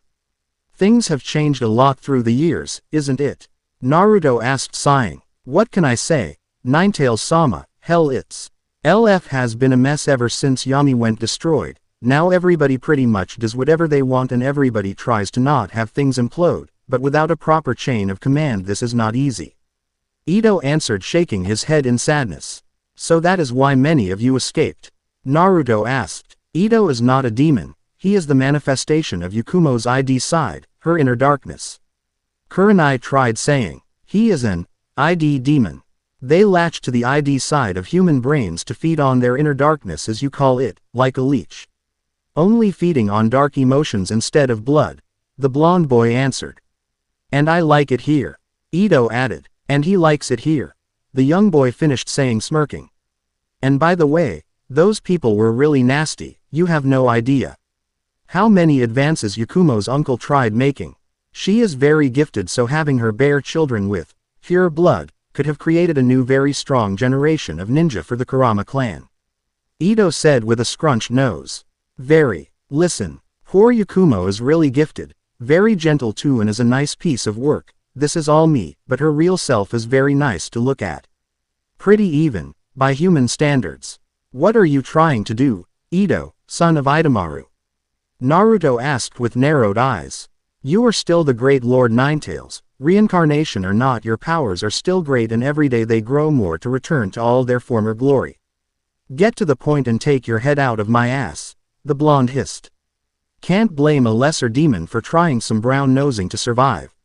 Things have changed a lot through the years, isn't it? Naruto asked, sighing. What can I say? Ninetails-sama, hell, it's LF has been a mess ever since Yami went destroyed. Now everybody pretty much does whatever they want and everybody tries to not have things implode, but without a proper chain of command this is not easy. Ito answered, shaking his head in sadness. So that is why many of you escaped? Naruto asked. Ito is not a demon, he is the manifestation of Yakumo's ID side, her inner darkness. Kurenai tried saying. He is an ID demon. They latch to the ID side of human brains to feed on their inner darkness, as you call it, like a leech. Only feeding on dark emotions instead of blood, the blonde boy answered. And I like it here, Ito added. And he likes it here, the young boy finished saying, smirking. And by the way, those people were really nasty, you have no idea how many advances Yakumo's uncle tried making. She is very gifted, so having her bear children with pure blood could have created a new very strong generation of ninja for the Kurama clan. Ito said with a scrunched nose. Very. Listen, poor Yakumo is really gifted, very gentle too, and is a nice piece of work. This is all me, but her real self is very nice to look at. Pretty even, by human standards. What are you trying to do, Ito, son of Itamaru? Naruto asked with narrowed eyes. You are still the great Lord Ninetails, reincarnation or not, your powers are still great and every day they grow more to return to all their former glory. Get to the point and take your head out of my ass, the blonde hissed. Can't blame a lesser demon for trying some brown nosing to survive.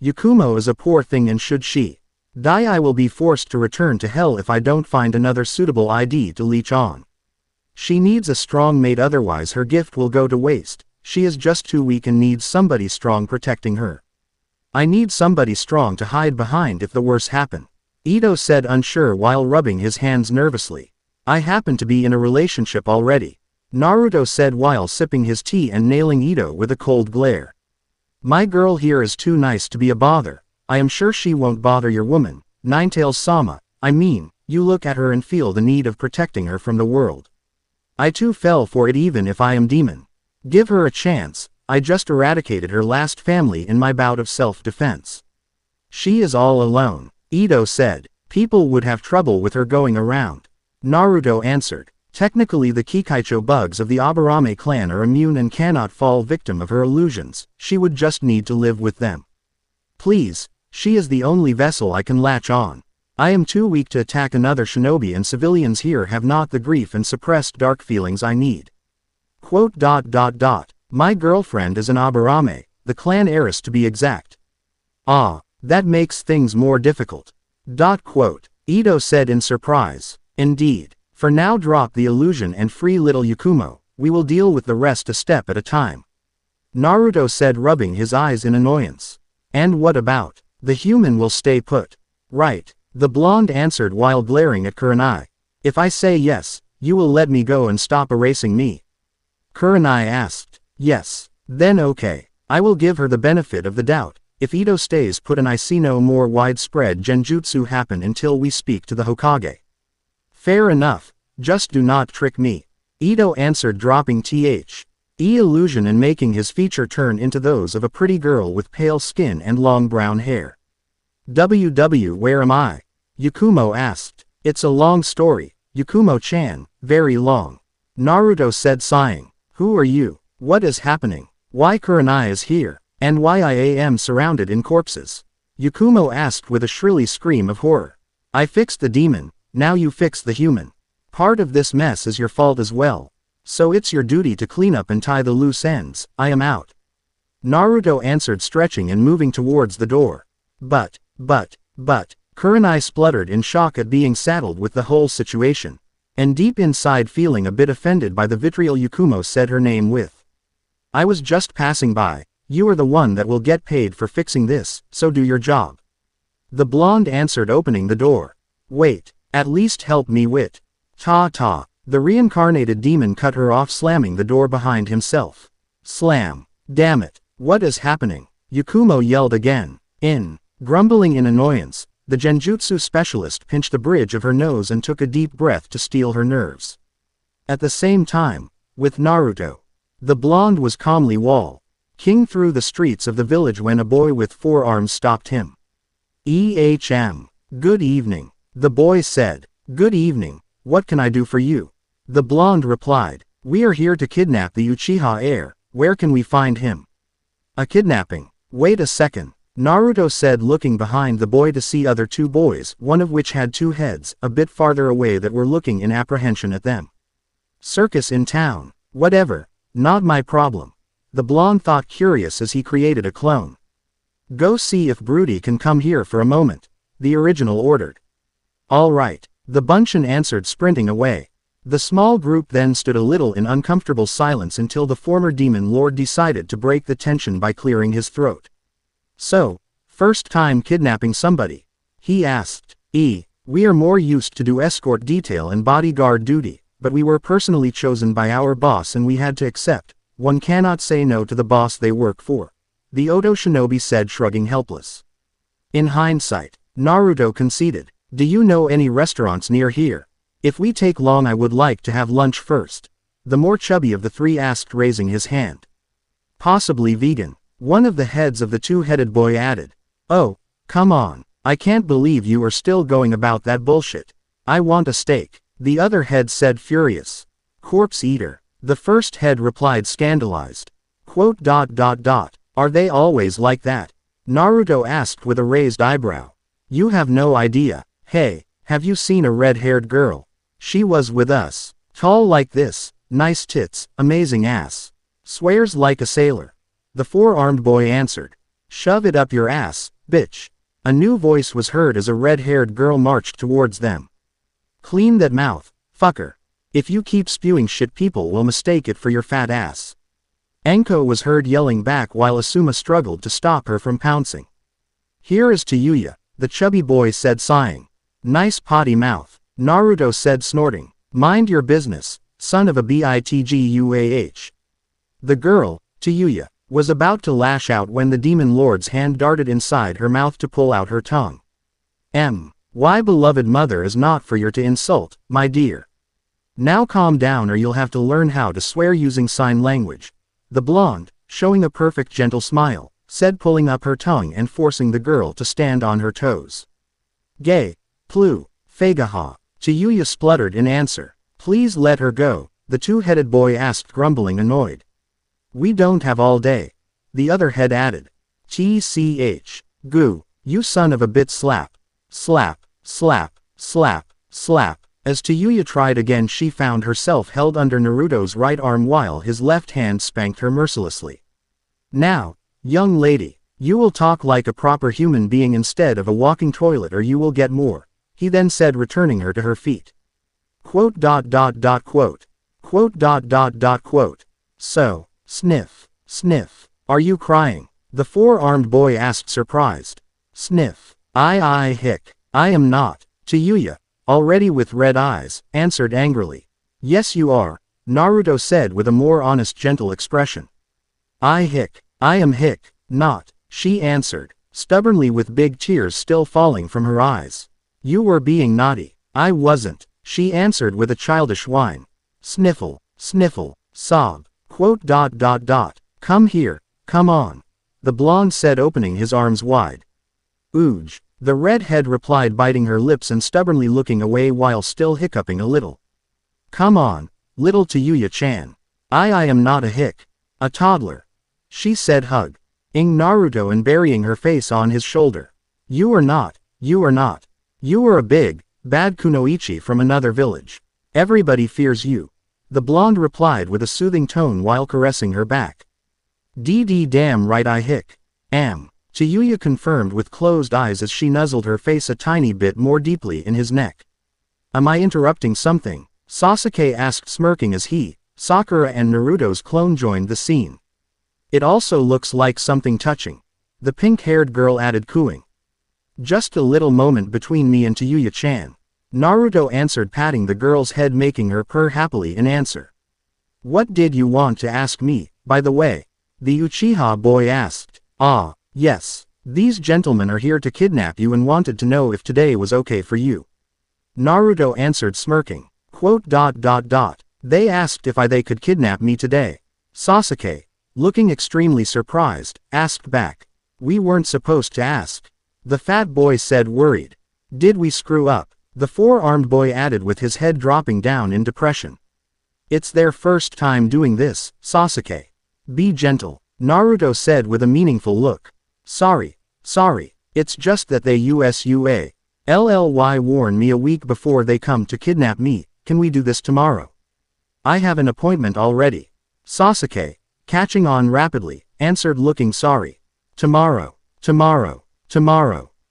Yakumo is a poor thing, and should she die I will be forced to return to hell if I don't find another suitable ID to leech on. She needs a strong mate, otherwise her gift will go to waste. She is just too weak and needs somebody strong protecting her. I need somebody strong to hide behind if the worst happen, Ito said, unsure while rubbing his hands nervously. I happen to be in a relationship already, Naruto said while sipping his tea and nailing Ito with a cold glare. My girl here is too nice to be a bother. I am sure she won't bother your woman, Ninetails-sama. I mean, you look at her and feel the need of protecting her from the world. I too fell for it, even if I am demon. Give her a chance. I just eradicated her last family in my bout of self-defense. She is all alone, Ito said. People would have trouble with her going around. Naruto answered. Technically the Kikaicho bugs of the Aburame clan are immune and cannot fall victim of her illusions. She would just need to live with them. Please, she is the only vessel I can latch on. I am too weak to attack another shinobi, and civilians here have not the grief and suppressed dark feelings I need. Quote. My girlfriend is an Aburame, the clan heiress to be exact. Ah, that makes things more difficult. Quote. Ito said in surprise. Indeed. For now drop the illusion and free little Yakumo, we will deal with the rest a step at a time. Naruto said, rubbing his eyes in annoyance. And what about? The human will stay put. Right, the blonde answered while glaring at Kurenai. If I say yes, you will let me go and stop erasing me? Kurenai asked. Yes. Then okay. I will give her the benefit of the doubt. If Ito stays put and I see no more widespread genjutsu happen until we speak to the Hokage. Fair enough, just do not trick me, Ito answered, dropping illusion and making his feature turn into those of a pretty girl with pale skin and long brown hair. Where am I? Yakumo asked. It's a long story, Yakumo-chan, very long. Naruto said, sighing. Who are you? What is happening? Why Kurenai is here? And why I am surrounded in corpses? Yakumo asked with a shrilly scream of horror. I fixed the demon, now you fix the human. Part of this mess is your fault as well. So it's your duty to clean up and tie the loose ends. I am out. Naruto answered, stretching and moving towards the door. But, Kurenai spluttered in shock at being saddled with the whole situation. And deep inside feeling a bit offended by the vitriol Yakumo said her name with. I was just passing by. You are the one that will get paid for fixing this, so do your job. The blonde answered, opening the door. Wait, at least help me wit. Ta. The reincarnated demon cut her off, slamming the door behind himself. Slam. Damn it, what is happening? Yakumo yelled again. Grumbling in annoyance, the genjutsu specialist pinched the bridge of her nose and took a deep breath to steel her nerves. At the same time, with Naruto, the blonde was calmly walking through the streets of the village when a boy with 4 arms stopped him. Good evening, the boy said. Good evening, what can I do for you? The blonde replied. We are here to kidnap the Uchiha heir. Where can we find him? A kidnapping? Wait a second, Naruto said, looking behind the boy to see other 2 boys, one of which had 2 heads, a bit farther away, that were looking in apprehension at them. Circus in town. Whatever, not my problem. The blonde thought, curious as he created a clone. Go see if Broody can come here for a moment, the original ordered. All right, the bunchin answered, sprinting away. The small group then stood a little in uncomfortable silence until the former demon lord decided to break the tension by clearing his throat. So, first time kidnapping somebody? He asked. We are more used to do escort detail and bodyguard duty, but we were personally chosen by our boss and we had to accept. One cannot say no to the boss they work for, the Oto shinobi said, shrugging helpless. In hindsight, Naruto conceded. Do you know any restaurants near here? If we take long, I would like to have lunch first. The more chubby of the 3 asked, raising his hand. Possibly vegan, one of the heads of the 2-headed boy added. Oh, come on, I can't believe you are still going about that bullshit. I want a steak, the other head said, furious. Corpse eater, the first head replied, scandalized. Are they always like that? Naruto asked with a raised eyebrow. You have no idea. Hey, have you seen a red-haired girl? She was with us. Tall like this, nice tits, amazing ass. Swears like a sailor. The 4-armed boy answered. Shove it up your ass, bitch. A new voice was heard as a red-haired girl marched towards them. Clean that mouth, fucker. If you keep spewing shit, people will mistake it for your fat ass. Enko was heard yelling back while Asuma struggled to stop her from pouncing. Here is to Yuya, the chubby boy said, sighing. Nice potty mouth, Naruto said, snorting. Mind your business, son of a bitguah. The girl, Tayuya, was about to lash out when the demon lord's hand darted inside her mouth to pull out her tongue. Why, beloved mother is not for you to insult, my dear. Now calm down or you'll have to learn how to swear using sign language. The blonde, showing a perfect gentle smile, said, pulling up her tongue and forcing the girl to stand on her toes. Gay, plu, fagaha, Tayuya spluttered in answer. Please let her go, the 2-headed boy asked, grumbling, annoyed. We don't have all day, the other head added. TCH, goo, you son of a bit, slap. Slap, slap, slap, slap. As Tayuya tried again, she found herself held under Naruto's right arm while his left hand spanked her mercilessly. Now, young lady, you will talk like a proper human being instead of a walking toilet or you will get more, he then said, returning her to her feet. So, sniff, sniff, are you crying? The 4-armed boy asked, surprised. Sniff, hick, I am not. Tayuya, already with red eyes, answered angrily. Yes you are, Naruto said with a more honest, gentle expression. I am hick, not, she answered, stubbornly, with big tears still falling from her eyes. You were being naughty. I wasn't, she answered with a childish whine. Sniffle, sniffle, sob. Come here, come on, the blonde said, opening his arms wide. Ooj, the redhead replied, biting her lips and stubbornly looking away while still hiccuping a little. Come on, little Tayuya-chan. I am not a hick. A toddler. She said, hugging Naruto and burying her face on his shoulder. You are not. You are a big, bad kunoichi from another village. Everybody fears you. The blonde replied with a soothing tone while caressing her back. "Dee damn right I hick. Am." Chiyuya confirmed with closed eyes as she nuzzled her face a tiny bit more deeply in his neck. "Am I interrupting something?" Sasuke asked, smirking as he, Sakura and Naruto's clone joined the scene. "It also looks like something touching," the pink-haired girl added, cooing. "Just a little moment between me and Chiyuya-chan," Naruto answered, patting the girl's head, making her purr happily in answer. "What did you want to ask me, by the way?" the Uchiha boy asked. "Ah, yes. These gentlemen are here to kidnap you and wanted to know if today was okay for you," Naruto answered, smirking. They asked if they could kidnap me today," Sasuke, looking extremely surprised, asked back. "We weren't supposed to ask," the fat boy said, worried. "Did we screw up?" the four-armed boy added, with his head dropping down in depression. "It's their first time doing this, Sasuke. Be gentle," Naruto said with a meaningful look. Sorry, it's just that they USUA LLY warned me a week before they come to kidnap me. Can we do this tomorrow?" "I have an appointment already," Sasuke, catching on rapidly, answered, looking sorry. Tomorrow.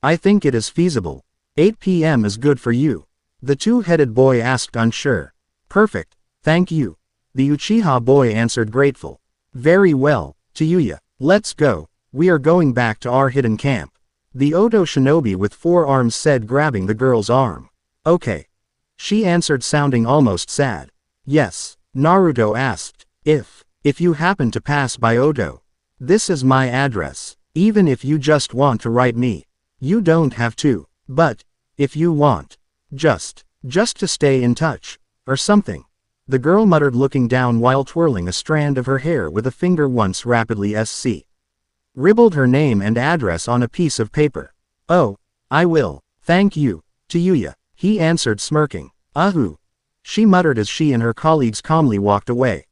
I think it is feasible. 8 p.m. is good for you," the two-headed boy asked, unsure. "Perfect, thank you," the Uchiha boy answered, grateful. "Very well, Chiyuya, let's go. We are going back to our hidden camp," the Oto shinobi with 4 arms said, grabbing the girl's arm. "Okay," she answered, sounding almost sad. "Yes," Naruto asked. If you happen to pass by Oto, this is my address. Even if you just want to write me, you don't have to. But if you want, just to stay in touch, or something," the girl muttered, looking down while twirling a strand of her hair with a finger, once rapidly ribbled her name and address on a piece of paper. "Oh, I will, thank you, Chiyuya," he answered, smirking. "Ahu," she muttered as she and her colleagues calmly walked away.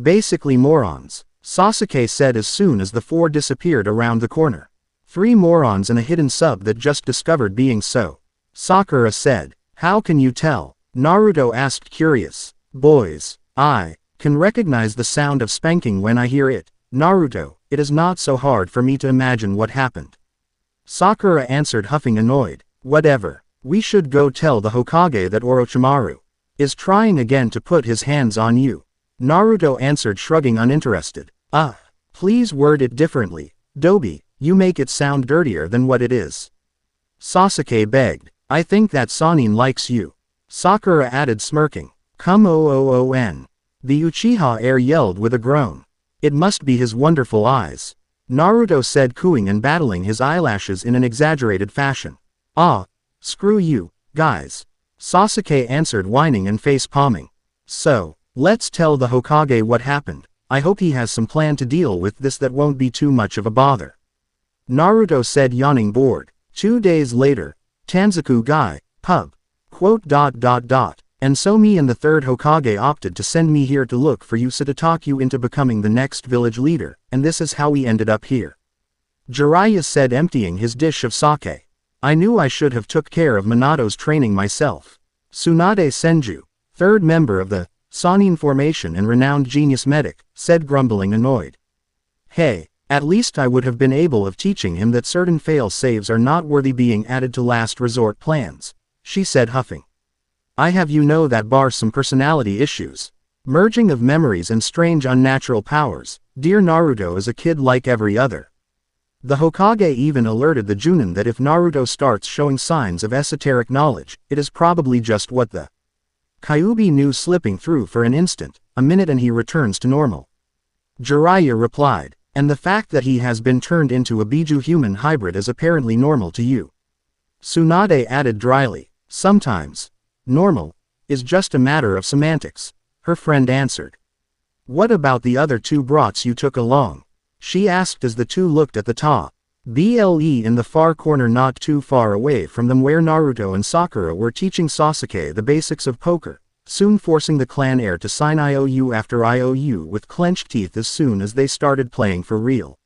"Basically morons," Sasuke said as soon as the 4 disappeared around the corner. "3 morons and a hidden sub that just discovered being so," Sakura said. "How can you tell?" Naruto asked, curious. "Boys, I can recognize the sound of spanking when I hear it, Naruto. It is not so hard for me to imagine what happened," Sakura answered, huffing, annoyed. "Whatever. We should go tell the Hokage that Orochimaru is trying again to put his hands on you," Naruto answered, shrugging, uninterested. Please word it differently, Dobi, you make it sound dirtier than what it is," Sasuke begged. "I think that Sannin likes you," Sakura added, smirking. "Come on," the Uchiha heir yelled with a groan. "It must be his wonderful eyes," Naruto said, cooing and battling his eyelashes in an exaggerated fashion. Screw you, guys," Sasuke answered, whining and face-palming. "So, let's tell the Hokage what happened. I hope he has some plan to deal with this that won't be too much of a bother," Naruto said, yawning, bored. 2 days later, Tanzaku Gai, pub. "And so me and the 3rd Hokage opted to send me here to look for you, so to talk you into becoming the next village leader, and this is how we ended up here," Jiraiya said, emptying his dish of sake. "I knew I should have took care of Minato's training myself." Tsunade Senju, 3rd member of the Sannin formation and renowned genius medic, said, grumbling, annoyed. "Hey, at least I would have been able of teaching him that certain fail-saves are not worthy being added to last resort plans," she said, huffing. "I have that bar some personality issues. Merging of memories and strange unnatural powers. Dear Naruto is a kid like every other." The Hokage even alerted the Junin that if Naruto starts showing signs of esoteric knowledge, it is probably just what the Kyuubi knew, slipping through for an instant, a minute, and he returns to normal. Jiraiya replied, "And the fact that he has been turned into a Biju-human hybrid is apparently normal to you," Tsunade added dryly. "Sometimes. Normal is just a matter of semantics," her friend answered. "What about the other 2 brats you took along?" she asked as the 2 looked at the ble in the far corner, not too far away from them, where Naruto and Sakura were teaching Sasuke the basics of poker, soon forcing the clan heir to sign IOU after IOU with clenched teeth as soon as they started playing for real.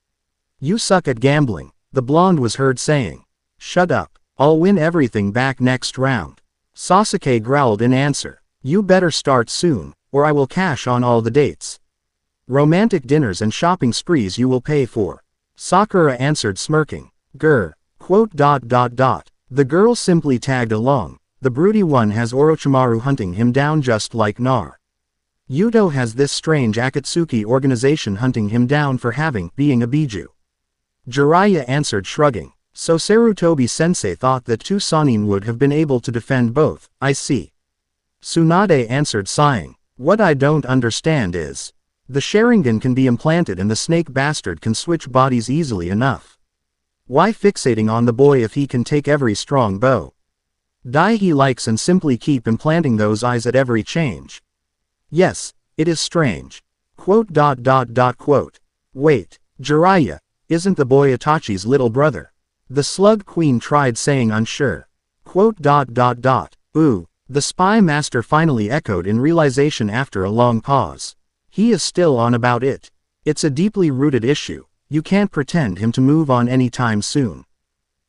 "You suck at gambling," the blonde was heard saying. "Shut up, I'll win everything back next round. Sasuke growled in answer. You better start soon, or I will cash on all the dates. Romantic dinners and shopping sprees you will pay for. Sakura answered smirking. Grr. Quote. The girl simply tagged along. The broody one has Orochimaru hunting him down just like Nar. Yuto has this strange Akatsuki organization hunting him down for being a Biju. Jiraiya answered shrugging. So Sarutobi-sensei thought that two Sannin would have been able to defend both, I see. Tsunade answered sighing. What I don't understand is, the Sharingan can be implanted and the snake bastard can switch bodies easily enough. Why fixating on the boy if he can take every strong bow? Die he likes and simply keep implanting those eyes at every change. Yes, it is strange. Quote. Wait, Jiraiya, isn't the boy Itachi's little brother? The Slug Queen tried saying unsure. Quote. Ooh, the spy master finally echoed in realization after a long pause. He is still on about it. It's a deeply rooted issue, you can't pretend him to move on anytime soon.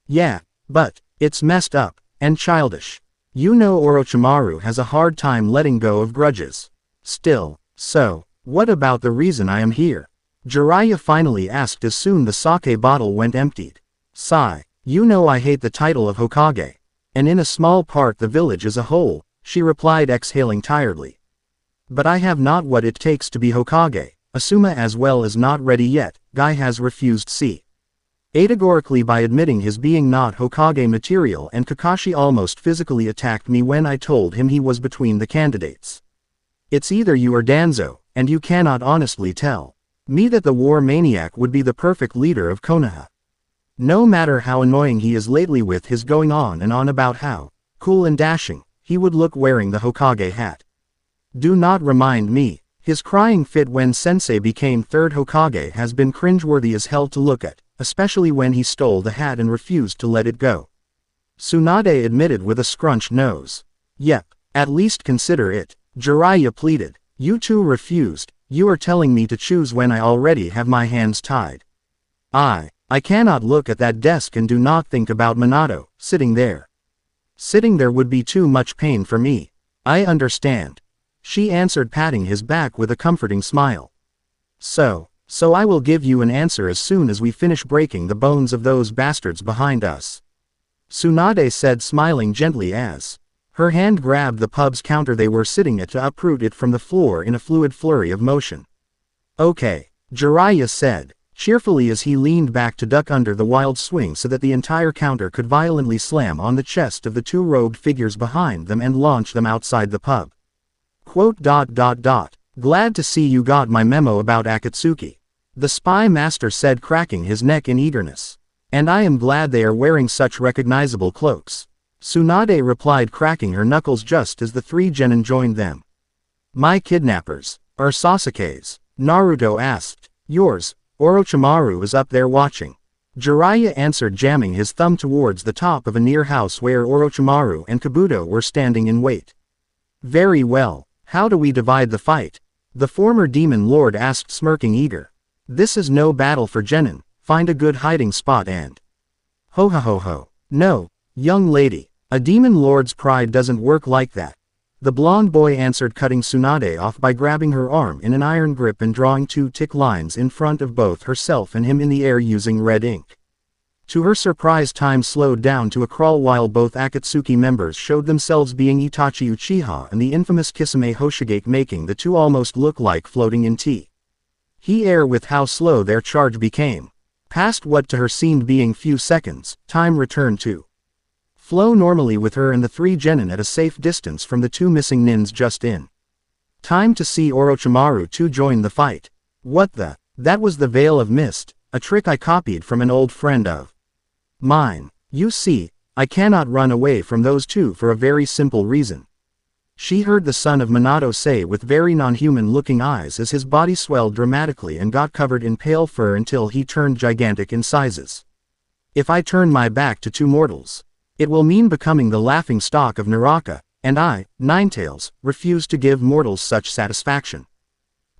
Yeah, but, it's messed up, and childish. You know Orochimaru has a hard time letting go of grudges. Still, so, what about the reason I am here? Jiraiya finally asked as soon the sake bottle went emptied. Sigh, you know I hate the title of Hokage. And in a small part the village as a whole, she replied exhaling tiredly. But I have not what it takes to be Hokage, Asuma as well as not ready yet, Guy has refused C. Categorically by admitting his being not Hokage material, and Kakashi almost physically attacked me when I told him he was between the candidates. It's either you or Danzo, and you cannot honestly tell me that the war maniac would be the perfect leader of Konoha. No matter how annoying he is lately with his going on and on about how cool and dashing he would look wearing the Hokage hat. Do not remind me. His crying fit when Sensei became third Hokage has been cringeworthy as hell to look at, especially when he stole the hat and refused to let it go. Tsunade admitted with a scrunched nose. Yep, at least consider it. Jiraiya pleaded. You two refused, you are telling me to choose when I already have my hands tied. I cannot look at that desk and do not think about Minato, sitting there. Sitting there would be too much pain for me. I understand. She answered, patting his back with a comforting smile. So I will give you an answer as soon as we finish breaking the bones of those bastards behind us. Tsunade said, smiling gently as her hand grabbed the pub's counter they were sitting at to uproot it from the floor in a fluid flurry of motion. Okay, Jiraiya said, cheerfully as he leaned back to duck under the wild swing so that the entire counter could violently slam on the chest of the two robed figures behind them and launch them outside the pub. Quote. Glad to see you got my memo about Akatsuki. The spy master said, cracking his neck in eagerness. And I am glad they are wearing such recognizable cloaks. Tsunade replied, cracking her knuckles just as the three genin joined them. My kidnappers are Sasuke's? Naruto asked. Yours. Orochimaru is up there watching. Jiraiya answered, jamming his thumb towards the top of a near house where Orochimaru and Kabuto were standing in wait. Very well. How do we divide the fight? The former demon lord asked, smirking eager. This is no battle for genin, find a good hiding spot and... Ho. No, young lady, a demon lord's pride doesn't work like that. The blonde boy answered, cutting Tsunade off by grabbing her arm in an iron grip and drawing two tick lines in front of both herself and him in the air using red ink. To her surprise, time slowed down to a crawl while both Akatsuki members showed themselves, being Itachi Uchiha and the infamous Kisame Hoshigaki, making the two almost look like floating in tea. He air with how slow their charge became. Past what to her seemed being few seconds, time returned to flow normally with her and the three genin at a safe distance from the two missing nins just in time to see Orochimaru too join the fight. What the? That was the Veil of Mist, a trick I copied from an old friend of mine. You see, I cannot run away from those two for a very simple reason. She heard the son of Minato say with very non-human looking eyes as his body swelled dramatically and got covered in pale fur until he turned gigantic in sizes. If I turn my back to two mortals, it will mean becoming the laughing stock of Naraka, and I, Ninetails, refuse to give mortals such satisfaction.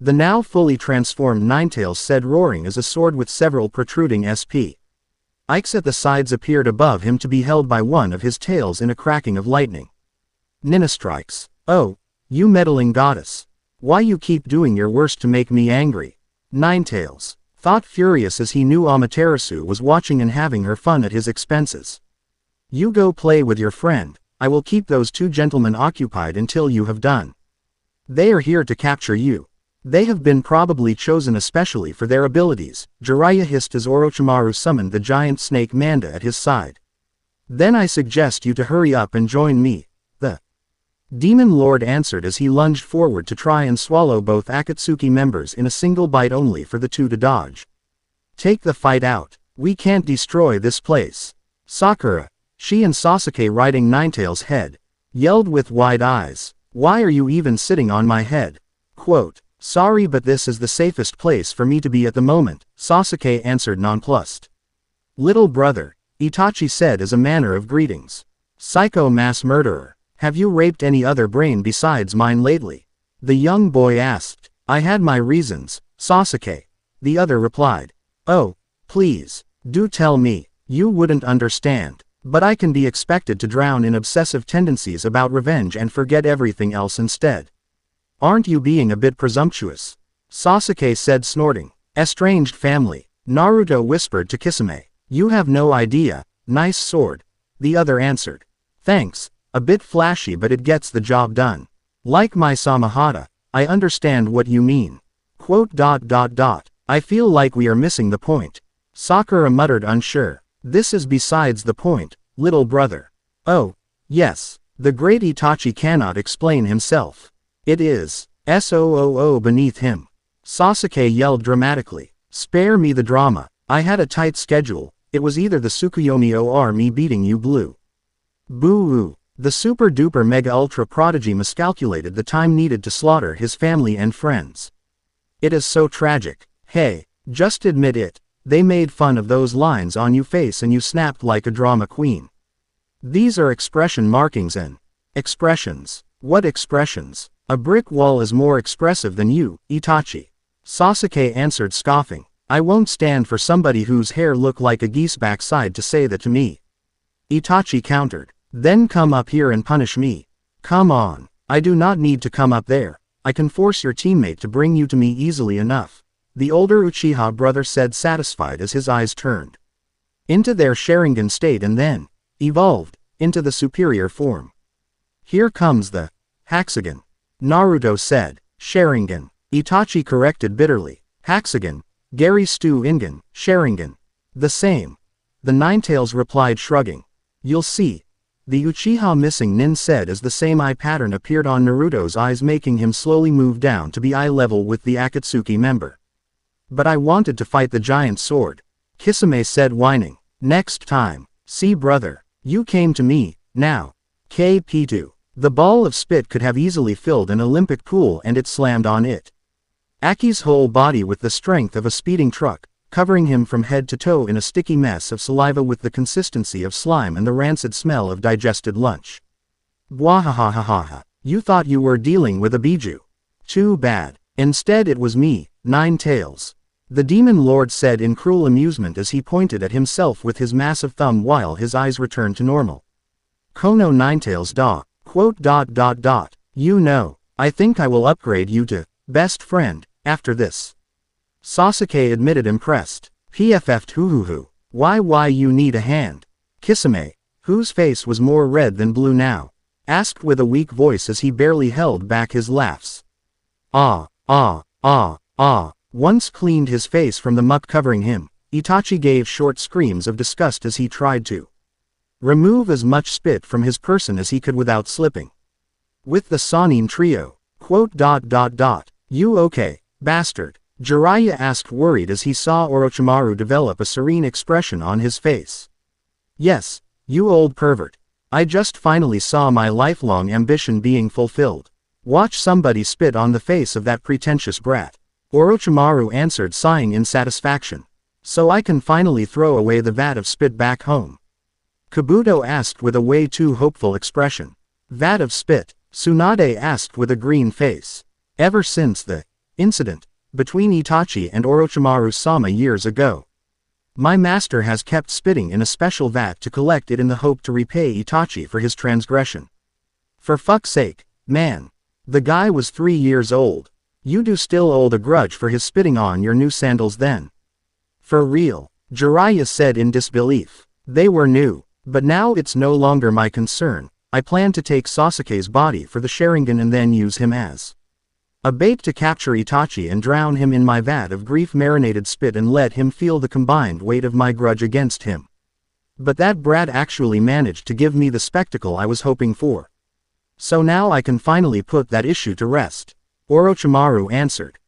The now fully transformed Ninetails said, roaring as a sword with several protruding sp. Ikes at the sides appeared above him to be held by one of his tails in a cracking of lightning. Nina strikes. Oh, you meddling goddess. Why you keep doing your worst to make me angry? Ninetails thought furious as he knew Amaterasu was watching and having her fun at his expenses. You go play with your friend, I will keep those two gentlemen occupied until you have done. They are here to capture you. They have been probably chosen especially for their abilities, Jiraiya hissed as Orochimaru summoned the giant snake Manda at his side. Then I suggest you to hurry up and join me. The Demon Lord answered as he lunged forward to try and swallow both Akatsuki members in a single bite only for the two to dodge. Take the fight out. We can't destroy this place. Sakura, she and Sasuke riding Ninetails' head, yelled with wide eyes. Why are you even sitting on my head? Quote, sorry but this is the safest place for me to be at the moment, Sasuke answered nonplussed. Little brother, Itachi said as a manner of greetings. Psycho mass murderer, have you raped any other brain besides mine lately? The young boy asked. I had my reasons, Sasuke. The other replied. Oh, please, do tell me, you wouldn't understand. But I can be expected to drown in obsessive tendencies about revenge and forget everything else instead. Aren't you being a bit presumptuous? Sasuke said snorting. Estranged family. Naruto whispered to Kisame. You have no idea, nice sword. The other answered. Thanks, a bit flashy but it gets the job done. Like my Samahata, I understand what you mean. Quote. I feel like we are missing the point. Sakura muttered unsure. This is besides the point, little brother. Oh, yes, the great Itachi cannot explain himself. It is SOOO beneath him. Sasuke yelled dramatically. Spare me the drama. I had a tight schedule, it was either the Tsukuyomi or me beating you blue. Boo-oo. The super-duper mega-ultra prodigy miscalculated the time needed to slaughter his family and friends. It is so tragic. Hey, just admit it. They made fun of those lines on you face and you snapped like a drama queen. These are expression markings and expressions. What expressions? A brick wall is more expressive than you, Itachi. Sasuke answered scoffing. I won't stand for somebody whose hair look like a geese backside to say that to me. Itachi countered. Then come up here and punish me. Come on. I do not need to come up there. I can force your teammate to bring you to me easily enough. The older Uchiha brother said satisfied as his eyes turned into their Sharingan state and then evolved into the superior form. Here comes the Hexagon. Naruto said. Sharingan. Itachi corrected bitterly. Hexagon. Gary Stu Ingen, Sharingan. The same. The Ninetails replied shrugging. You'll see. The Uchiha missing nin said as the same eye pattern appeared on Naruto's eyes making him slowly move down to be eye level with the Akatsuki member. But I wanted to fight the giant sword. Kisame said whining. Next time. See brother. You came to me, now. KP2. The ball of spit could have easily filled an Olympic pool and it slammed on it. Aki's whole body with the strength of a speeding truck, covering him from head to toe in a sticky mess of saliva with the consistency of slime and the rancid smell of digested lunch. Bwahahahaha. You thought you were dealing with a biju. Too bad. Instead it was me, Ninetails. The Demon Lord said in cruel amusement as he pointed at himself with his massive thumb while his eyes returned to normal. Kono Ninetails da. Quote. You know, I think I will upgrade you to best friend after this. Sasuke admitted impressed. PFF'd hoo. Why you need a hand? Kisame, whose face was more red than blue now, asked with a weak voice as he barely held back his laughs. Once cleaned his face from the muck covering him, Itachi gave short screams of disgust as he tried to remove as much spit from his person as he could without slipping. With the Sannin trio. Quote. You okay, bastard? Jiraiya asked worried as he saw Orochimaru develop a serene expression on his face. Yes, you old pervert. I just finally saw my lifelong ambition being fulfilled. Watch somebody spit on the face of that pretentious brat. Orochimaru answered sighing in satisfaction. So I can finally throw away the vat of spit back home. Kabuto asked with a way too hopeful expression. Vat of spit, Tsunade asked with a green face. Ever since the incident between Itachi and Orochimaru-sama years ago. My master has kept spitting in a special vat to collect it in the hope to repay Itachi for his transgression. For fuck's sake, man. The guy was 3 years old. You do still hold a grudge for his spitting on your new sandals then? For real, Jiraiya said in disbelief. They were new, but now it's no longer my concern. I plan to take Sasuke's body for the Sharingan and then use him as a bait to capture Itachi and drown him in my vat of grief-marinated spit and let him feel the combined weight of my grudge against him. But that brat actually managed to give me the spectacle I was hoping for. So now I can finally put that issue to rest. Orochimaru answered.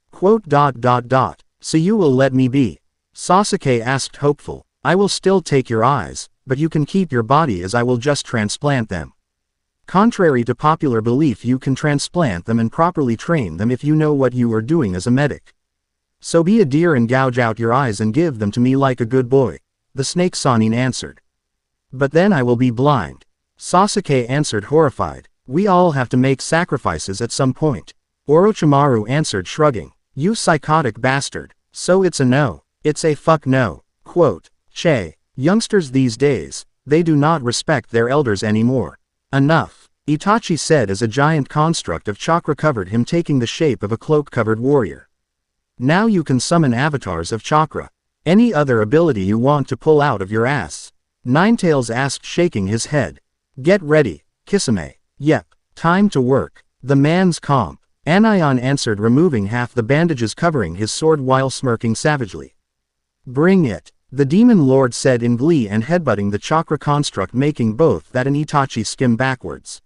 So you will let me be? Sasuke asked hopeful. I will still take your eyes, but you can keep your body as I will just transplant them. Contrary to popular belief, you can transplant them and properly train them if you know what you are doing as a medic. So be a dear and gouge out your eyes and give them to me like a good boy, the snake Sannin answered. But then I will be blind. Sasuke answered horrified. We all have to make sacrifices at some point. Orochimaru answered shrugging. You psychotic bastard. So it's a no. It's a fuck no. Quote, Che, youngsters these days, they do not respect their elders anymore. Enough, Itachi said as a giant construct of chakra covered him, taking the shape of a cloak-covered warrior. Now you can summon avatars of chakra. Any other ability you want to pull out of your ass? Ninetails asked, shaking his head. Get ready, Kisame. Yep, time to work. The man's comp. Anion answered, removing half the bandages covering his sword while smirking savagely. Bring it, the demon lord said in glee and headbutting the chakra construct, making both that and Itachi skim backwards.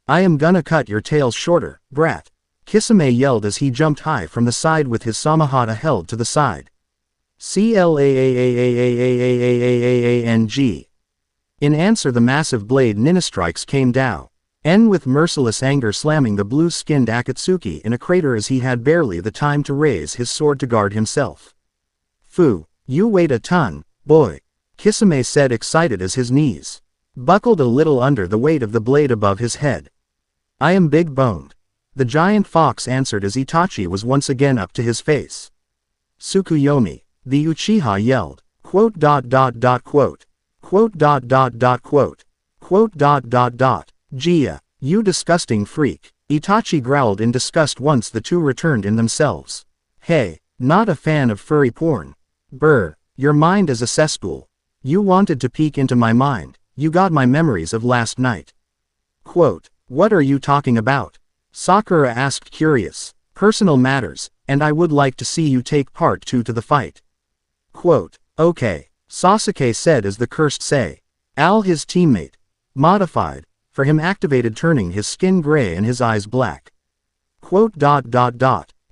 I am gonna cut your tails shorter, brat. Kisame yelled as he jumped high from the side with his samahata held to the side. Claang. In answer, the massive blade Ninastrikes came down. With merciless anger slamming the blue-skinned Akatsuki in a crater as he had barely the time to raise his sword to guard himself. Phew, you weighed a ton, boy, Kisame said, excited as his knees buckled a little under the weight of the blade above his head. I am big-boned, the giant fox answered as Itachi was once again up to his face. Tsukuyomi, the Uchiha yelled. Gia, you disgusting freak, Itachi growled in disgust once the two returned in themselves. Hey, not a fan of furry porn. Brr, your mind is a cesspool. You wanted to peek into my mind, you got my memories of last night. Quote, what are you talking about? Sakura asked, curious. Personal matters, and I would like to see you take part to the fight. Quote, okay, Sasuke said as the cursed say. Al, his teammate. Modified, for him activated, turning his skin gray and his eyes black. Quote,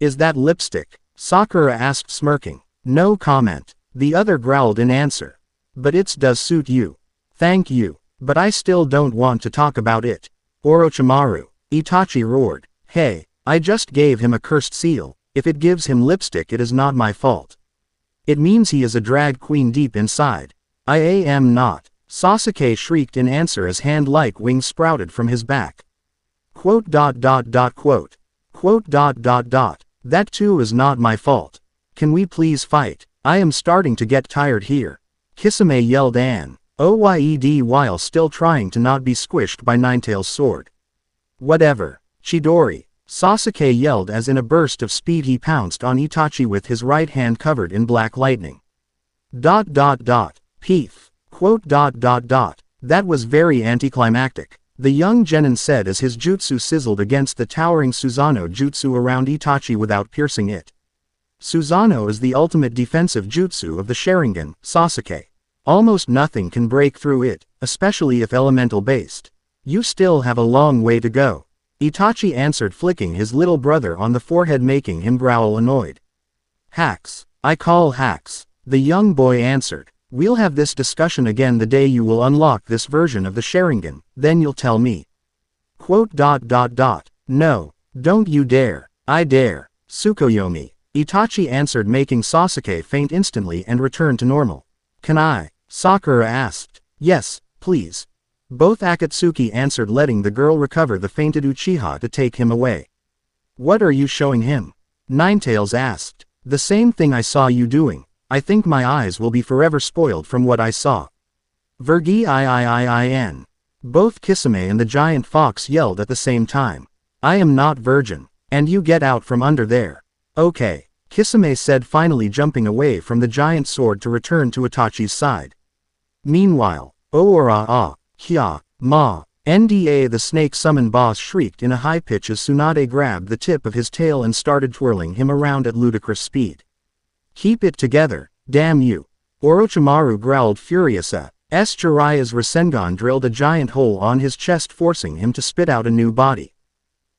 is that lipstick? Sakura asked, smirking. No comment, the other growled in answer. But it does suit you. Thank you, but I still don't want to talk about it. Orochimaru, Itachi roared. Hey, I just gave him a cursed seal. If it gives him lipstick, it is not my fault. It means he is a drag queen deep inside. I am not. Sasuke shrieked in answer as hand-like wings sprouted from his back. Quote, That too is not my fault. Can we please fight? I am starting to get tired here. Kisame yelled Oyed while still trying to not be squished by Ninetails' sword. Whatever. Chidori, Sasuke yelled as in a burst of speed he pounced on Itachi with his right hand covered in black lightning. Peef. Quote, That was very anticlimactic, the young genin said as his jutsu sizzled against the towering Susanoo jutsu around Itachi without piercing it. Susanoo is the ultimate defensive jutsu of the Sharingan, Sasuke. Almost nothing can break through it, especially if elemental-based. You still have a long way to go. Itachi answered, flicking his little brother on the forehead, making him growl annoyed. Hacks. I call hacks, the young boy answered. We'll have this discussion again the day you will unlock this version of the Sharingan, then you'll tell me. Quote, No, don't you dare. I dare. Tsukuyomi, Itachi answered, making Sasuke faint instantly and return to normal. Can I? Sakura asked. Yes, please. Both Akatsuki answered, letting the girl recover the fainted Uchiha to take him away. What are you showing him? Ninetails asked. The same thing I saw you doing. I think my eyes will be forever spoiled from what I saw. Vergi iiiin. Both Kisame and the giant fox yelled at the same time. I am not virgin. And you get out from under there. Okay, Kisame said, finally jumping away from the giant sword to return to Itachi's side. Meanwhile, Oora ah, Hya, Ma, Nda the snake summon boss shrieked in a high pitch as Tsunade grabbed the tip of his tail and started twirling him around at ludicrous speed. Keep it together, damn you. Orochimaru growled furious as Jiraiya's Rasengan drilled a giant hole on his chest, forcing him to spit out a new body.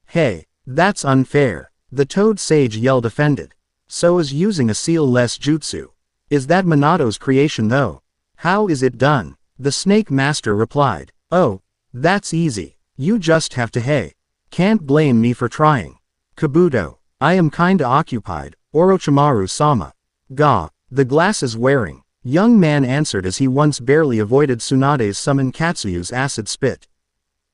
Hey, that's unfair, the Toad Sage yelled, offended. So is using a seal-less jutsu. Is that Minato's creation though? How is it done? The Snake Master replied. Oh, that's easy. You just have to. Hey, can't blame me for trying. Kabuto, I am kinda occupied, Orochimaru-sama. Ga, the glasses wearing young man answered as he once barely avoided Tsunade's summon Katsuyu's acid spit.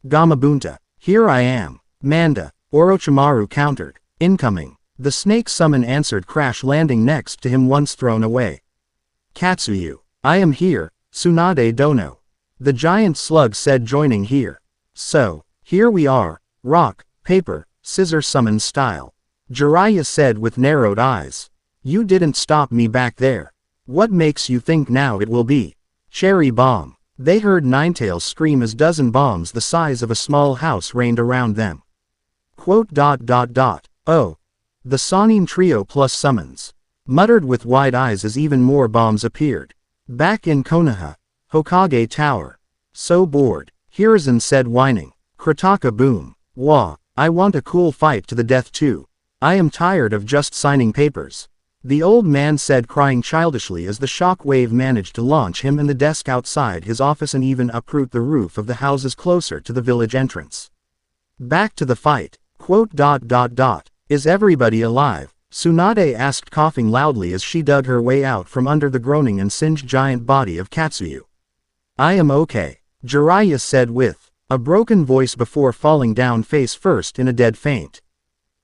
Gamabunta, here I am. Manda, Orochimaru countered. Incoming. The snake summon answered, crash landing next to him once thrown away. Katsuyu, I am here, Tsunade dono. The giant slug said, joining here. So, here we are, rock, paper, scissors summon style. Jiraiya said with narrowed eyes. You didn't stop me back there. What makes you think now it will be? Cherry bomb. They heard Ninetails scream as dozen bombs the size of a small house rained around them. Oh, the Sannin trio plus summons. Muttered with wide eyes as even more bombs appeared. Back in Konoha, Hokage Tower. So bored, Hiruzen said, whining. Krataka boom. Wah, I want a cool fight to the death too. I am tired of just signing papers. The old man said, crying childishly as the shock wave managed to launch him and the desk outside his office and even uproot the roof of the houses closer to the village entrance. Back to the fight. Is everybody alive? Tsunade asked, coughing loudly as she dug her way out from under the groaning and singed giant body of Katsuyu. I am okay, Jiraiya said with a broken voice before falling down face first in a dead faint.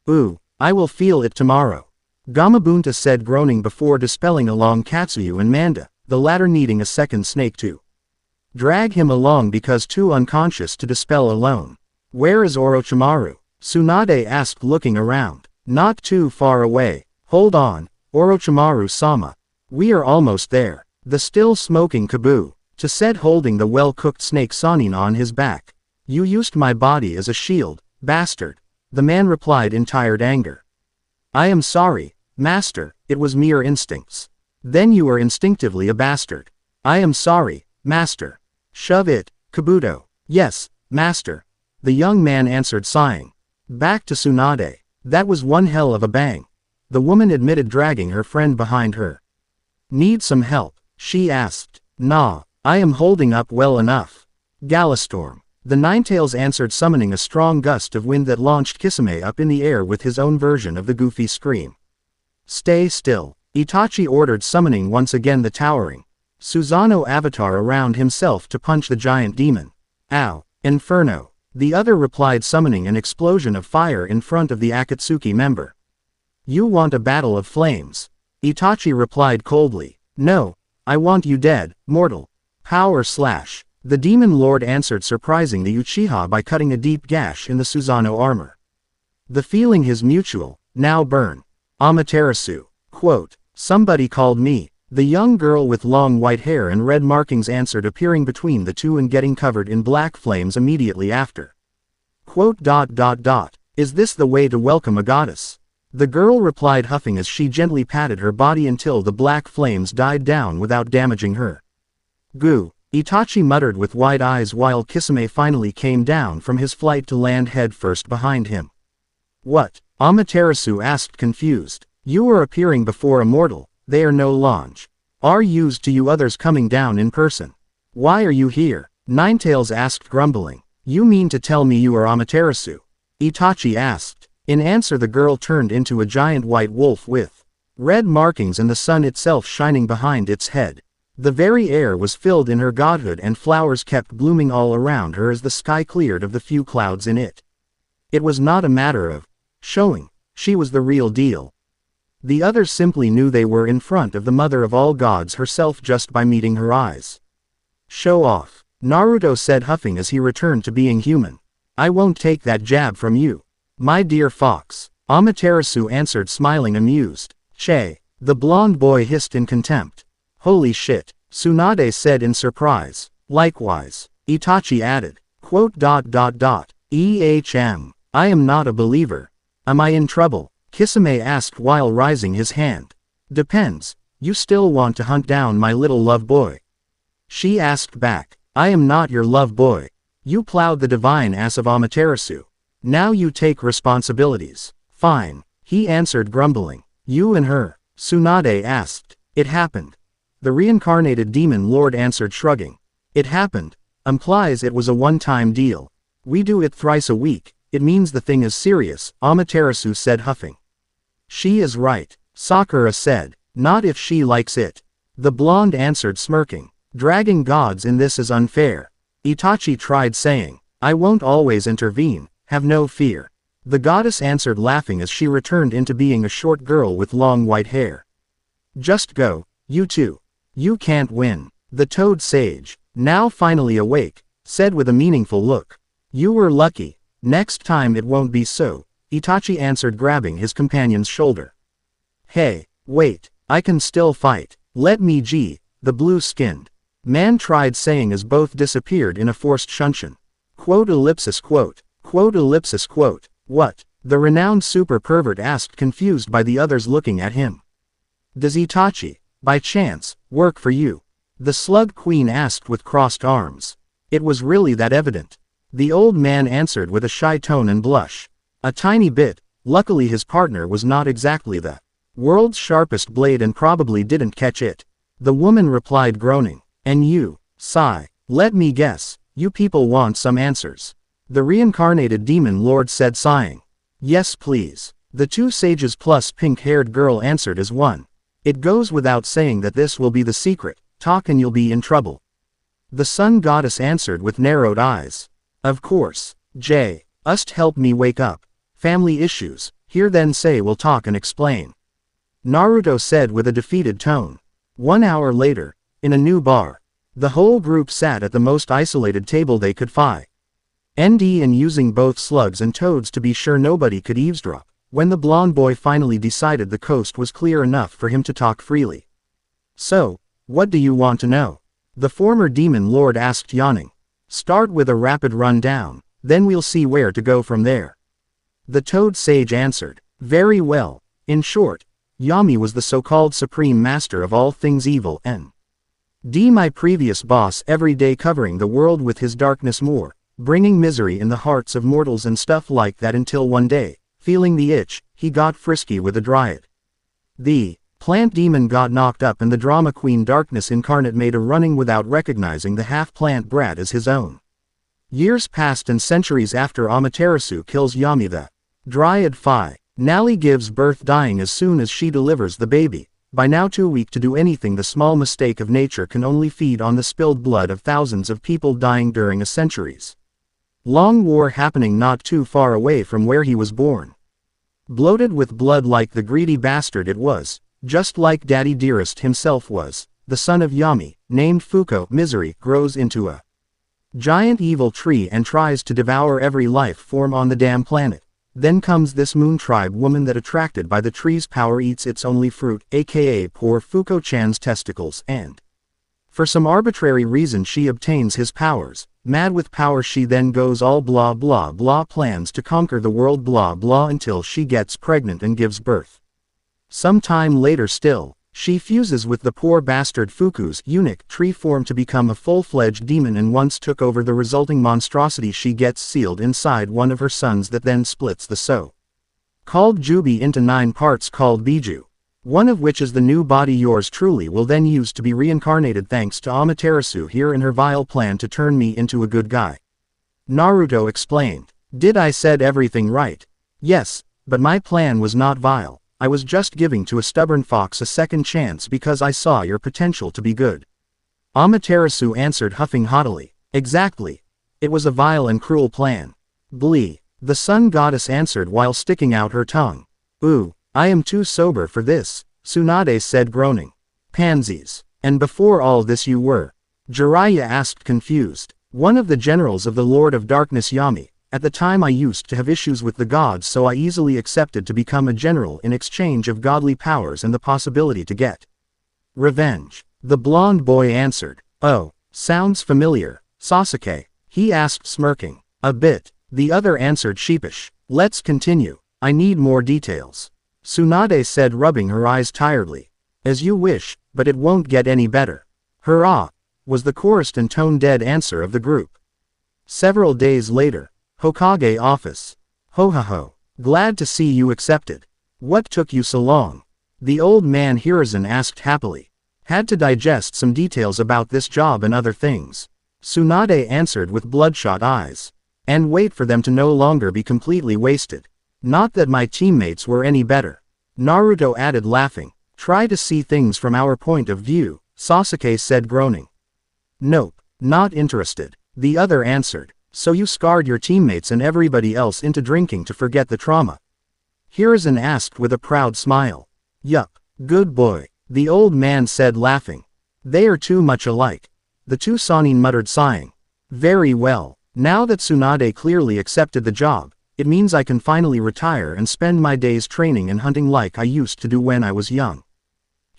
Ooh, I will feel it tomorrow. Gamabunta said, groaning before dispelling along Katsuyu and Manda, the latter needing a second snake to drag him along because too unconscious to dispel alone. Where is Orochimaru? Tsunade asked, looking around. Not too far away. Hold on, Orochimaru-sama. We are almost there. The still smoking Kabu said, holding the well-cooked snake Sannin on his back. You used my body as a shield, bastard. The man replied in tired anger. I am sorry, master, it was mere instincts. Then you are instinctively a bastard. I am sorry, master. Shove it, Kabuto. Yes, master. The young man answered, sighing. Back to Tsunade. That was one hell of a bang. The woman admitted, dragging her friend behind her. Need some help? She asked. Nah, I am holding up well enough. Galastorm. The Ninetails answered, summoning a strong gust of wind that launched Kisame up in the air with his own version of the goofy scream. Stay still, Itachi ordered, summoning once again the towering Susanoo avatar around himself to punch the giant demon. Ow, Inferno. The other replied, summoning an explosion of fire in front of the Akatsuki member. You want a battle of flames? Itachi replied coldly. No, I want you dead, mortal. Power slash. The demon lord answered, surprising the Uchiha by cutting a deep gash in the Susanoo armor. The feeling is mutual, now burn. Amaterasu. Quote, somebody called me. The young girl with long white hair and red markings answered, appearing between the two and getting covered in black flames immediately after. Quote, is this the way to welcome a goddess? The girl replied, huffing as she gently patted her body until the black flames died down without damaging her. Goo, Itachi muttered with wide eyes while Kisame finally came down from his flight to land headfirst behind him. What? Amaterasu asked, confused. You are appearing before a mortal. They are no longer are used to you others coming down in person. Why are you here? Ninetails asked, grumbling. You mean to tell me you are Amaterasu? Itachi asked. In answer, the girl turned into a giant white wolf with red markings and the sun itself shining behind its head. The very air was filled in her godhood and flowers kept blooming all around her as the sky cleared of the few clouds in it. It was not a matter of showing. She was the real deal. The others simply knew they were in front of the mother of all gods herself just by meeting her eyes. Show off, Naruto said, huffing as he returned to being human. I won't take that jab from you, my dear fox, Amaterasu answered, smiling amused. Che, the blonde boy hissed in contempt. Holy shit, Tsunade said in surprise. Likewise, Itachi added. Ehm, I am not a believer. Am I in trouble? Kisame asked while raising his hand. Depends, you still want to hunt down my little love boy? She asked back. I am not your love boy. You plowed the divine ass of Amaterasu. Now you take responsibilities. Fine, he answered, grumbling. You and her? Tsunade asked. It happened. The reincarnated demon lord answered, shrugging. It happened implies it was a one-time deal. We do it thrice a week, it means the thing is serious, Amaterasu said, huffing. She is right, Sakura said. Not if she likes it. The blonde answered, smirking. Dragging gods in this is unfair. Itachi tried saying. I won't always intervene, have no fear. The goddess answered, laughing as she returned into being a short girl with long white hair. Just go, you two. You can't win. The toad sage, now finally awake, said with a meaningful look. You were lucky. Next time it won't be so, Itachi answered, grabbing his companion's shoulder. Hey, wait, I can still fight. Let me g, the blue-skinned man tried saying as both disappeared in a forced shunshin. What? The renowned super pervert asked, confused by the others looking at him. Does Itachi, by chance, work for you? The slug queen asked with crossed arms. It was really that evident. The old man answered with a shy tone and blush. A tiny bit, luckily his partner was not exactly the world's sharpest blade and probably didn't catch it. The woman replied, groaning. And you, sigh. Let me guess, you people want some answers. The reincarnated demon lord said, sighing. Yes please. The two sages plus pink-haired girl answered as one. It goes without saying that this will be the secret, talk and you'll be in trouble. The sun goddess answered with narrowed eyes. Of course, Jay, ust help me wake up. Family issues, here then say we'll talk and explain. Naruto said with a defeated tone. 1 hour later, in a new bar, the whole group sat at the most isolated table they could find. And using both slugs and toads to be sure nobody could eavesdrop, when the blonde boy finally decided the coast was clear enough for him to talk freely. So, what do you want to know? The former demon lord asked, yawning. Start with a rapid rundown, then we'll see where to go from there. The toad sage answered. Very well. In short, Yami was the so-called supreme master of all things evil and my previous boss, every day covering the world with his darkness more, bringing misery in the hearts of mortals and stuff like that until one day, feeling the itch, he got frisky with a dryad. The plant demon got knocked up and the drama queen darkness incarnate made a running without recognizing the half-plant brat as his own. Years passed and centuries after Amaterasu kills Yami the dryad Nally gives birth, dying as soon as she delivers the baby. By now too weak to do anything, the small mistake of nature can only feed on the spilled blood of thousands of people dying during a centuries long war happening not too far away from where he was born. Bloated with blood like the greedy bastard it was, just like Daddy Dearest himself was, the son of Yami, named Fuko. Misery grows into a giant evil tree and tries to devour every life form on the damn planet. Then comes this moon tribe woman that, attracted by the tree's power, eats its only fruit, aka poor Fuko-chan's testicles, and for some arbitrary reason she obtains his powers. Mad with power she then goes all blah blah blah, plans to conquer the world blah blah until she gets pregnant and gives birth. Some time later still, she fuses with the poor bastard Fuku's eunuch tree form to become a full-fledged demon, and once took over the resulting monstrosity she gets sealed inside one of her sons that then splits the so-called Jubi into 9 parts called Biju. One of which is the new body yours truly will then use to be reincarnated thanks to Amaterasu here in her vile plan to turn me into a good guy. Naruto explained. Did I said everything right? Yes, but my plan was not vile. I was just giving to a stubborn fox a second chance because I saw your potential to be good. Amaterasu answered, huffing haughtily. Exactly. It was a vile and cruel plan. Blee. The sun goddess answered while sticking out her tongue. Ooh, I am too sober for this, Tsunade said groaning. Pansies. And before all this you were? Jiraiya asked confused. One of the generals of the Lord of Darkness Yami. At the time I used to have issues with the gods, so I easily accepted to become a general in exchange of godly powers and the possibility to get revenge. The blonde boy answered. Oh, sounds familiar. Sasuke? He asked smirking. A bit. The other answered sheepish. Let's continue. I need more details. Tsunade said, rubbing her eyes tiredly. As you wish, but it won't get any better. Hurrah! Was the chorused and tone-dead answer of the group. Several days later. Hokage office. Ho ha ho. Glad to see you accepted. What took you so long? The old man Hiruzen asked happily. Had to digest some details about this job and other things. Tsunade answered with bloodshot eyes. And wait for them to no longer be completely wasted. Not that my teammates were any better. Naruto added laughing. Try to see things from our point of view, Sasuke said groaning. Nope, not interested. The other answered. So you scarred your teammates and everybody else into drinking to forget the trauma? Hiruzen asked with a proud smile. Yup, good boy, the old man said laughing. They are too much alike. The two Sannin muttered sighing. Very well, now that Tsunade clearly accepted the job, it means I can finally retire and spend my days training and hunting like I used to do when I was young.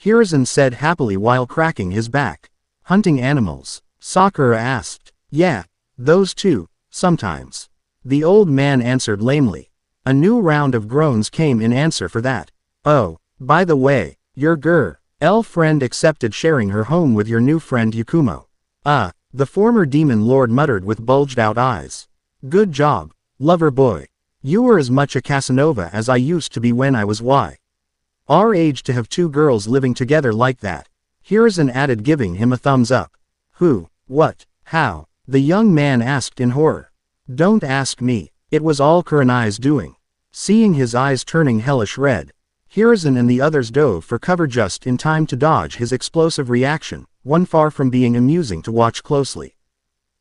Hiruzen said happily while cracking his back. Hunting animals? Sakura asked. Yeah, those two, sometimes. The old man answered lamely. A new round of groans came in answer for that. Oh, by the way, your girl friend accepted sharing her home with your new friend Yakumo. The former demon lord muttered with bulged out eyes. Good job, lover boy. You were as much a Casanova as I used to be when I was our age to have two girls living together like that. Hiruzen added, giving him a thumbs up. Who, what, how? The young man asked in horror. Don't ask me, it was all Kurenai's doing. Seeing his eyes turning hellish red, Hiruzen and the others dove for cover just in time to dodge his explosive reaction, one far from being amusing to watch closely.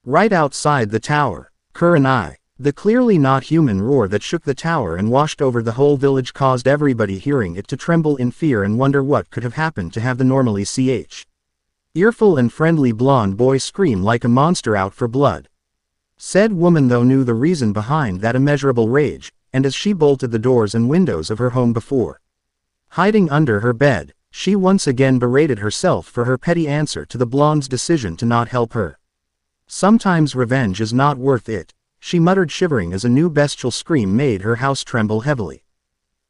Right outside the tower, Kurenai. The clearly not human roar that shook the tower and washed over the whole village caused everybody hearing it to tremble in fear and wonder what could have happened to have the normally earful and friendly blonde boy scream like a monster out for blood. Said woman though knew the reason behind that immeasurable rage, and as she bolted the doors and windows of her home before hiding under her bed, she once again berated herself for her petty answer to the blonde's decision to not help her. Sometimes revenge is not worth it, she muttered, shivering as a new bestial scream made her house tremble heavily.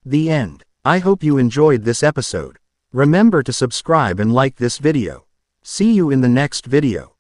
The end. I hope you enjoyed this episode. Remember to subscribe and like this video. See you in the next video.